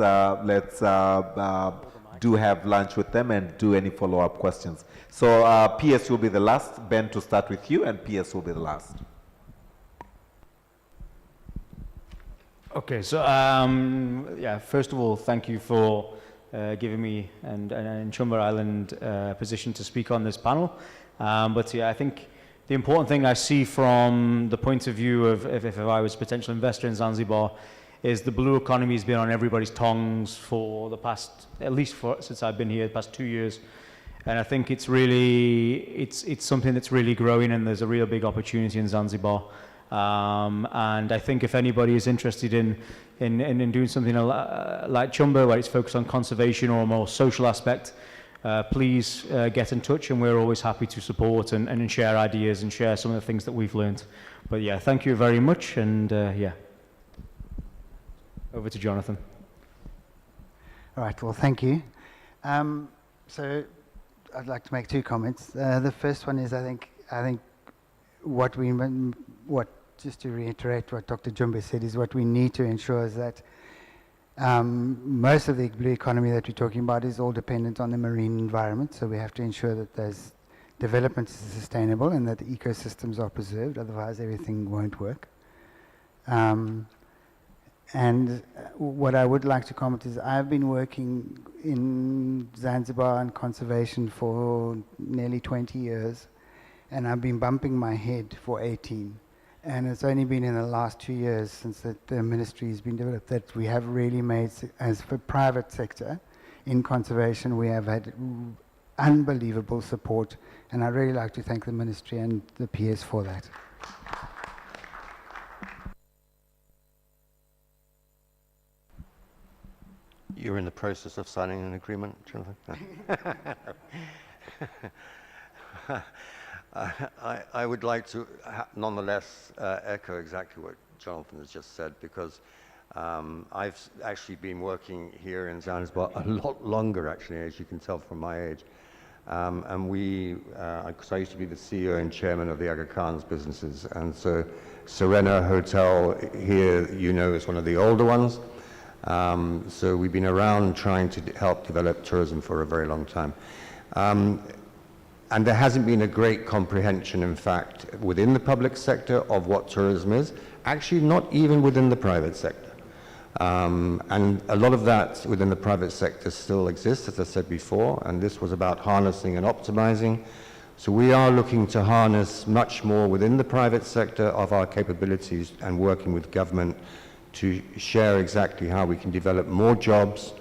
do have lunch with them and do any follow-up questions. So PS will be the last. Ben, to start with you, and PS will be the last. Okay, so yeah, first of all, thank you for giving me and Chumba Island position to speak on this panel. But yeah, I think the important thing I see from the point of view of if I was a potential investor in Zanzibar is the blue economy has been on everybody's tongues for the past, at least since I've been here, the past 2 years. And I think it's really, it's something that's really growing, and there's a real big opportunity in Zanzibar. And I think if anybody is interested in doing something like Chumba, where it's focused on conservation or a more social aspect, please get in touch, and we're always happy to support and share ideas and share some of the things that we've learned. But yeah, thank you very much, and yeah. Over to Jonathan. All right, well, thank you. So I'd like to make 2 comments. The first one is I think just to reiterate what Dr. Jumbe said, is what we need to ensure is that most of the blue economy that we're talking about is all dependent on the marine environment. So we have to ensure that those development is sustainable and that the ecosystems are preserved. Otherwise, everything won't work. And what I would like to comment is I've been working in Zanzibar and conservation for nearly 20 years, and I've been bumping my head for 18. And it's only been in the last 2 years since the ministry has been developed that we have really made, as for private sector in conservation, we have had unbelievable support, and I'd really like to thank the ministry and the PS for that. You're in the process of signing an agreement, Jonathan? I would like to nonetheless echo exactly what Jonathan has just said, because I've actually been working here in Zanzibar a lot longer, actually, as you can tell from my age. And because I used to be the CEO and chairman of the Aga Khan's businesses, and so Serena Hotel here, is one of the older ones. So we've been around trying to help develop tourism for a very long time. And there hasn't been a great comprehension, in fact, within the public sector of what tourism is, actually not even within the private sector. And a lot of that within the private sector still exists, as I said before, and this was about harnessing and optimizing. So we are looking to harness much more within the private sector of our capabilities and working with government to share exactly how we can develop more jobs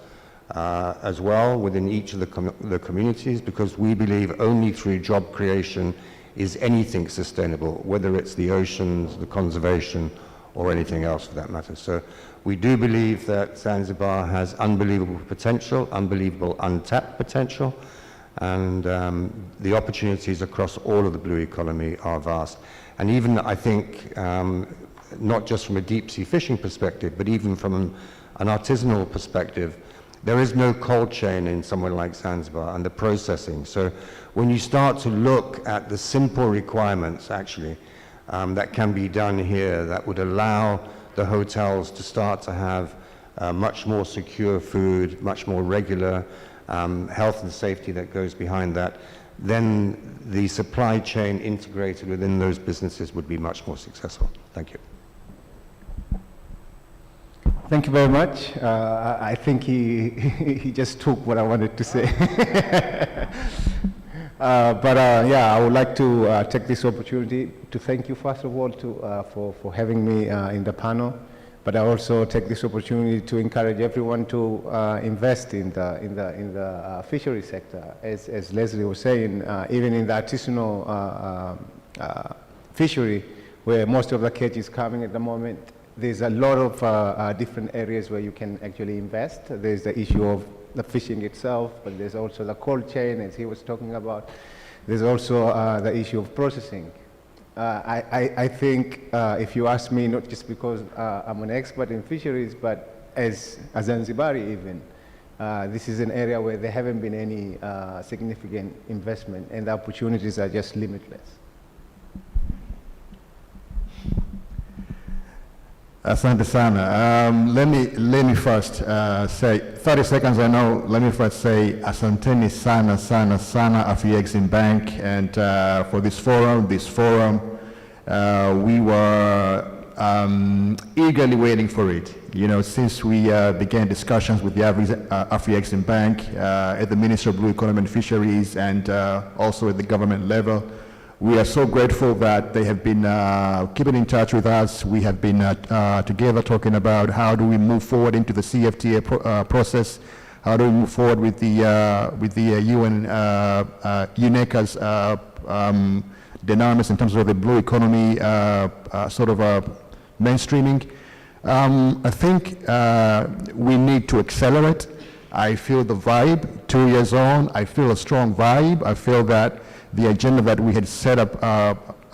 as well within each of the communities, because we believe only through job creation is anything sustainable, whether it's the oceans, the conservation, or anything else for that matter. So we do believe that Zanzibar has unbelievable potential, unbelievable untapped potential, and the opportunities across all of the blue economy are vast. And even, I think, not just from a deep sea fishing perspective, but even from an artisanal perspective, there is no cold chain in somewhere like Zanzibar and the processing. So when you start to look at the simple requirements, actually, that can be done here that would allow the hotels to start to have much more secure food, much more regular health and safety that goes behind that, then the supply chain integrated within those businesses would be much more successful. Thank you. Thank you very much. I think he just took what I wanted to say. Yeah, I would like to take this opportunity to thank you, first of all, for having me in the panel. But I also take this opportunity to encourage everyone to invest in the fishery sector. As Leslie was saying, even in the artisanal fishery, where most of the catch is coming at the moment, there's a lot of different areas where you can actually invest. There's the issue of the fishing itself, but there's also the cold chain, as he was talking about. There's also the issue of processing. I think if you ask me, not just because I'm an expert in fisheries, but as a Zanzibari even, this is an area where there haven't been any significant investment, and the opportunities are just limitless. Asante sana. Let me first say, 30 seconds I know, let me first say asanteni sana sana sana Afri-Exim Bank, and for this forum. We were eagerly waiting for it. Since we began discussions with the Afri-Exim Bank at the Ministry of Blue Economy and Fisheries, and also at the government level. We are so grateful that they have been keeping in touch with us. We have been together talking about how do we move forward into the CFTA process, how do we move forward with the UN UNECA's dynamics in terms of the blue economy mainstreaming. I think we need to accelerate. I feel the vibe 2 years on. I feel a strong vibe. I feel that the agenda that we had set up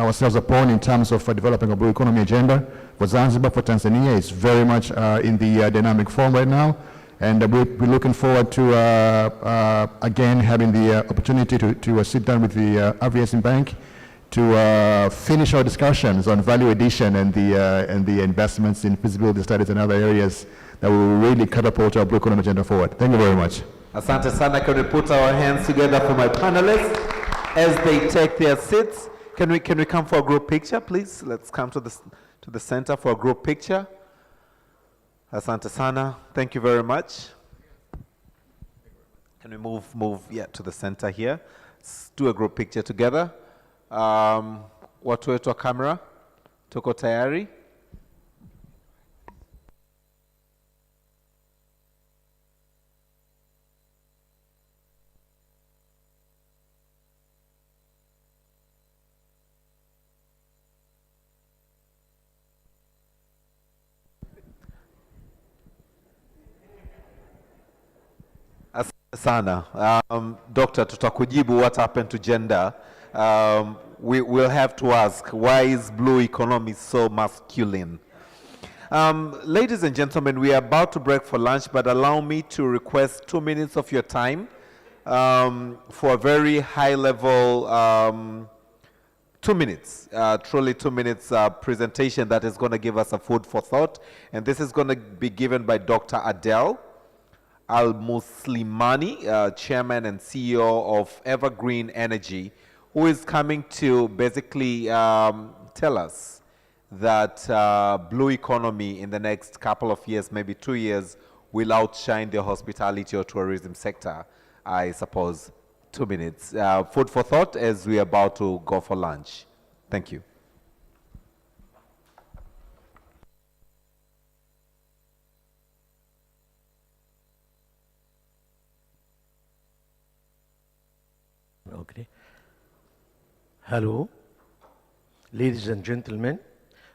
ourselves upon in terms of developing a blue economy agenda for Zanzibar, for Tanzania, is very much in the dynamic form right now. And we're looking forward to, again, having the opportunity to sit down with the Afri-Exim Bank to finish our discussions on value addition and the investments in feasibility studies and other areas that will really catapult our blue economy agenda forward. Thank you very much. Asante sana. Can we put our hands together for my panelists as they take their seats? Can we come for a group picture, please? Let's come to the center for a group picture. Asante sana. Thank you very much. Can we move to the center here? Let's do a group picture together. Watu wetu wa kamera, tuko tayari? Sana. Doctor, tutakujibu what happened to gender. We will have to ask, why is blue economy so masculine? Ladies and gentlemen, we are about to break for lunch, but allow me to request 2 minutes of your time for a very high level 2 minutes, truly 2 minutes presentation that is going to give us a food for thought. And this is going to be given by Dr. Adel Al-Muslimani, Chairman and CEO of Evergreen Energy, who is coming to basically tell us that blue economy in the next couple of years, maybe 2 years, will outshine the hospitality or tourism sector. I suppose 2 minutes. Food for thought as we are about to go for lunch. Thank you. Okay. Hello, ladies and gentlemen.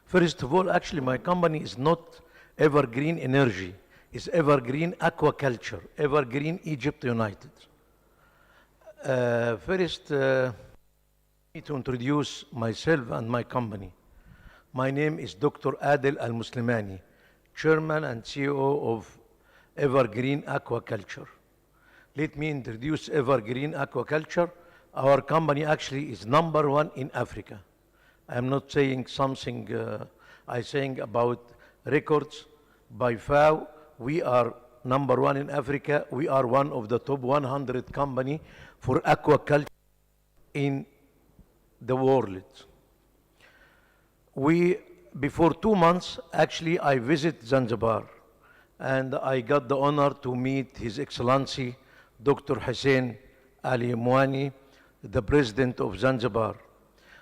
First of all, actually, my company is not Evergreen Energy. It's Evergreen Aquaculture, Evergreen Egypt United. First, to introduce myself and my company. My name is Dr. Adel Al-Muslimani, Chairman and CEO of Evergreen Aquaculture. Let me introduce Evergreen Aquaculture. Our company actually is #1 in Africa. I'm not saying something, I'm saying about records. By FAO, we are #1 in Africa. We are one of the top 100 company for aquaculture in the world. Before 2 months, actually, I visit Zanzibar, and I got the honor to meet His Excellency, Dr. Hussein Ali Mwani, the President of Zanzibar.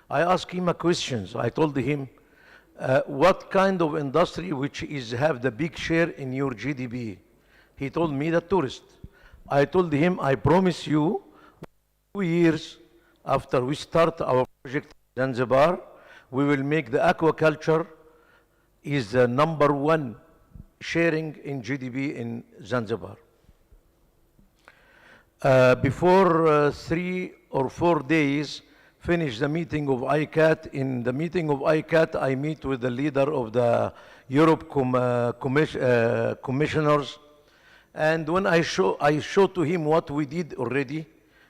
I asked him a question. I told him, what kind of industry which have the big share in your GDP? He told me the tourist. I told him, I promise you, 2 years after we start our project in Zanzibar, we will make the aquaculture is the #1 sharing in GDP in Zanzibar. Before 3 or 4 days, finish the meeting of ICAT. In the meeting of ICAT, I meet with the leader of the Europe commissioners. And when I show to him what we did already,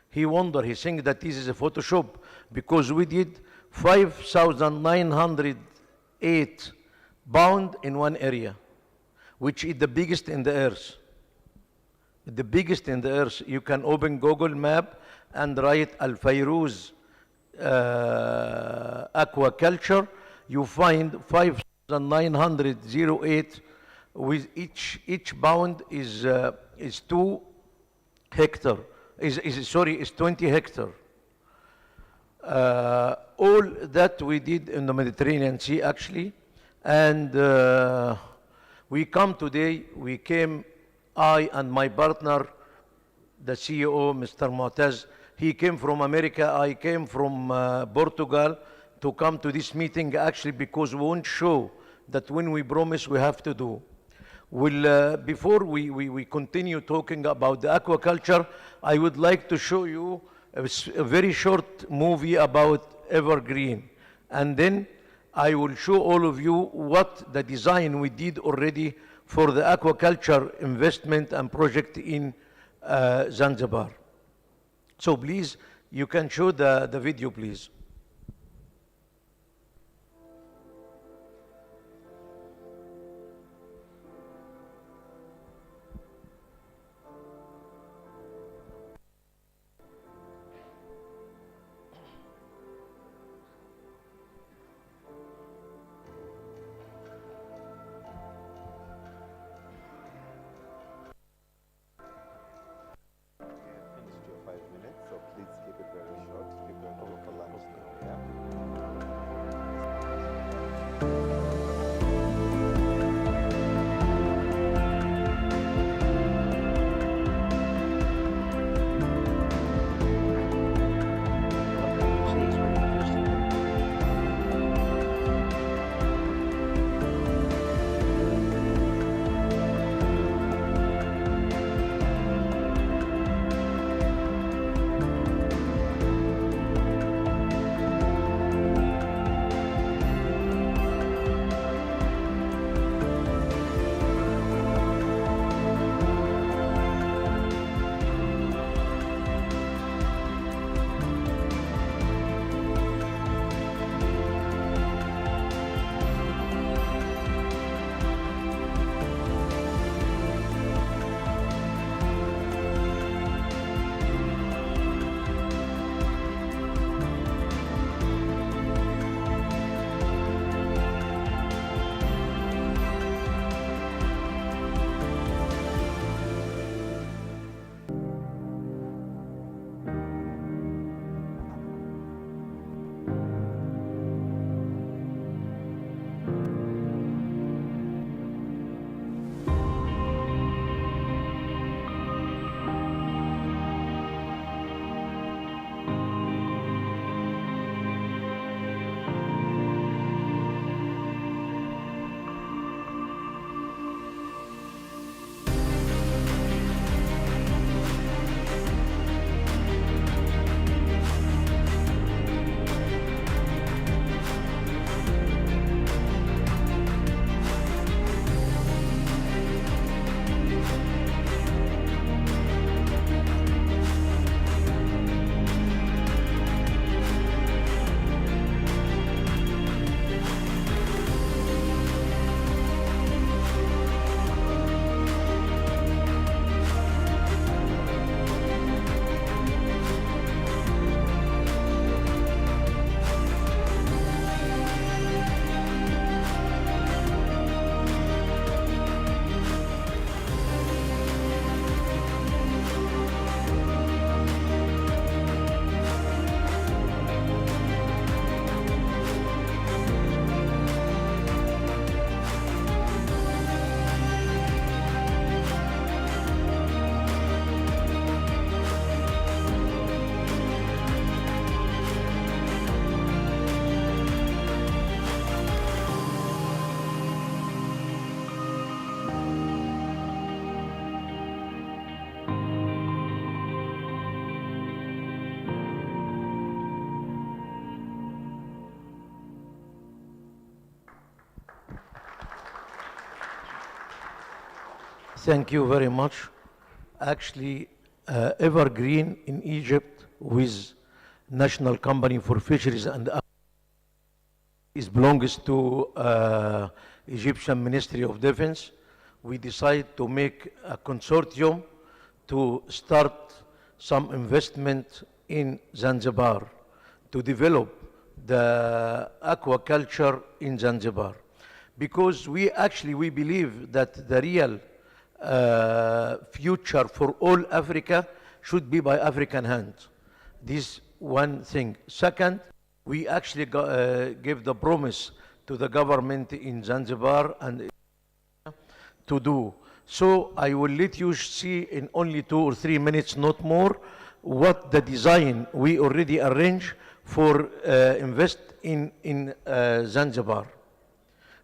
he wondered, he think that this is a Photoshop, because we did 5,908 pound in one area, which is the biggest in the earth. The biggest in the earth. You can open Google Map and write Al-Fayruz aquaculture. You find 5,908 with each pound is 2 hectare. Is 20 hectare. All that we did in the Mediterranean Sea actually, and we come today. We came, I and my partner, the CEO, Mr. Mu'taz. He came from America. I came from Portugal to come to this meeting actually because we want to show that when we promise, we have to do. Before we continue talking about the aquaculture, I would like to show you a very short movie about Evergreen. And then I will show all of you what the design we did already for the aquaculture investment and project in Zanzibar. So please, you can show the video, please. Finished your 5 minutes, so please keep it very short. People are going for lunch. Thank you very much. Actually, Evergreen in Egypt with National Company for Fisheries and it belongs to Egyptian Ministry of Defense. We decided to make a consortium to start some investment in Zanzibar to develop the aquaculture in Zanzibar. Because we believe that the real future for all Africa should be by African hands. This one thing. Second, we actually gave the promise to the government in Zanzibar and to do. So I will let you see in only 2 or 3 minutes, not more, what the design we already arranged for invest in Zanzibar.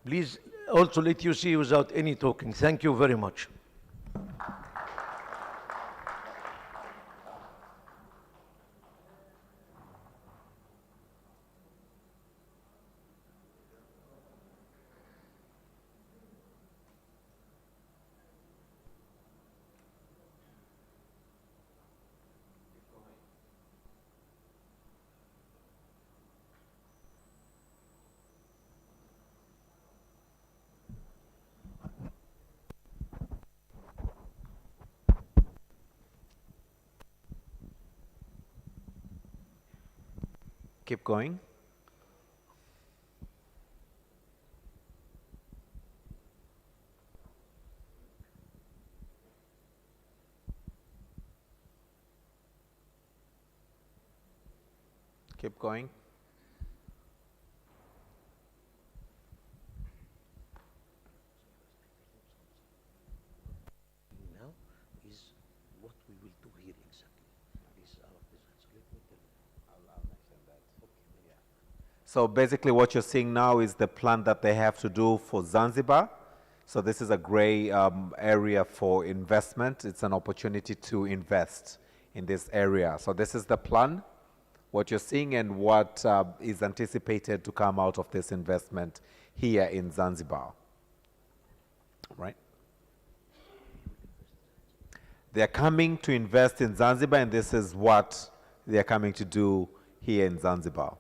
Please also let you see without any talking. Thank you very much. Keep going. Keep going. Now is what we will do here exactly. This is our business. So let me tell you. I'll mention that. Okay. Yeah. So basically what you're seeing now is the plan that they have to do for Zanzibar. So this is a gray area for investment. It's an opportunity to invest in this area. So this is the plan, what you're seeing and what is anticipated to come out of this investment here in Zanzibar. Right? They're coming to invest in Zanzibar, and this is what they're coming to do here in Zanzibar.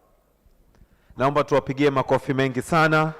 Naomba tuwapigie makofi mengi sana.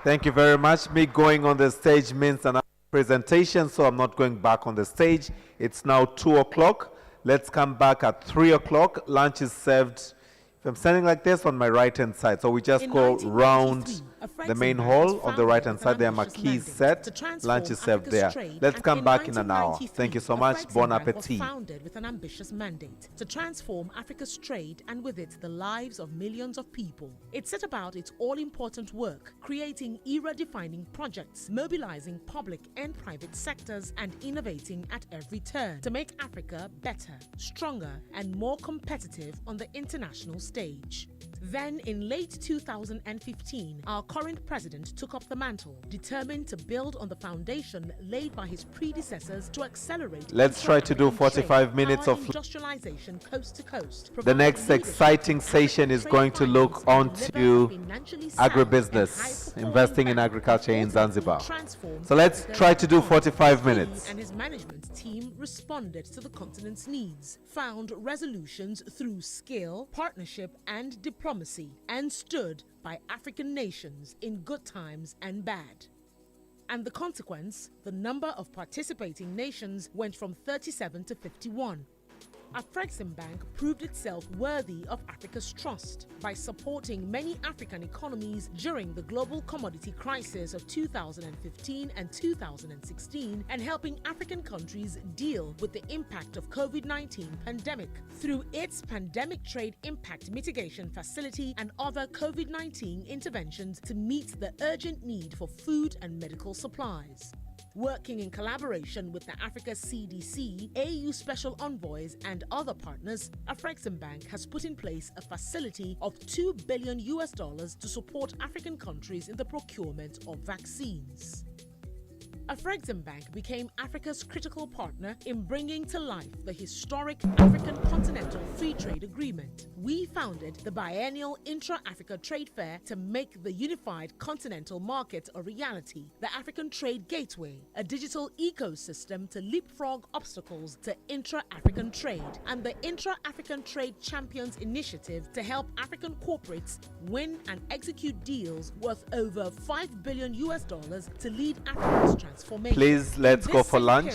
Thank you very much. Me going on the stage means another presentation, so I'm not going back on the stage. It's now 2 o'clock. Let's come back at 3 o'clock. Lunch is served, if I'm standing like this, on my right-hand side. So we just go round the main hall. On the right-hand side, there are marquees set. Lunch is served there. Let's come back in an hour. Thank you so much. Bon appetit. Founded with an ambitious mandate to transform Africa's trade and with it the lives of millions of people. It set about its all-important work, creating era-defining projects, mobilizing public and private sectors, and innovating at every turn to make Africa better, stronger, and more competitive on the international stage. Then, in late 2015, our current president took up the mantle, determined to build on the foundation laid by his predecessors to accelerate. Let's try to do 45 minutes of industrialization coast to coast. The next exciting session is going to look onto agribusiness, investing in agriculture in Zanzibar. So let's try to do 45 minutes. And his management team responded to the continent's needs, found resolutions through skill, partnership, and diplomacy, and stood by African nations in good times and bad. And the consequence, the number of participating nations went from 37 to 51. Afreximbank proved itself worthy of Africa's trust by supporting many African economies during the global commodity crisis of 2015 and 2016 and helping African countries deal with the impact of COVID-19 pandemic through its Pandemic Trade Impact Mitigation Facility and other COVID-19 interventions to meet the urgent need for food and medical supplies. Working in collaboration with the Africa CDC, AU Special Envoys and other partners, Afreximbank has put in place a facility of $2 billion to support African countries in the procurement of vaccines. Afreximbank became Africa's critical partner in bringing to life the historic African Continental Free Trade Agreement. We founded the biennial Intra-Africa Trade Fair to make the unified continental market a reality, the African Trade Gateway, a digital ecosystem to leapfrog obstacles to intra-African trade, and the Intra-African Trade Champions Initiative to help African corporates win and execute deals worth over $5 billion to lead Africa's transformation. Please, let's go for lunch.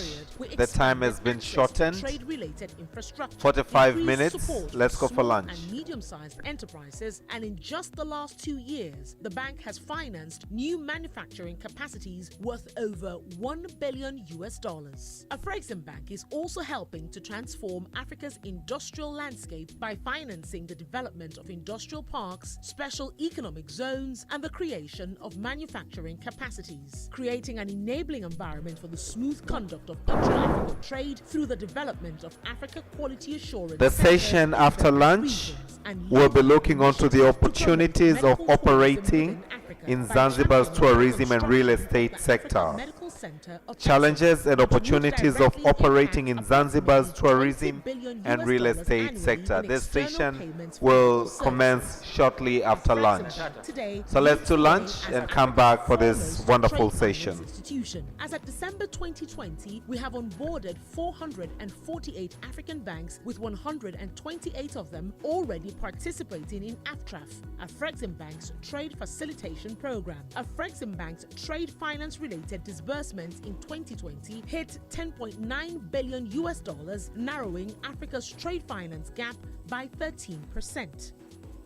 The time has been shortened. 45 minutes. Let's go for lunch. And medium-sized enterprises, and in just the last 2 years, the bank has financed new manufacturing capacities worth over $1 billion. Afreximbank is also helping to transform Africa's industrial landscape by financing the development of industrial parks, special economic zones, and the creation of manufacturing capacities, creating an enabling environment for the smooth conduct of intra-African trade through the development of Africa Quality Assurance. The session after lunch will be looking onto the opportunities of operating in Zanzibar's tourism and real estate sector. Challenges and opportunities of operating in Zanzibar's tourism and real estate sector. This session will commence shortly after lunch. So let's do lunch and come back for this wonderful session. As of December 2020, we have onboarded 448 African banks, with 128 of them already participating in AFTRAF, Afreximbank's trade facilitation program. Afreximbank's trade finance related disbursements in 2020 hit $10.9 billion, narrowing Africa's trade finance gap by 13%.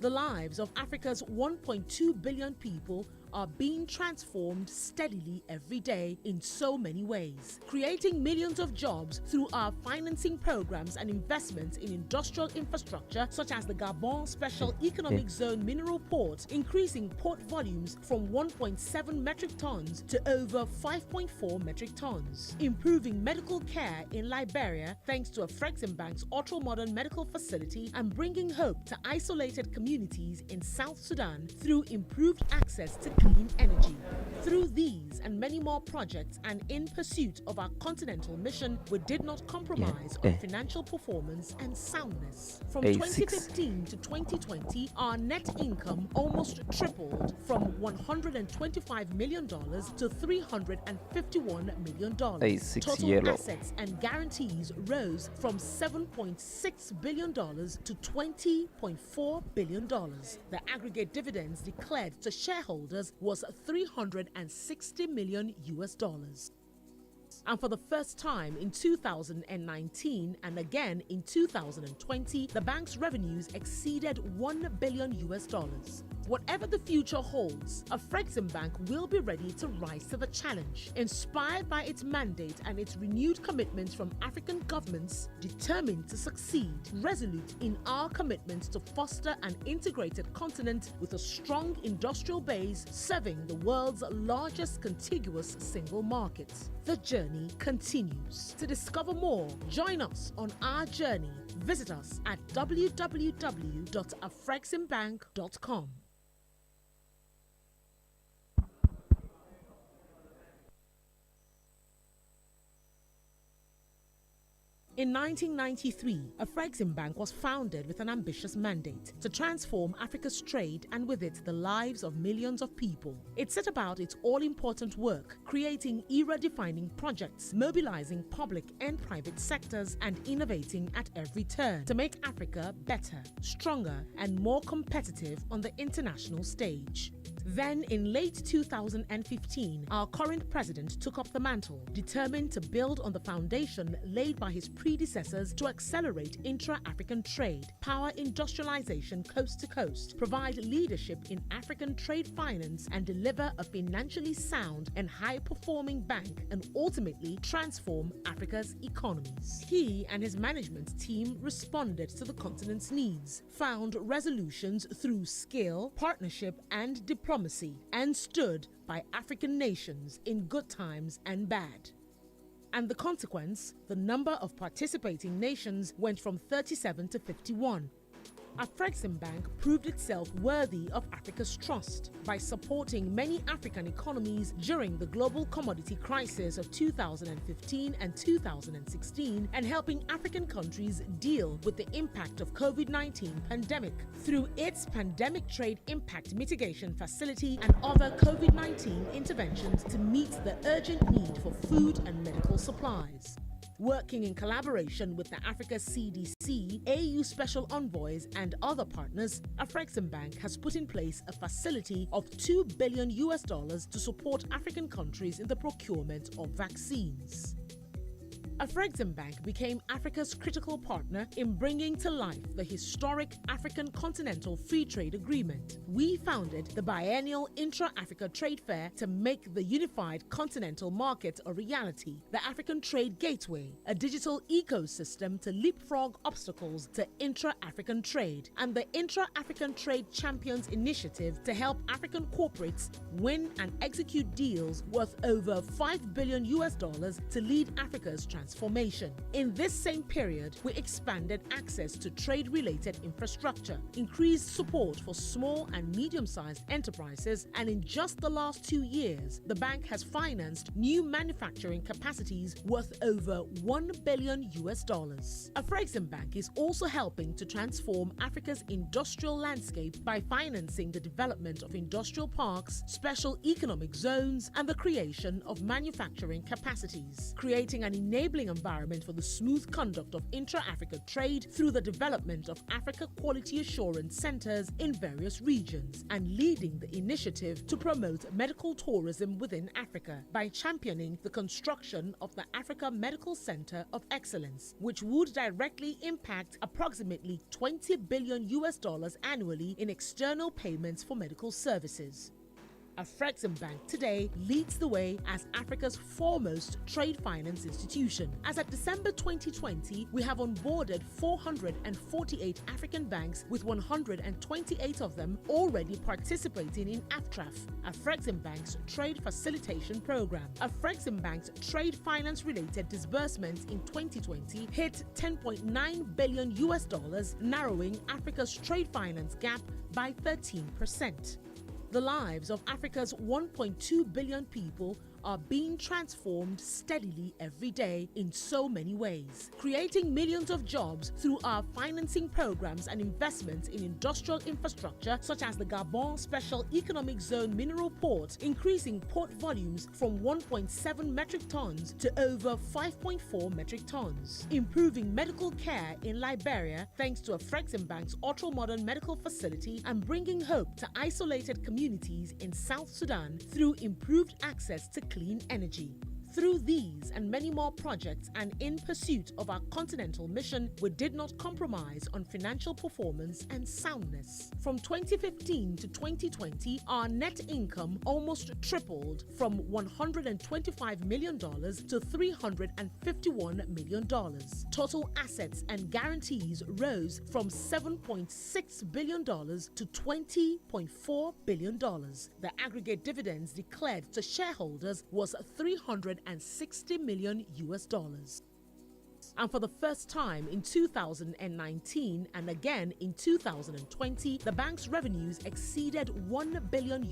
The lives of Africa's 1.2 billion people are being transformed steadily every day in so many ways, creating millions of jobs through our financing programs and investments in industrial infrastructure such as the Gabon Special Economic Zone Mineral Port, increasing port volumes from 1.7 metric tons to over 5.4 metric tons, improving medical care in Liberia thanks to Afreximbank's ultra-modern medical facility, and bringing hope to isolated communities in South Sudan through improved access to clean energy. Through these and many more projects, and in pursuit of our continental mission, we did not compromise on financial performance and soundness. From 2015 to 2020, our net income almost tripled from $125 million to $351 million. Total assets and guarantees rose from $7.6 billion to $20.4 billion. The aggregate dividends declared to shareholders was $360 million. And for the first time in 2019 and again in 2020, the bank's revenues exceeded $1 billion. Whatever the future holds, Afreximbank will be ready to rise to the challenge, inspired by its mandate and its renewed commitments from African governments, determined to succeed, resolute in our commitment to foster an integrated continent with a strong industrial base serving the world's largest contiguous single market. The journey continues. To discover more, join us on our journey. Visit us at www.afreximbank.com. In 1993, Afreximbank was founded with an ambitious mandate to transform Africa's trade and with it the lives of millions of people. It set about its all-important work, creating era-defining projects, mobilizing public and private sectors, and innovating at every turn to make Africa better, stronger, and more competitive on the international stage. Then, in late 2015, our current president took up the mantle, determined to build on the foundation laid by his predecessors to accelerate intra-African trade, power industrialization coast to coast, provide leadership in African trade finance, and deliver a financially sound and high-performing bank, and ultimately transform Africa's economies. He and his management team responded to the continent's needs, found resolutions through skill, partnership, and diplomacy, and stood by African nations in good times and bad. And the consequence, the number of participating nations went from 37 to 51. Afreximbank proved itself worthy of Africa's trust by supporting many African economies during the global commodity crisis of 2015 and 2016 and helping African countries deal with the impact of COVID-19 pandemic through its Pandemic Trade Impact Mitigation Facility and other COVID-19 interventions to meet the urgent need for food and medical supplies. Working in collaboration with the Africa CDC, AU Special Envoys and other partners, Afreximbank has put in place a facility of $2 billion to support African countries in the procurement of vaccines. Afreximbank became Africa's critical partner in bringing to life the historic African Continental Free Trade Agreement. We founded the biennial Intra-Africa Trade Fair to make the unified continental market a reality, the African Trade Gateway, a digital ecosystem to leapfrog obstacles to intra-African trade, and the Intra-African Trade Champions Initiative to help African corporates win and execute deals worth over $5 billion to lead Africa's transformation. In this same period, we expanded access to trade-related infrastructure, increased support for small and medium-sized enterprises, and in just the last 2 years, the bank has financed new manufacturing capacities worth over $1 billion. Afreximbank is also helping to transform Africa's industrial landscape by financing the development of industrial parks, special economic zones, and the creation of manufacturing capacities, creating an enabling environment for the smooth conduct of intra-Africa trade through the development of Africa Quality Assurance Centers in various regions, and leading the initiative to promote medical tourism within Africa by championing the construction of the Africa Medical Center of Excellence, which would directly impact approximately $20 billion annually in external payments for medical services. Afreximbank today leads the way as Africa's foremost trade finance institution. As at December 2020, we have onboarded 448 African banks, with 128 of them already participating in AFTRAF, Afreximbank's trade facilitation program. Afreximbank's trade finance related disbursements in 2020 hit $10.9 billion, narrowing Africa's trade finance gap by 13%. The lives of Africa's 1.2 billion people are being transformed steadily every day in so many ways, creating millions of jobs through our financing programs and investments in industrial infrastructure such as the Gabon Special Economic Zone Mineral Port, increasing port volumes from 1.7 metric tons to over 5.4 metric tons, improving medical care in Liberia thanks to Afreximbank's ultra-modern medical facility, and bringing hope to isolated communities in South Sudan through improved access to clean energy. Through these and many more projects, and in pursuit of our continental mission, we did not compromise on financial performance and soundness. From 2015 to 2020, our net income almost tripled from $125 million to $351 million. Total assets and guarantees rose from $7.6 billion to $20.4 billion. The aggregate dividends declared to shareholders was $360 million. And for the first time in 2019 and again in 2020, the bank's revenues exceeded $1 billion.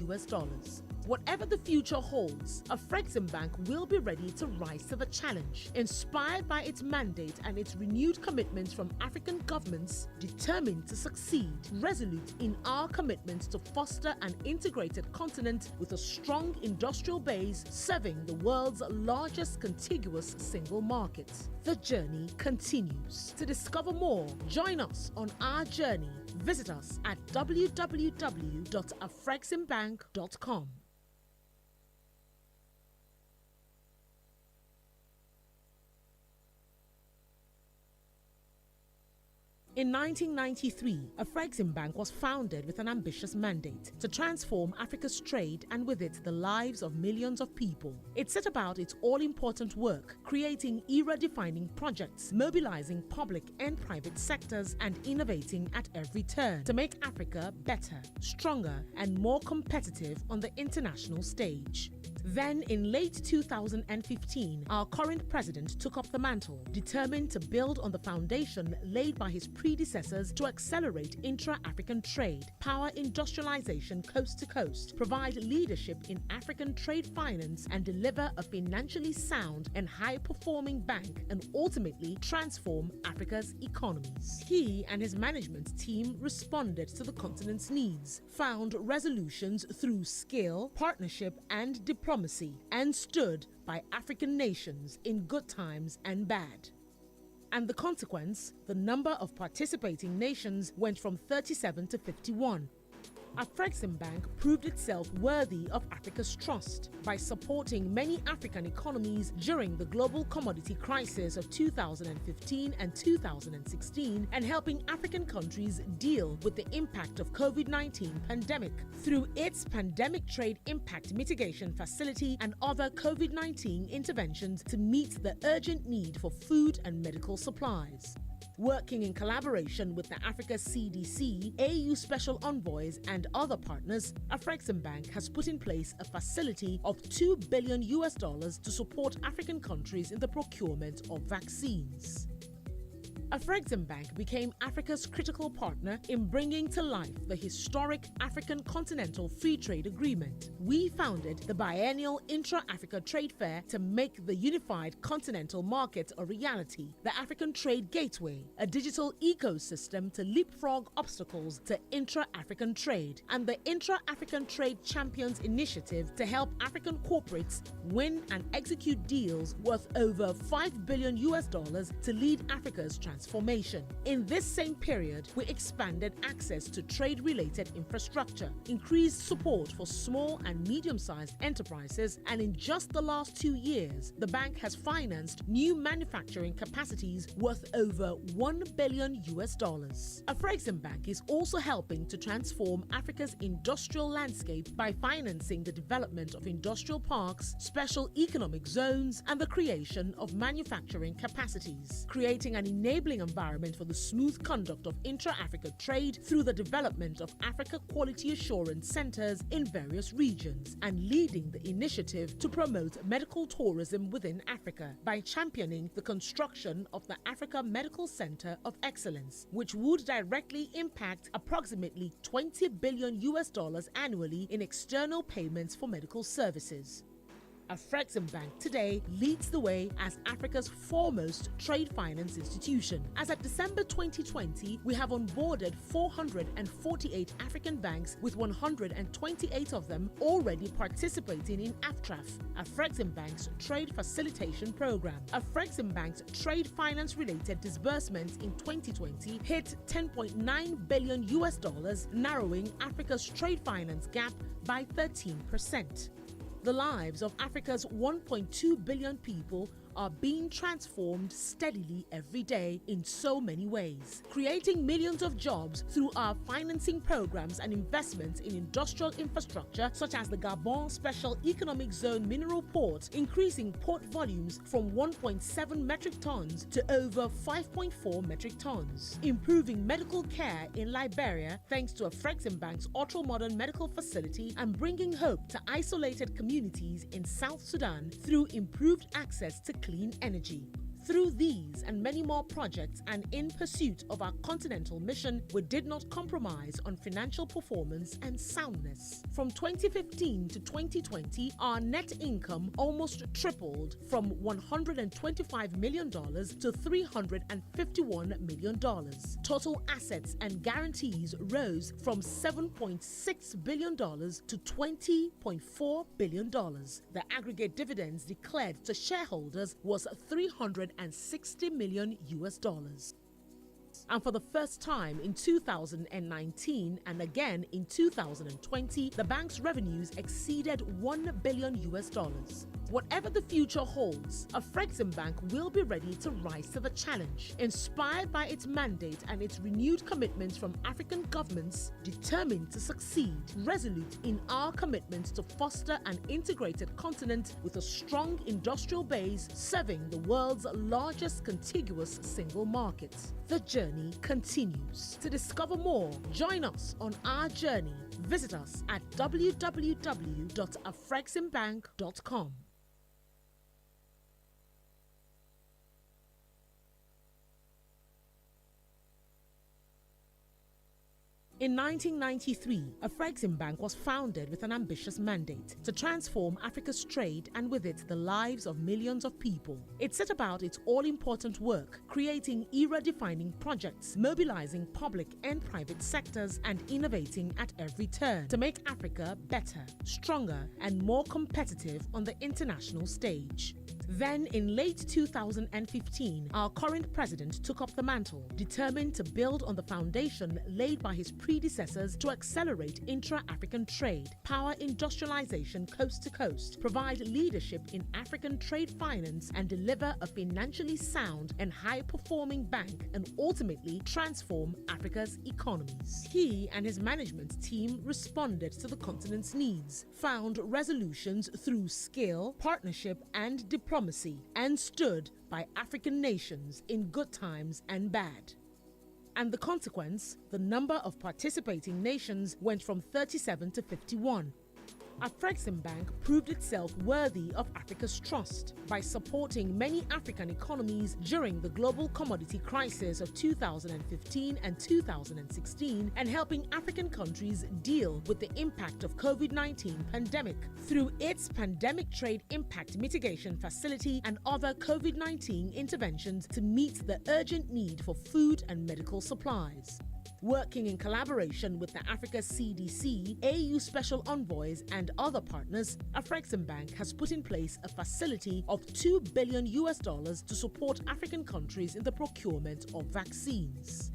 Whatever the future holds, Afreximbank will be ready to rise to the challenge, inspired by its mandate and its renewed commitments from African governments, determined to succeed, resolute in our commitments to foster an integrated continent with a strong industrial base serving the world's largest contiguous single market. The journey continues. To discover more, join us on our journey. Visit us at www.afreximbank.com. In 1993, Afreximbank was founded with an ambitious mandate to transform Africa's trade and with it the lives of millions of people. It set about its all-important work, creating era-defining projects, mobilizing public and private sectors, and innovating at every turn to make Africa better, stronger, and more competitive on the international stage. Then, in late 2015, our current president took up the mantle, determined to build on the foundation laid by his predecessors to accelerate intra-African trade, power industrialization coast to coast, provide leadership in African trade finance, and deliver a financially sound and high-performing bank, and ultimately transform Africa's economies. He and his management team responded to the continent's needs, found resolutions through skill, partnership, and diplomacy, and stood by African nations in good times and bad. And the consequence, the number of participating nations went from 37 to 51. Afreximbank proved itself worthy of Africa's trust by supporting many African economies during the global commodity crisis of 2015 and 2016 and helping African countries deal with the impact of COVID-19 pandemic through its Pandemic Trade Impact Mitigation Facility and other COVID-19 interventions to meet the urgent need for food and medical supplies. Working in collaboration with the Africa CDC, AU Special Envoys, and other partners, Afreximbank has put in place a facility of $2 billion to support African countries in the procurement of vaccines. Afreximbank became Africa's critical partner in bringing to life the historic African Continental Free Trade Agreement. We founded the biennial Intra-Africa Trade Fair to make the unified continental market a reality, the African Trade Gateway, a digital ecosystem to leapfrog obstacles to intra-African trade, and the Intra-African Trade Champions Initiative to help African corporates win and execute deals worth over $5 billion to lead Africa's transformation. In this same period, we expanded access to trade-related infrastructure, increased support for small and medium-sized enterprises, and in just the last 2 years, the bank has financed new manufacturing capacities worth over $1 billion. Afreximbank is also helping to transform Africa's industrial landscape by financing the development of industrial parks, special economic zones, and the creation of manufacturing capacities, creating an enabling environment for the smooth conduct of intra-Africa trade through the development of Africa Quality Assurance Centers in various regions, and leading the initiative to promote medical tourism within Africa by championing the construction of the Africa Medical Center of Excellence, which would directly impact approximately $20 billion annually in external payments for medical services. Afreximbank today leads the way as Africa's foremost trade finance institution. As at December 2020, we have onboarded 448 African banks, with 128 of them already participating in AFTRAF, Afreximbank's trade facilitation program. Afreximbank's trade finance related disbursements in 2020 hit $10.9 billion, narrowing Africa's trade finance gap by 13%. The lives of Africa's 1.2 billion people are being transformed steadily every day in so many ways, creating millions of jobs through our financing programs and investments in industrial infrastructure such as the Gabon Special Economic Zone Mineral Port, increasing port volumes from 1.7 metric tons to over 5.4 metric tons, improving medical care in Liberia thanks to Afreximbank's ultra-modern medical facility, and bringing hope to isolated communities in South Sudan through improved access to clean energy. Through these and many more projects, and in pursuit of our continental mission, we did not compromise on financial performance and soundness. From 2015 to 2020, our net income almost tripled from $125 million to $351 million. Total assets and guarantees rose from $7.6 billion to $20.4 billion. The aggregate dividends declared to shareholders was $360 million. And for the first time in 2019 and again in 2020, the bank's revenues exceeded $1 billion. Whatever the future holds, Afreximbank will be ready to rise to the challenge, inspired by its mandate and its renewed commitment from African governments, determined to succeed, resolute in our commitment to foster an integrated continent with a strong industrial base serving the world's largest contiguous single market. The journey continues. To discover more, join us on our journey Visit us at www.afreximbank.com. In 1993, Afreximbank was founded with an ambitious mandate to transform Africa's trade and with it the lives of millions of people. It set about its all-important work, creating era-defining projects, mobilizing public and private sectors and innovating at every turn to make Africa better, stronger and more competitive on the international stage. Then, in late 2015, our current president took up the mantle, determined to build on the foundation laid by his predecessors to accelerate intra-African trade, power industrialization coast to coast, provide leadership in African trade finance, and deliver a financially sound and high-performing bank, and ultimately transform Africa's economies. He and his management team responded to the continent's needs, found resolutions through skill, partnership, and diplomacy, and stood by African nations in good times and bad. And the consequence, the number of participating nations went from 37 to 51. Afreximbank proved itself worthy of Africa's trust by supporting many African economies during the global commodity crisis of 2015 and 2016 and helping African countries deal with the impact of COVID-19 pandemic through its Pandemic Trade Impact Mitigation Facility and other COVID-19 interventions to meet the urgent need for food and medical supplies. Working in collaboration with the Africa CDC, AU Special Envoys and other partners, Afreximbank has put in place a facility of $2 billion to support African countries in the procurement of vaccines.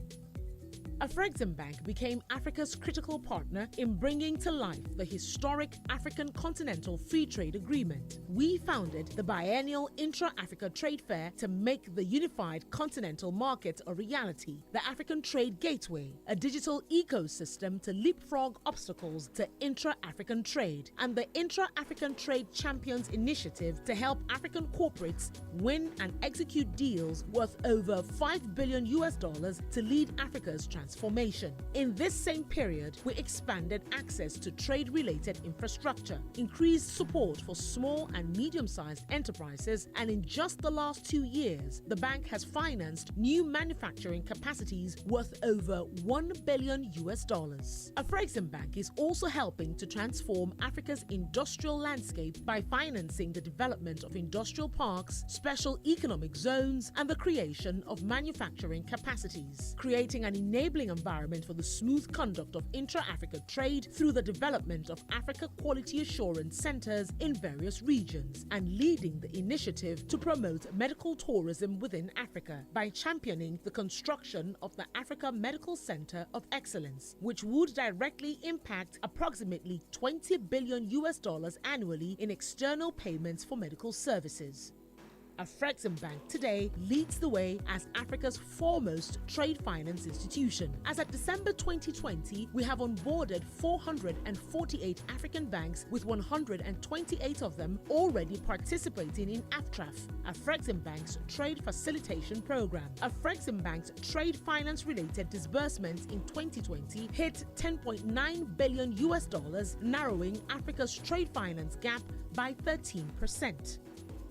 Afreximbank became Africa's critical partner in bringing to life the historic African Continental Free Trade Agreement. We founded the biennial Intra-Africa Trade Fair to make the unified continental market a reality, the African Trade Gateway, a digital ecosystem to leapfrog obstacles to intra-African trade, and the Intra-African Trade Champions Initiative to help African corporates win and execute deals worth over $5 billion to lead Africa's transformation. In this same period, we expanded access to trade-related infrastructure, increased support for small and medium-sized enterprises, and in just the last 2 years, the bank has financed new manufacturing capacities worth over $1 billion. Afreximbank is also helping to transform Africa's industrial landscape by financing the development of industrial parks, special economic zones, and the creation of manufacturing capacities, creating an enabling environment for the smooth conduct of intra-Africa trade through the development of Africa Quality Assurance Centers in various regions, and leading the initiative to promote medical tourism within Africa by championing the construction of the Africa Medical Center of Excellence, which would directly impact approximately $20 billion annually in external payments for medical services. Afreximbank today leads the way as Africa's foremost trade finance institution. As at December 2020, we have onboarded 448 African banks, with 128 of them already participating in AFTRAF, Afreximbank's trade facilitation program. Afreximbank's trade finance related disbursements in 2020 hit $10.9 billion, narrowing Africa's trade finance gap by 13%.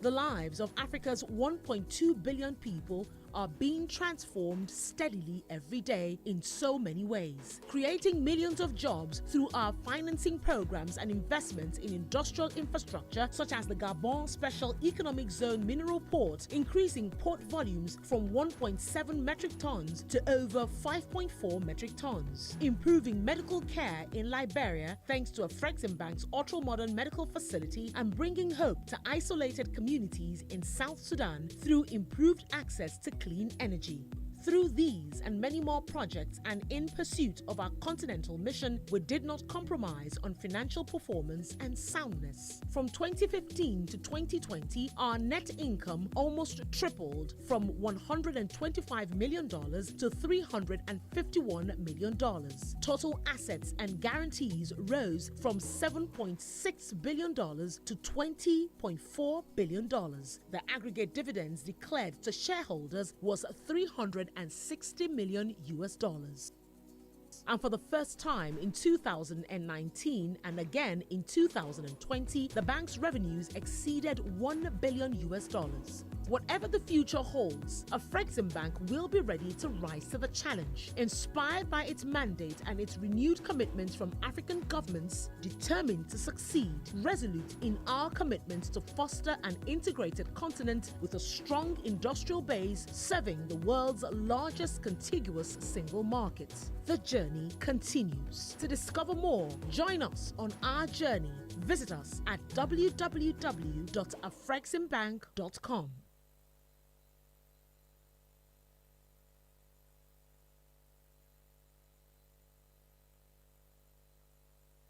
The lives of Africa's 1.2 billion people are being transformed steadily every day in so many ways, creating millions of jobs through our financing programs and investments in industrial infrastructure such as the Gabon Special Economic Zone Mineral Port, increasing port volumes from 1.7 metric tons to over 5.4 metric tons, improving medical care in Liberia thanks to Afreximbank's ultra-modern medical facility, and bringing hope to isolated communities in South Sudan through improved access to clean energy. Through these and many more projects, and in pursuit of our continental mission, we did not compromise on financial performance and soundness. From 2015 to 2020, our net income almost tripled from $125 million to $351 million. Total assets and guarantees rose from $7.6 billion to $20.4 billion. The aggregate dividends declared to shareholders was $360 million. dollars. And for the first time in 2019 and again in 2020, the bank's revenues exceeded $1 billion. Whatever the future holds, Afreximbank will be ready to rise to the challenge, inspired by its mandate and its renewed commitments from African governments, determined to succeed, resolute in our commitments to foster an integrated continent with a strong industrial base serving the world's largest contiguous single market. The journey continues. To discover more, join us on our journey. Visit us at www.afreximbank.com.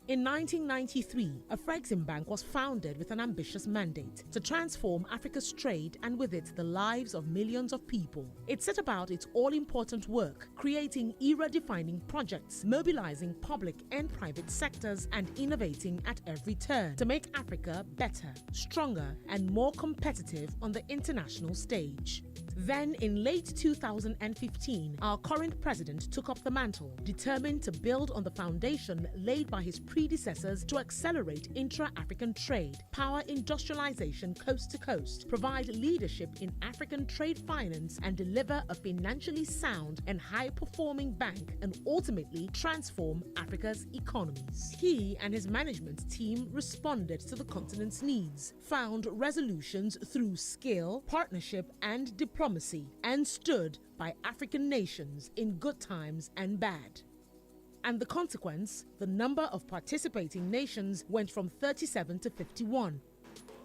In 1993, Afreximbank was founded with an ambitious mandate to transform Africa's trade and with it the lives of millions of people. It set about its all-important work, creating era-defining projects, mobilizing public and private sectors and innovating at every turn to make Africa better, stronger and more competitive on the international stage. Then, in late 2015, our current president took up the mantle, determined to build on the foundation laid by his predecessors to accelerate intra-African trade, power industrialization coast to coast, provide leadership in African trade finance, and deliver a financially sound and high-performing bank, and ultimately transform Africa's economies. He and his management team responded to the continent's needs, found resolutions through skill, partnership, and diplomacy, and stood by African nations in good times and bad. And the consequence, the number of participating nations went from 37 to 51.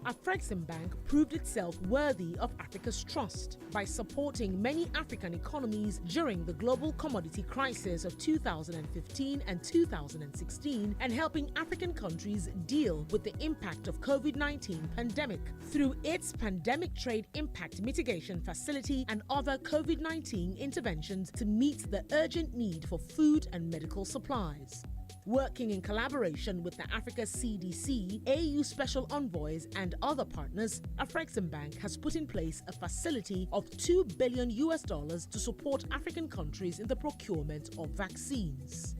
Afreximbank proved itself worthy of Africa's trust by supporting many African economies during the global commodity crisis of 2015 and 2016 and helping African countries deal with the impact of COVID-19 pandemic through its Pandemic Trade Impact Mitigation Facility and other COVID-19 interventions to meet the urgent need for food and medical supplies. Working in collaboration with the Africa CDC, AU Special Envoys and other partners, Afreximbank has put in place a facility of $2 billion to support African countries in the procurement of vaccines.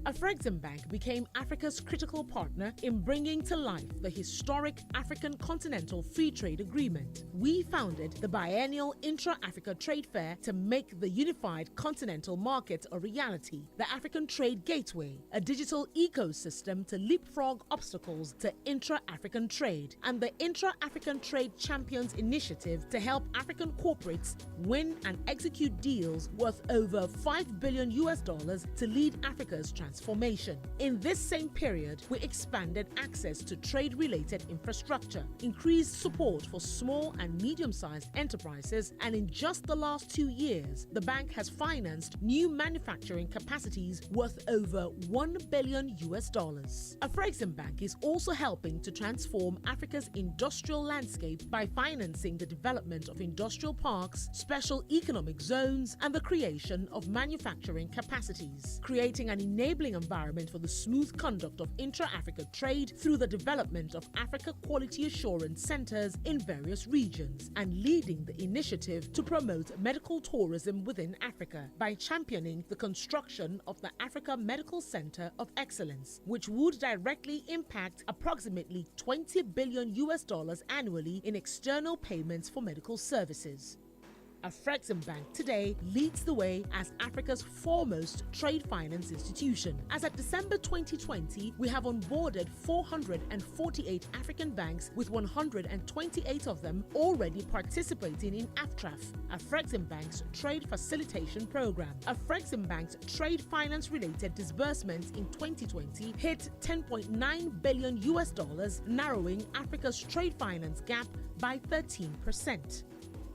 Afreximbank became Africa's critical partner in bringing to life the historic African Continental Free Trade Agreement. We founded the biennial Intra-Africa Trade Fair to make the unified continental market a reality, the African Trade Gateway, a digital ecosystem to leapfrog obstacles to intra-African trade, and the Intra-African Trade Champions Initiative to help African corporates win and execute deals worth over $5 billion to lead Africa's transformation. In this same period, we expanded access to trade-related infrastructure, increased support for small and medium-sized enterprises, and in just the last 2 years, the bank has financed new manufacturing capacities worth over $1 billion. Afreximbank is also helping to transform Africa's industrial landscape by financing the development of industrial parks, special economic zones, and the creation of manufacturing capacities, creating an enabling environment for the smooth conduct of intra-Africa trade through the development of Africa Quality Assurance Centers in various regions, and leading the initiative to promote medical tourism within Africa by championing the construction of the Africa Medical Center of Excellence, which would directly impact approximately $20 billion annually in external payments for medical services. Afreximbank today leads the way as Africa's foremost trade finance institution. As at December 2020, we have onboarded 448 African banks, with 128 of them already participating in AFTRAF, Afreximbank's trade facilitation program. Afreximbank's trade finance-related disbursements in 2020 hit $10.9 billion, narrowing Africa's trade finance gap by 13%.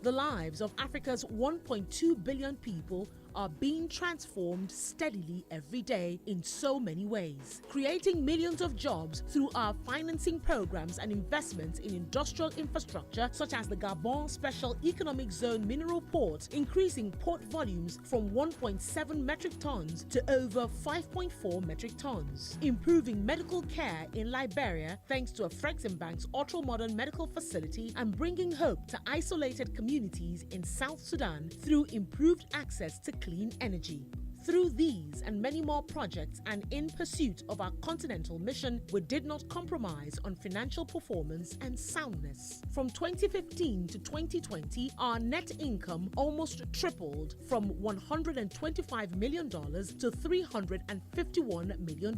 The lives of Africa's 1.2 billion people are being transformed steadily every day in so many ways, creating millions of jobs through our financing programs and investments in industrial infrastructure such as the Gabon Special Economic Zone Mineral Port, increasing port volumes from 1.7 metric tons to over 5.4 metric tons, improving medical care in Liberia thanks to Afreximbank's ultra-modern medical facility, and bringing hope to isolated communities in South Sudan through improved access to clean energy. Through these and many more projects and in pursuit of our continental mission, we did not compromise on financial performance and soundness. From 2015 to 2020, our net income almost tripled from $125 million to $351 million.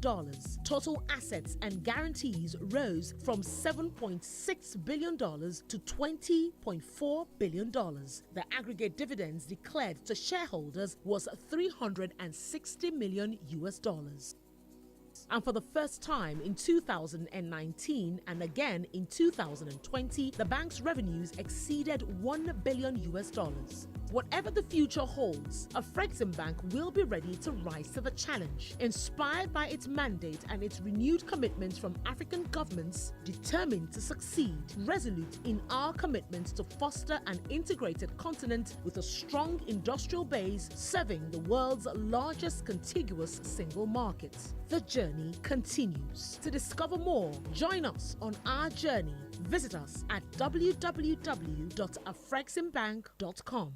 Total assets and guarantees rose from $7.6 billion to $20.4 billion. The aggregate dividends declared to shareholders was $360 million US. And for the first time in 2019 and again in 2020, the bank's revenues exceeded $1 billion US. Whatever the future holds, Afreximbank will be ready to rise to the challenge, inspired by its mandate and its renewed commitments from African governments, determined to succeed, resolute in our commitment to foster an integrated continent with a strong industrial base serving the world's largest contiguous single market. The journey continues. To discover more, join us on our journey. Visit us at www.afreximbank.com.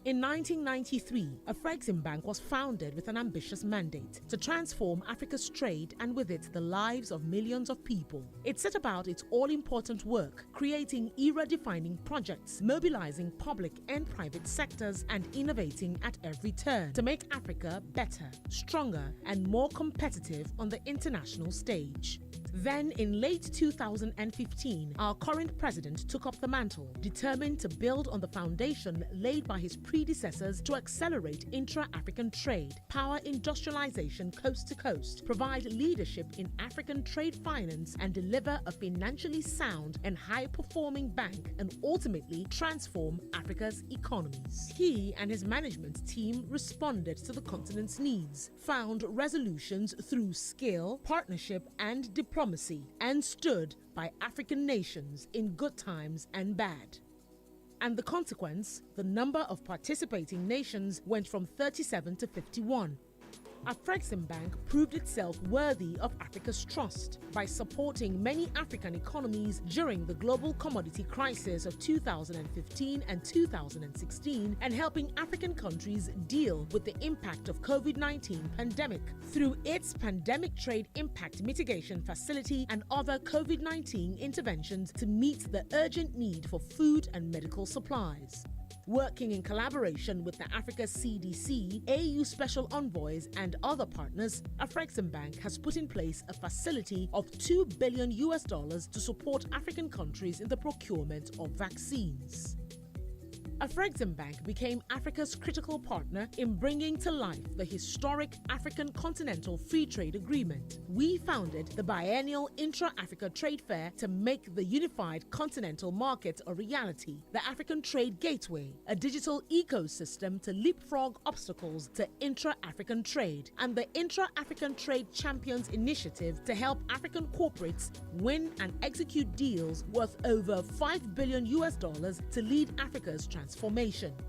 In 1993, Afreximbank was founded with an ambitious mandate to transform Africa's trade and with it the lives of millions of people. It set about its all-important work, creating era-defining projects, mobilizing public and private sectors and innovating at every turn to make Africa better, stronger and more competitive on the international stage. Then, in late 2015, our current president took up the mantle, determined to build on the foundation laid by his predecessors to accelerate intra-African trade, power industrialization coast to coast, provide leadership in African trade finance, and deliver a financially sound and high-performing bank, and ultimately transform Africa's economies. He and his management team responded to the continent's needs, found resolutions through skill, partnership, and diplomacy, and stood by African nations in good times and bad. And the consequence, the number of participating nations went from 37 to 51. Afreximbank proved itself worthy of Africa's trust by supporting many African economies during the global commodity crisis of 2015 and 2016 and helping African countries deal with the impact of COVID-19 pandemic through its Pandemic Trade Impact Mitigation Facility and other COVID-19 interventions to meet the urgent need for food and medical supplies. Working in collaboration with the Africa CDC, AU Special Envoys and other partners, Afreximbank has put in place a facility of $2 billion US to support African countries in the procurement of vaccines. Afreximbank became Africa's critical partner in bringing to life the historic African Continental Free Trade Agreement. We founded the biennial Intra-Africa Trade Fair to make the unified continental market a reality, the African Trade Gateway, a digital ecosystem to leapfrog obstacles to intra-African trade, and the Intra-African Trade Champions Initiative to help African corporates win and execute deals worth over $5 billion US to lead Africa's transformation.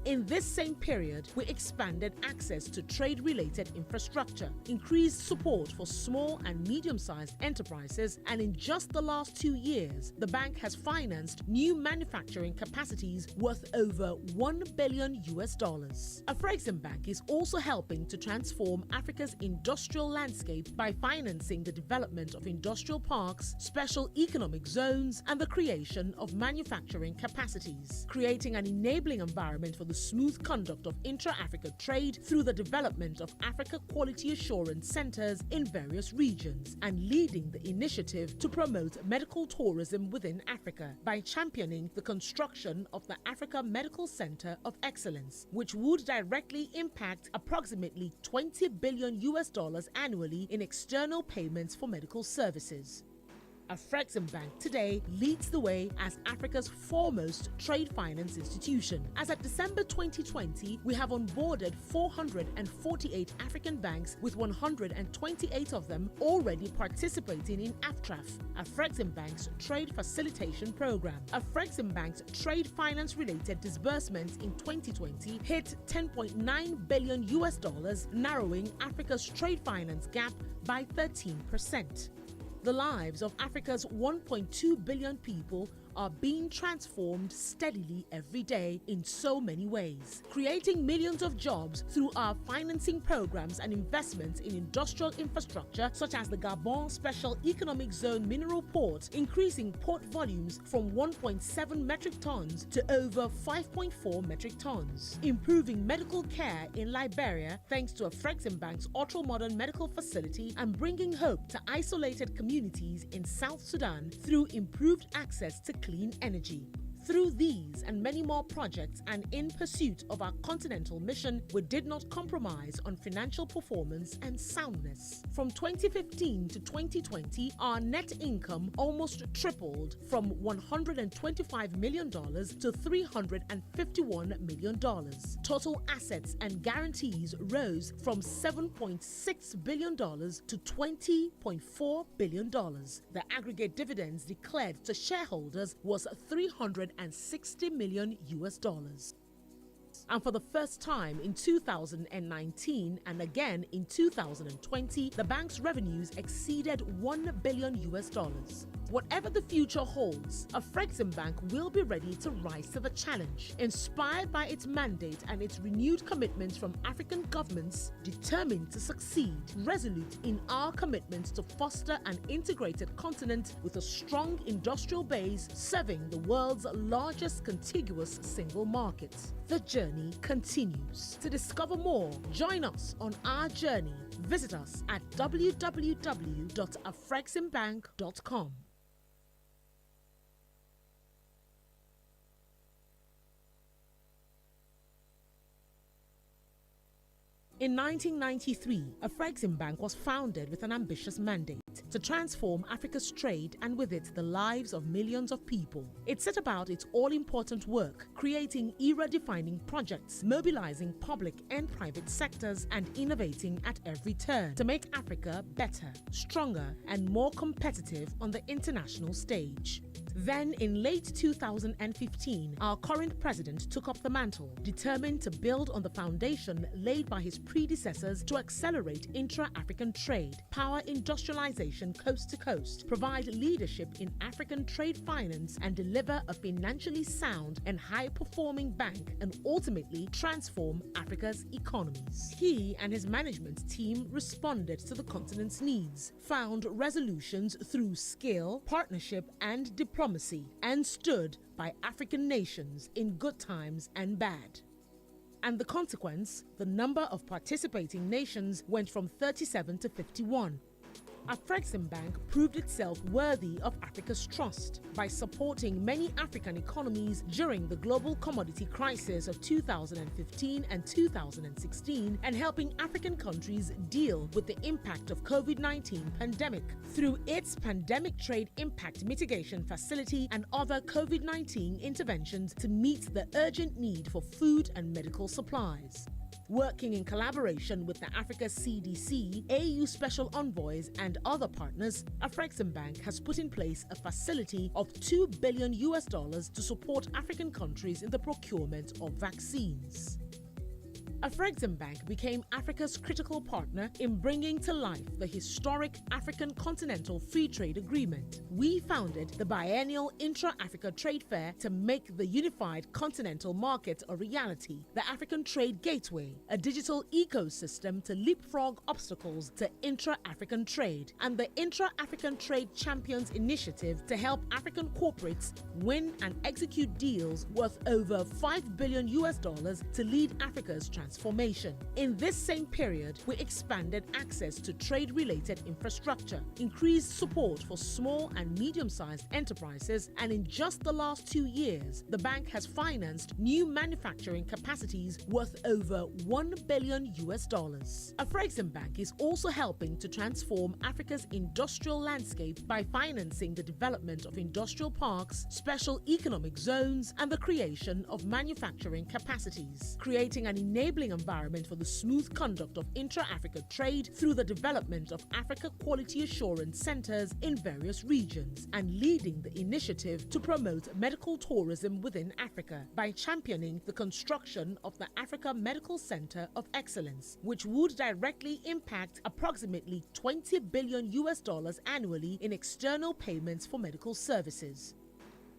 In this same period, we expanded access to trade-related infrastructure, increased support for small and medium-sized enterprises, and in just the last 2 years, the bank has financed new manufacturing capacities worth over $1 billion US. Afreximbank is also helping to transform Africa's industrial landscape by financing the development of industrial parks, special economic zones, and the creation of manufacturing capacities, creating an enabling environment for the smooth conduct of intra-Africa trade through the development of Africa Quality Assurance Centers in various regions, and leading the initiative to promote medical tourism within Africa by championing the construction of the Africa Medical Center of Excellence, which would directly impact approximately $20 billion US annually in external payments for medical services. Afreximbank today leads the way as Africa's foremost trade finance institution. As at December 2020, we have onboarded 448 African banks, with 128 of them already participating in AFTRAF, Afreximbank's trade facilitation program. Afreximbank's trade finance-related disbursements in 2020 hit $10.9 billion US, narrowing Africa's trade finance gap by 13%. The lives of Africa's 1.2 billion people are being transformed steadily every day in so many ways, creating millions of jobs through our financing programs and investments in industrial infrastructure such as the Gabon Special Economic Zone Mineral Port, increasing port volumes from 1.7 metric tons to over 5.4 metric tons, improving medical care in Liberia thanks to Afreximbank's ultra-modern medical facility, and bringing hope to isolated communities in South Sudan through improved access to clean energy. Through these and many more projects and in pursuit of our continental mission, we did not compromise on financial performance and soundness. From 2015 to 2020, our net income almost tripled from $125 million to $351 million. Total assets and guarantees rose from $7.6 billion to $20.4 billion. The aggregate dividends declared to shareholders was $360 million US. And for the first time in 2019 and again in 2020, the bank's revenues exceeded $1 billion US. Whatever the future holds, Afreximbank will be ready to rise to the challenge, inspired by its mandate and its renewed commitments from African governments, determined to succeed, resolute in our commitments to foster an integrated continent with a strong industrial base serving the world's largest contiguous single market. The journey continues. To discover more, join us on our journey. Visit us at www.afreximbank.com. In 1993, Afreximbank was founded with an ambitious mandate to transform Africa's trade and with it the lives of millions of people. It set about its all-important work, creating era-defining projects, mobilizing public and private sectors, and innovating at every turn to make Africa better, stronger, and more competitive on the international stage. Then, in late 2015, our current president took up the mantle, determined to build on the foundation laid by his predecessors to accelerate intra-African trade, power industrialization coast to coast, provide leadership in African trade finance, and deliver a financially sound and high-performing bank, and ultimately transform Africa's economies. He and his management team responded to the continent's needs, found resolutions through skill, partnership, and diplomacy, and stood by African nations in good times and bad. And the consequence, the number of participating nations went from 37 to 51. Afreximbank proved itself worthy of Africa's trust by supporting many African economies during the global commodity crisis of 2015 and 2016, and helping African countries deal with the impact of COVID-19 pandemic through its Pandemic Trade Impact Mitigation Facility and other COVID-19 interventions to meet the urgent need for food and medical supplies. Working in collaboration with the Africa CDC, AU Special Envoys, and other partners, Afreximbank has put in place a facility of $2 billion to support African countries in the procurement of vaccines. Afreximbank became Africa's critical partner in bringing to life the historic African Continental Free Trade Agreement. We founded the biennial Intra-Africa Trade Fair to make the unified continental market a reality, the African Trade Gateway, a digital ecosystem to leapfrog obstacles to intra-African trade, and the Intra-African Trade Champions Initiative to help African corporates win and execute deals worth over $5 billion to lead Africa's transformation. In this same period, we expanded access to trade-related infrastructure, increased support for small and medium-sized enterprises, and in just the last 2 years, the bank has financed new manufacturing capacities worth over $1 billion. Afreximbank is also helping to transform Africa's industrial landscape by financing the development of industrial parks, special economic zones, and the creation of manufacturing capacities, creating an enabling enabling environment for the smooth conduct of intra-Africa trade through the development of Africa Quality Assurance Centers in various regions, and leading the initiative to promote medical tourism within Africa by championing the construction of the Africa Medical Center of Excellence, which would directly impact approximately $20 billion annually in external payments for medical services.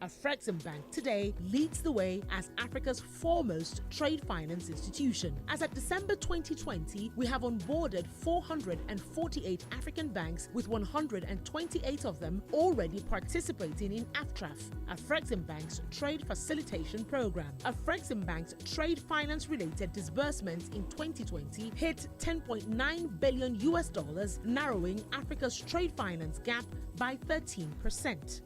Afreximbank today leads the way as Africa's foremost trade finance institution. As at December 2020, we have onboarded 448 African banks, with 128 of them already participating in AFTRAF, Afreximbank's trade facilitation program. Afreximbank's trade finance related disbursements in 2020 hit $10.9 billion, narrowing Africa's trade finance gap by 13%.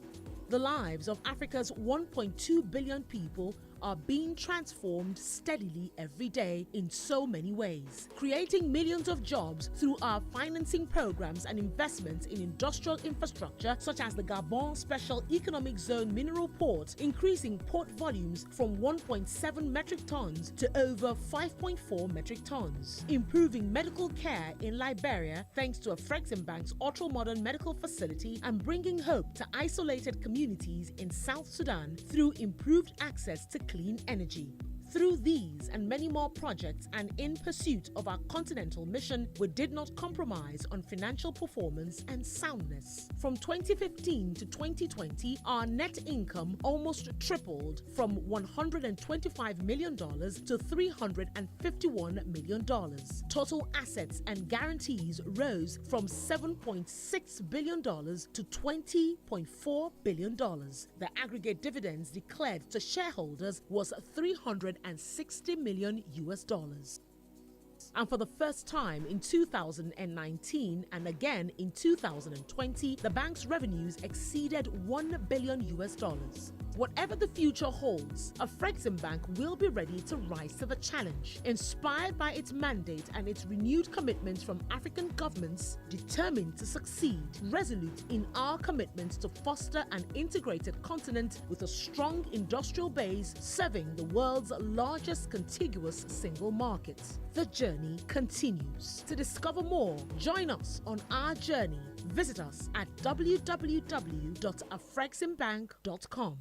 The lives of Africa's 1.2 billion people are being transformed steadily every day in so many ways, creating millions of jobs through our financing programs and investments in industrial infrastructure such as the Gabon Special Economic Zone Mineral Port, increasing port volumes from 1.7 metric tons to over 5.4 metric tons, improving medical care in Liberia thanks to Afreximbank's ultra-modern medical facility, and bringing hope to isolated communities in South Sudan through improved access to clean energy. Through these and many more projects, and in pursuit of our continental mission, we did not compromise on financial performance and soundness. From 2015 to 2020, our net income almost tripled from $125 million to $351 million. Total assets and guarantees rose from $7.6 billion to $20.4 billion. The aggregate dividends declared to shareholders was $360 million. And for the first time in 2019 and again in 2020, the bank's revenues exceeded $1 billion. Whatever the future holds, Afreximbank will be ready to rise to the challenge, inspired by its mandate and its renewed commitments from African governments, determined to succeed, resolute in our commitments to foster an integrated continent with a strong industrial base serving the world's largest contiguous single market. The journey continues. To discover more, join us on our journey. Visit us at www.afreximbank.com.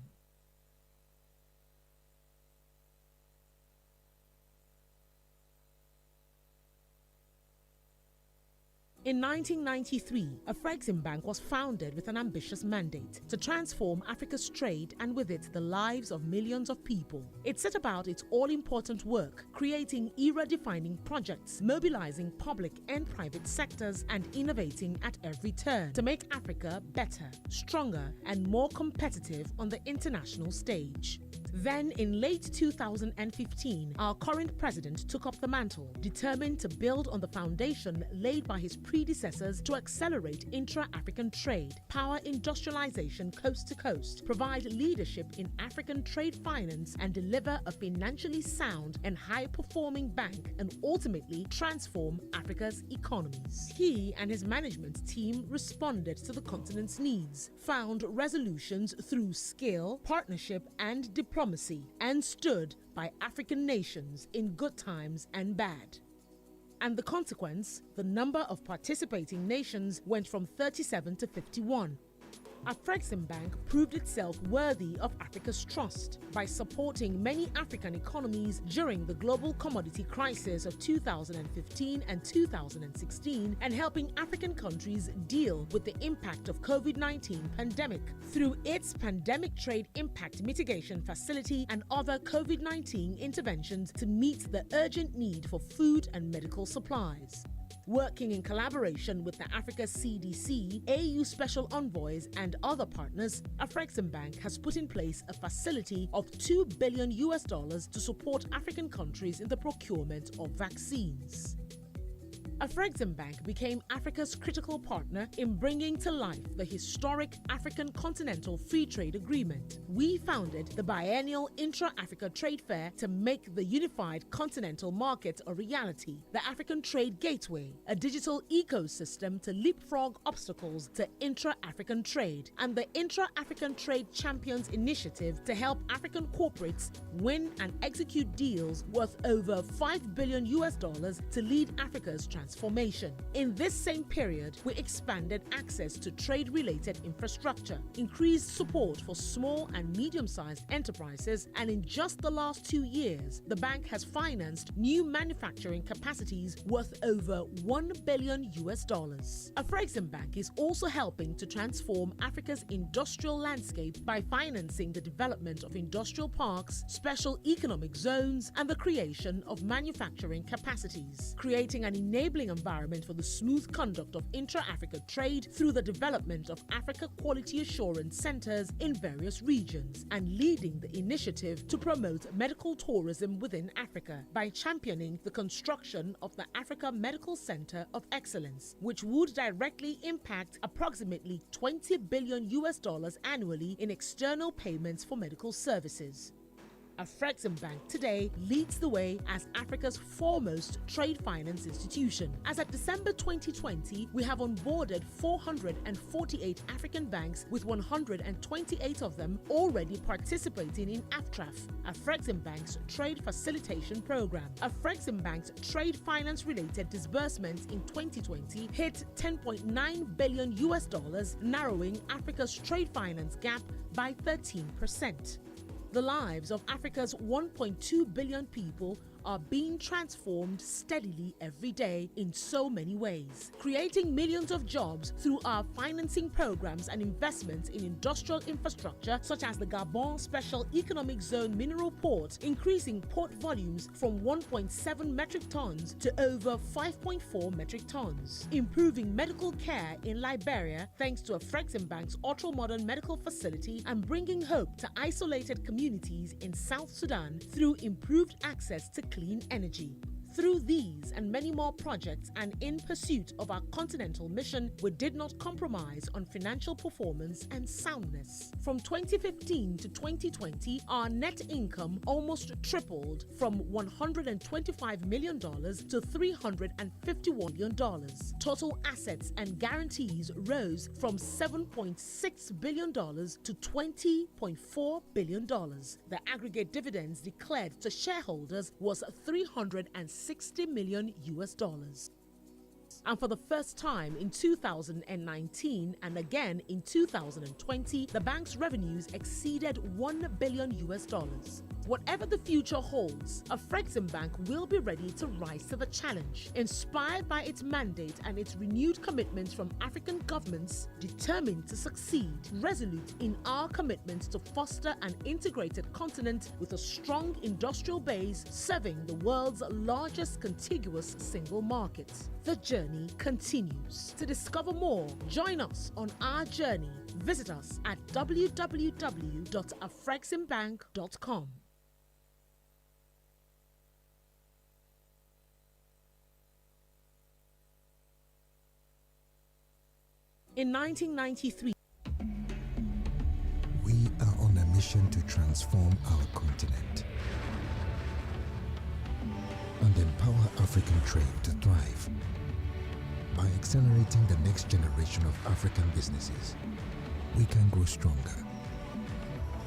In 1993, Afreximbank was founded with an ambitious mandate to transform Africa's trade and with it the lives of millions of people. It set about its all-important work, creating era-defining projects, mobilizing public and private sectors, and innovating at every turn to make Africa better, stronger, and more competitive on the international stage. Then, in late 2015, our current president took up the mantle, determined to build on the foundation laid by his predecessors to accelerate intra-African trade, power industrialization coast to coast, provide leadership in African trade finance, and deliver a financially sound and high-performing bank, and ultimately transform Africa's economies. He and his management team responded to the continent's needs, found resolutions through skill, partnership, and diplomacy, and stood by African nations in good times and bad. And the consequence, the number of participating nations went from 37 to 51. Afreximbank proved itself worthy of Africa's trust by supporting many African economies during the global commodity crisis of 2015 and 2016, and helping African countries deal with the impact of COVID-19 pandemic through its Pandemic Trade Impact Mitigation Facility and other COVID-19 interventions to meet the urgent need for food and medical supplies. Working in collaboration with the Africa CDC, AU Special Envoys, and other partners, Afreximbank has put in place a facility of $2 billion to support African countries in the procurement of vaccines. Afreximbank became Africa's critical partner in bringing to life the historic African Continental Free Trade Agreement. We founded the biennial Intra-Africa Trade Fair to make the unified continental market a reality, the African Trade Gateway, a digital ecosystem to leapfrog obstacles to intra-African trade, and the Intra-African Trade Champions Initiative to help African corporates win and execute deals worth over $5 billion to lead Africa's transformation. In this same period, we expanded access to trade-related infrastructure, increased support for small and medium-sized enterprises, and in just the last 2 years, the bank has financed new manufacturing capacities worth over $1 billion. Afreximbank is also helping to transform Africa's industrial landscape by financing the development of industrial parks, special economic zones, and the creation of manufacturing capacities, creating an enabling environment for the smooth conduct of intra-Africa trade through the development of Africa Quality Assurance Centers in various regions, and leading the initiative to promote medical tourism within Africa by championing the construction of the Africa Medical Center of Excellence, which would directly impact approximately $20 billion annually in external payments for medical services. Afreximbank today leads the way as Africa's foremost trade finance institution. As at December 2020, we have onboarded 448 African banks, with 128 of them already participating in AFTRAF, Afreximbank's trade facilitation program. Afreximbank's trade finance related disbursements in 2020 hit $10.9 billion, narrowing Africa's trade finance gap by 13%. The lives of Africa's 1.2 billion people are being transformed steadily every day in so many ways, creating millions of jobs through our financing programs and investments in industrial infrastructure such as the Gabon Special Economic Zone Mineral Port, increasing port volumes from 1.7 metric tons to over 5.4 metric tons, improving medical care in Liberia thanks to Afreximbank's ultra-modern medical facility, and bringing hope to isolated communities in South Sudan through improved access to clean energy. Through these and many more projects, and in pursuit of our continental mission, we did not compromise on financial performance and soundness. From 2015 to 2020, our net income almost tripled from $125 million to $351 million. Total assets and guarantees rose from $7.6 billion to $20.4 billion. The aggregate dividends declared to shareholders was $360 million. And for the first time in 2019 and again in 2020, the bank's revenues exceeded $1 billion. Whatever the future holds, Afreximbank will be ready to rise to the challenge, inspired by its mandate and its renewed commitments from African governments, determined to succeed, resolute in our commitments to foster an integrated continent with a strong industrial base serving the world's largest contiguous single market. The journey continues. To discover more, join us on our journey. Visit us at www.afreximbank.com. In 1993, we are on a mission to transform our continent and empower African trade to thrive by accelerating the next generation of African businesses. We can grow stronger,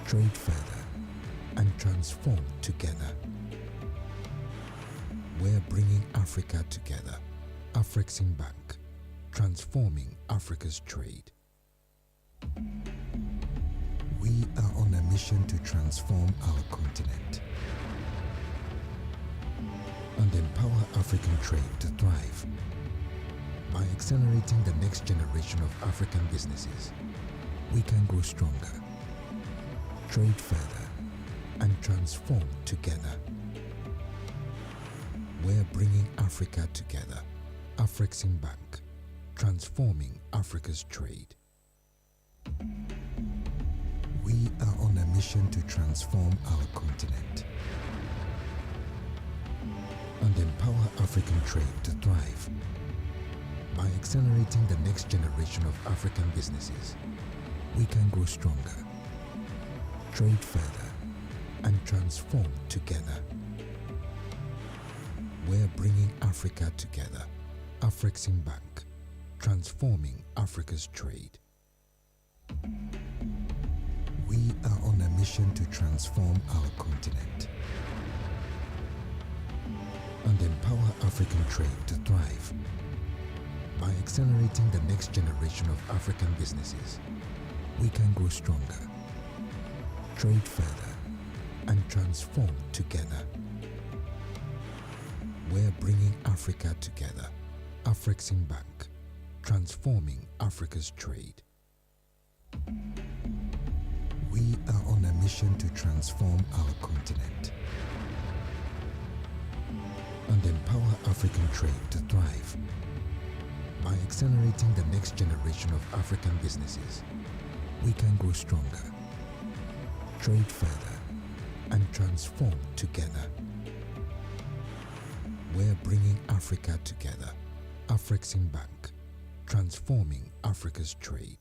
trade further, and transform together. We're bringing Africa together. Afreximbank, transforming Africa's trade. We are on a mission to transform our continent and empower African trade to thrive by accelerating the next generation of African businesses. We can grow stronger, trade further, and transform together. We're bringing Africa together. Afreximbank, transforming Africa's trade. We are on a mission to transform our continent and empower African trade to thrive. By accelerating the next generation of African businesses, we can grow stronger, trade further, and transform together. We're bringing Africa together. Afrexim Bank, transforming Africa's trade. We are on a mission to transform our continent and empower African trade to thrive. By accelerating the next generation of African businesses, we can grow stronger, trade further, and transform together. We're bringing Africa together. Afrexim Bank, transforming Africa's trade. We are on a mission to transform our continent and empower African trade to thrive. By accelerating the next generation of African businesses, we can grow stronger, trade further, and transform together. We're bringing Africa together. Afrexim Bank, transforming Africa's trade.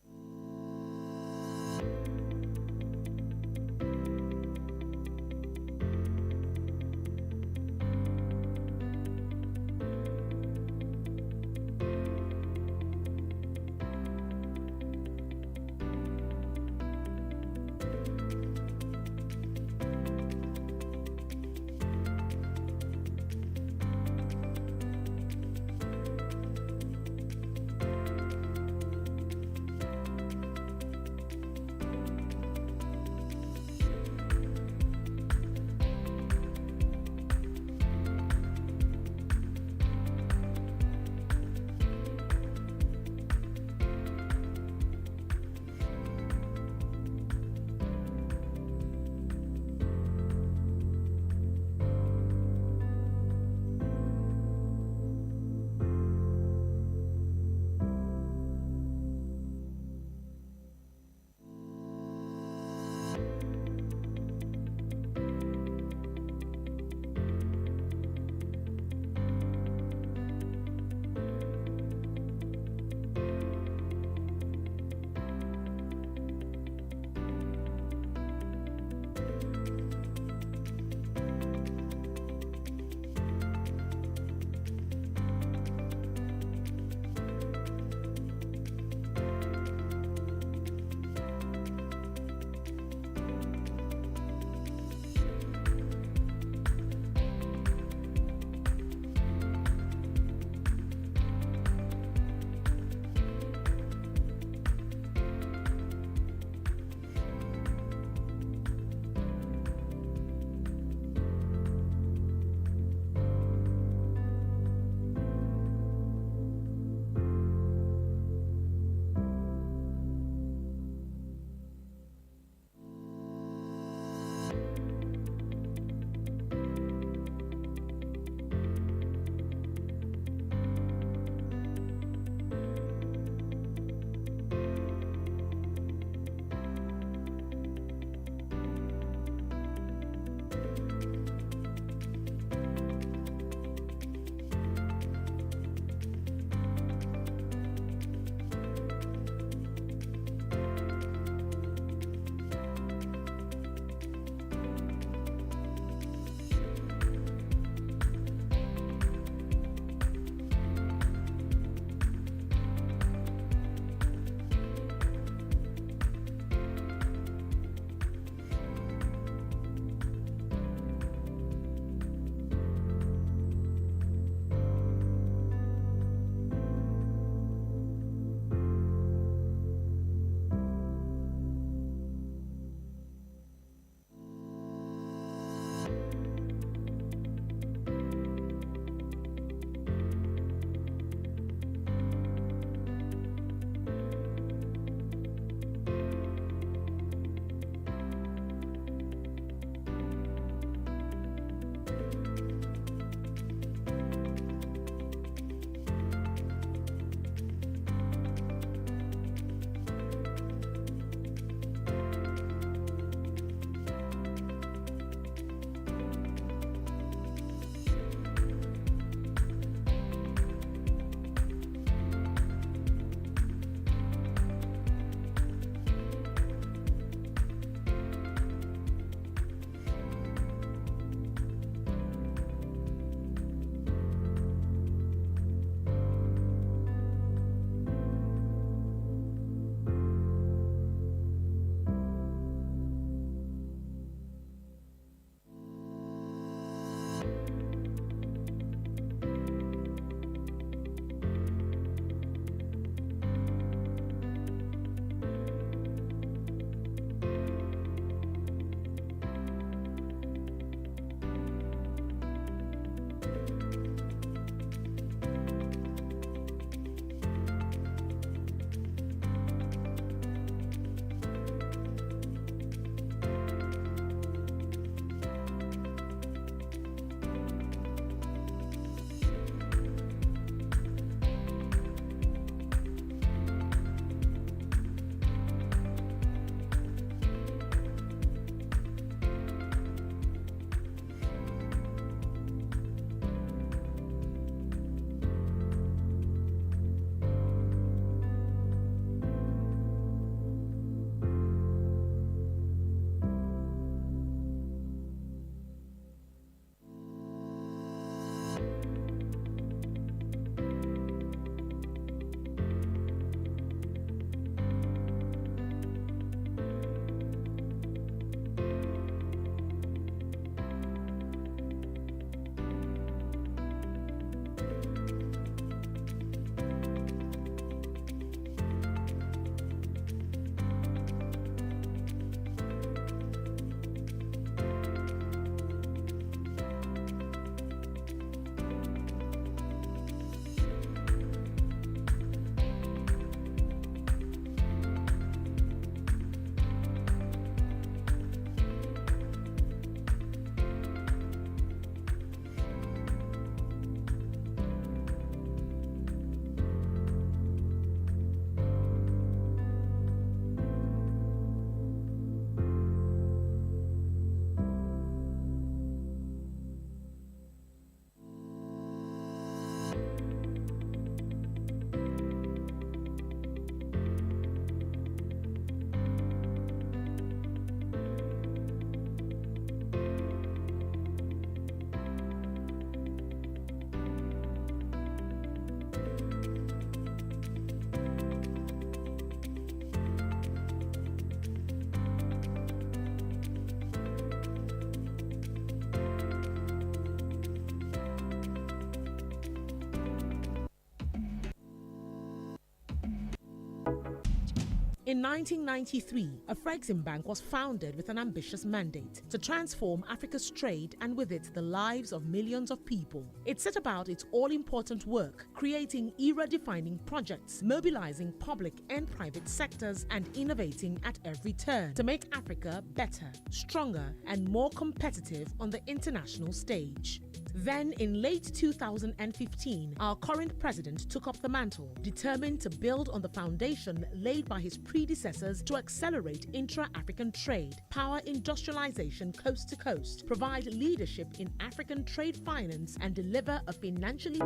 In 1993, Afreximbank was founded with an ambitious mandate to transform Africa's trade and with it the lives of millions of people. It set about its all-important work, creating era-defining projects, mobilizing public and private sectors and innovating at every turn to make Africa better, stronger and more competitive on the international stage. Then, in late 2015, our current president took up the mantle, determined to build on the foundation laid by his predecessors to accelerate intra-African trade, power industrialization coast to coast, provide leadership in African trade finance, and deliver a financially...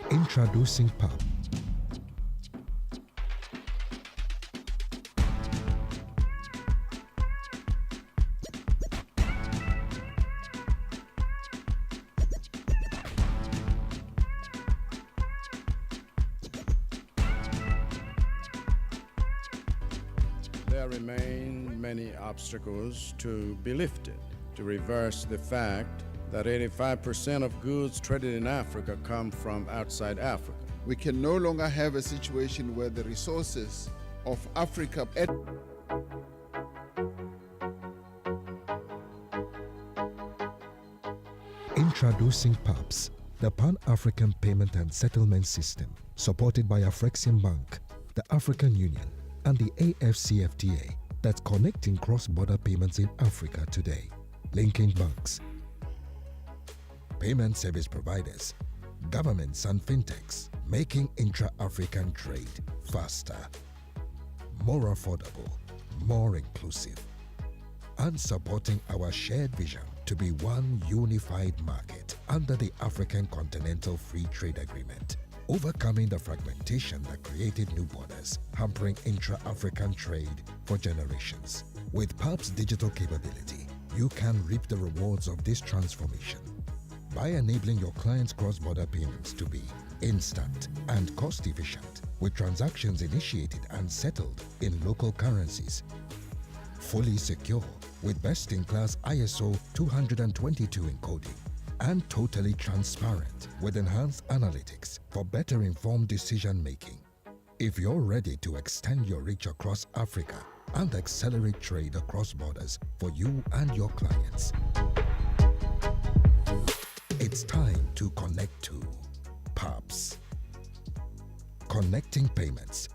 Introducing PAP. There remain many obstacles to be lifted to reverse the fact that 85% of goods traded in Africa come from outside Africa. We can no longer have a situation where the resources of Africa Introducing PAPS, the Pan-African Payment and Settlement System, supported by Afreximbank, the African Union, and the AFCFTA, that's connecting cross-border payments in Africa today, linking banks, payment service providers, governments and fintechs, making intra-African trade faster, more affordable, more inclusive, and supporting our shared vision to be one unified market under the African Continental Free Trade Agreement, overcoming the fragmentation that created new borders, hampering intra-African trade for generations. With PAP's digital capability, you can reap the rewards of this transformation by enabling your clients' cross-border payments to be instant and cost-efficient, with transactions initiated and settled in local currencies, fully secure with best-in-class ISO 222 encoding, and totally transparent with enhanced analytics for better informed decision-making. If you're ready to extend your reach across Africa and accelerate trade across borders for you and your clients, it's time to connect to PAPS. Connecting payments.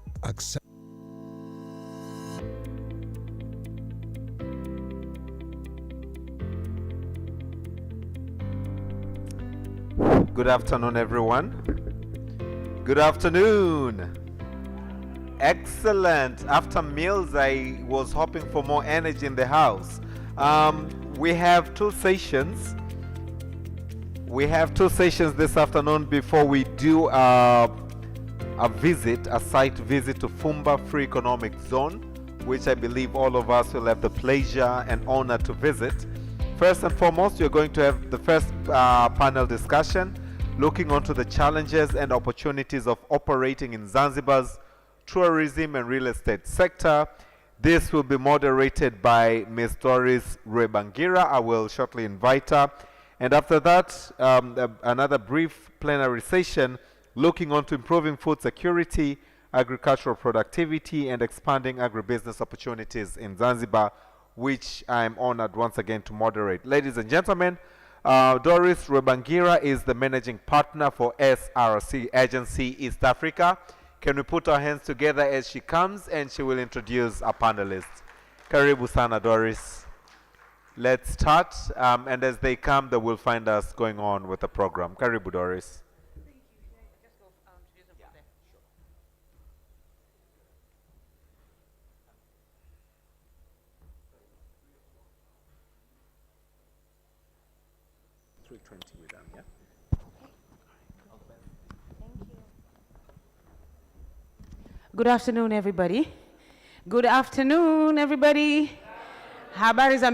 Good afternoon, everyone. Good afternoon. Excellent. After meals, I was hoping for more energy in the house. We have two sessions. We have two sessions this afternoon before we do a site visit to Fumba Free Economic Zone, which I believe all of us will have the pleasure and honor to visit. First and foremost, you're going to have the first panel discussion looking onto the challenges and opportunities of operating in Zanzibar's tourism and real estate sector. This will be moderated by Ms. Doris Rwebangira. I will shortly invite her. And after that, another brief plenary session looking onto improving food security, agricultural productivity, and expanding agribusiness opportunities in Zanzibar, which I'm honored once again to moderate. Ladies and gentlemen, Doris Rwebangira is the managing partner for SRC Agency East Africa. Can we put our hands together as she comes and she will introduce our panelists. Karibu sana, Doris. Let's start, and as they come, they will find us going on with the program. Karibu, Doris. Good afternoon, everybody. Good afternoon, everybody. Habari za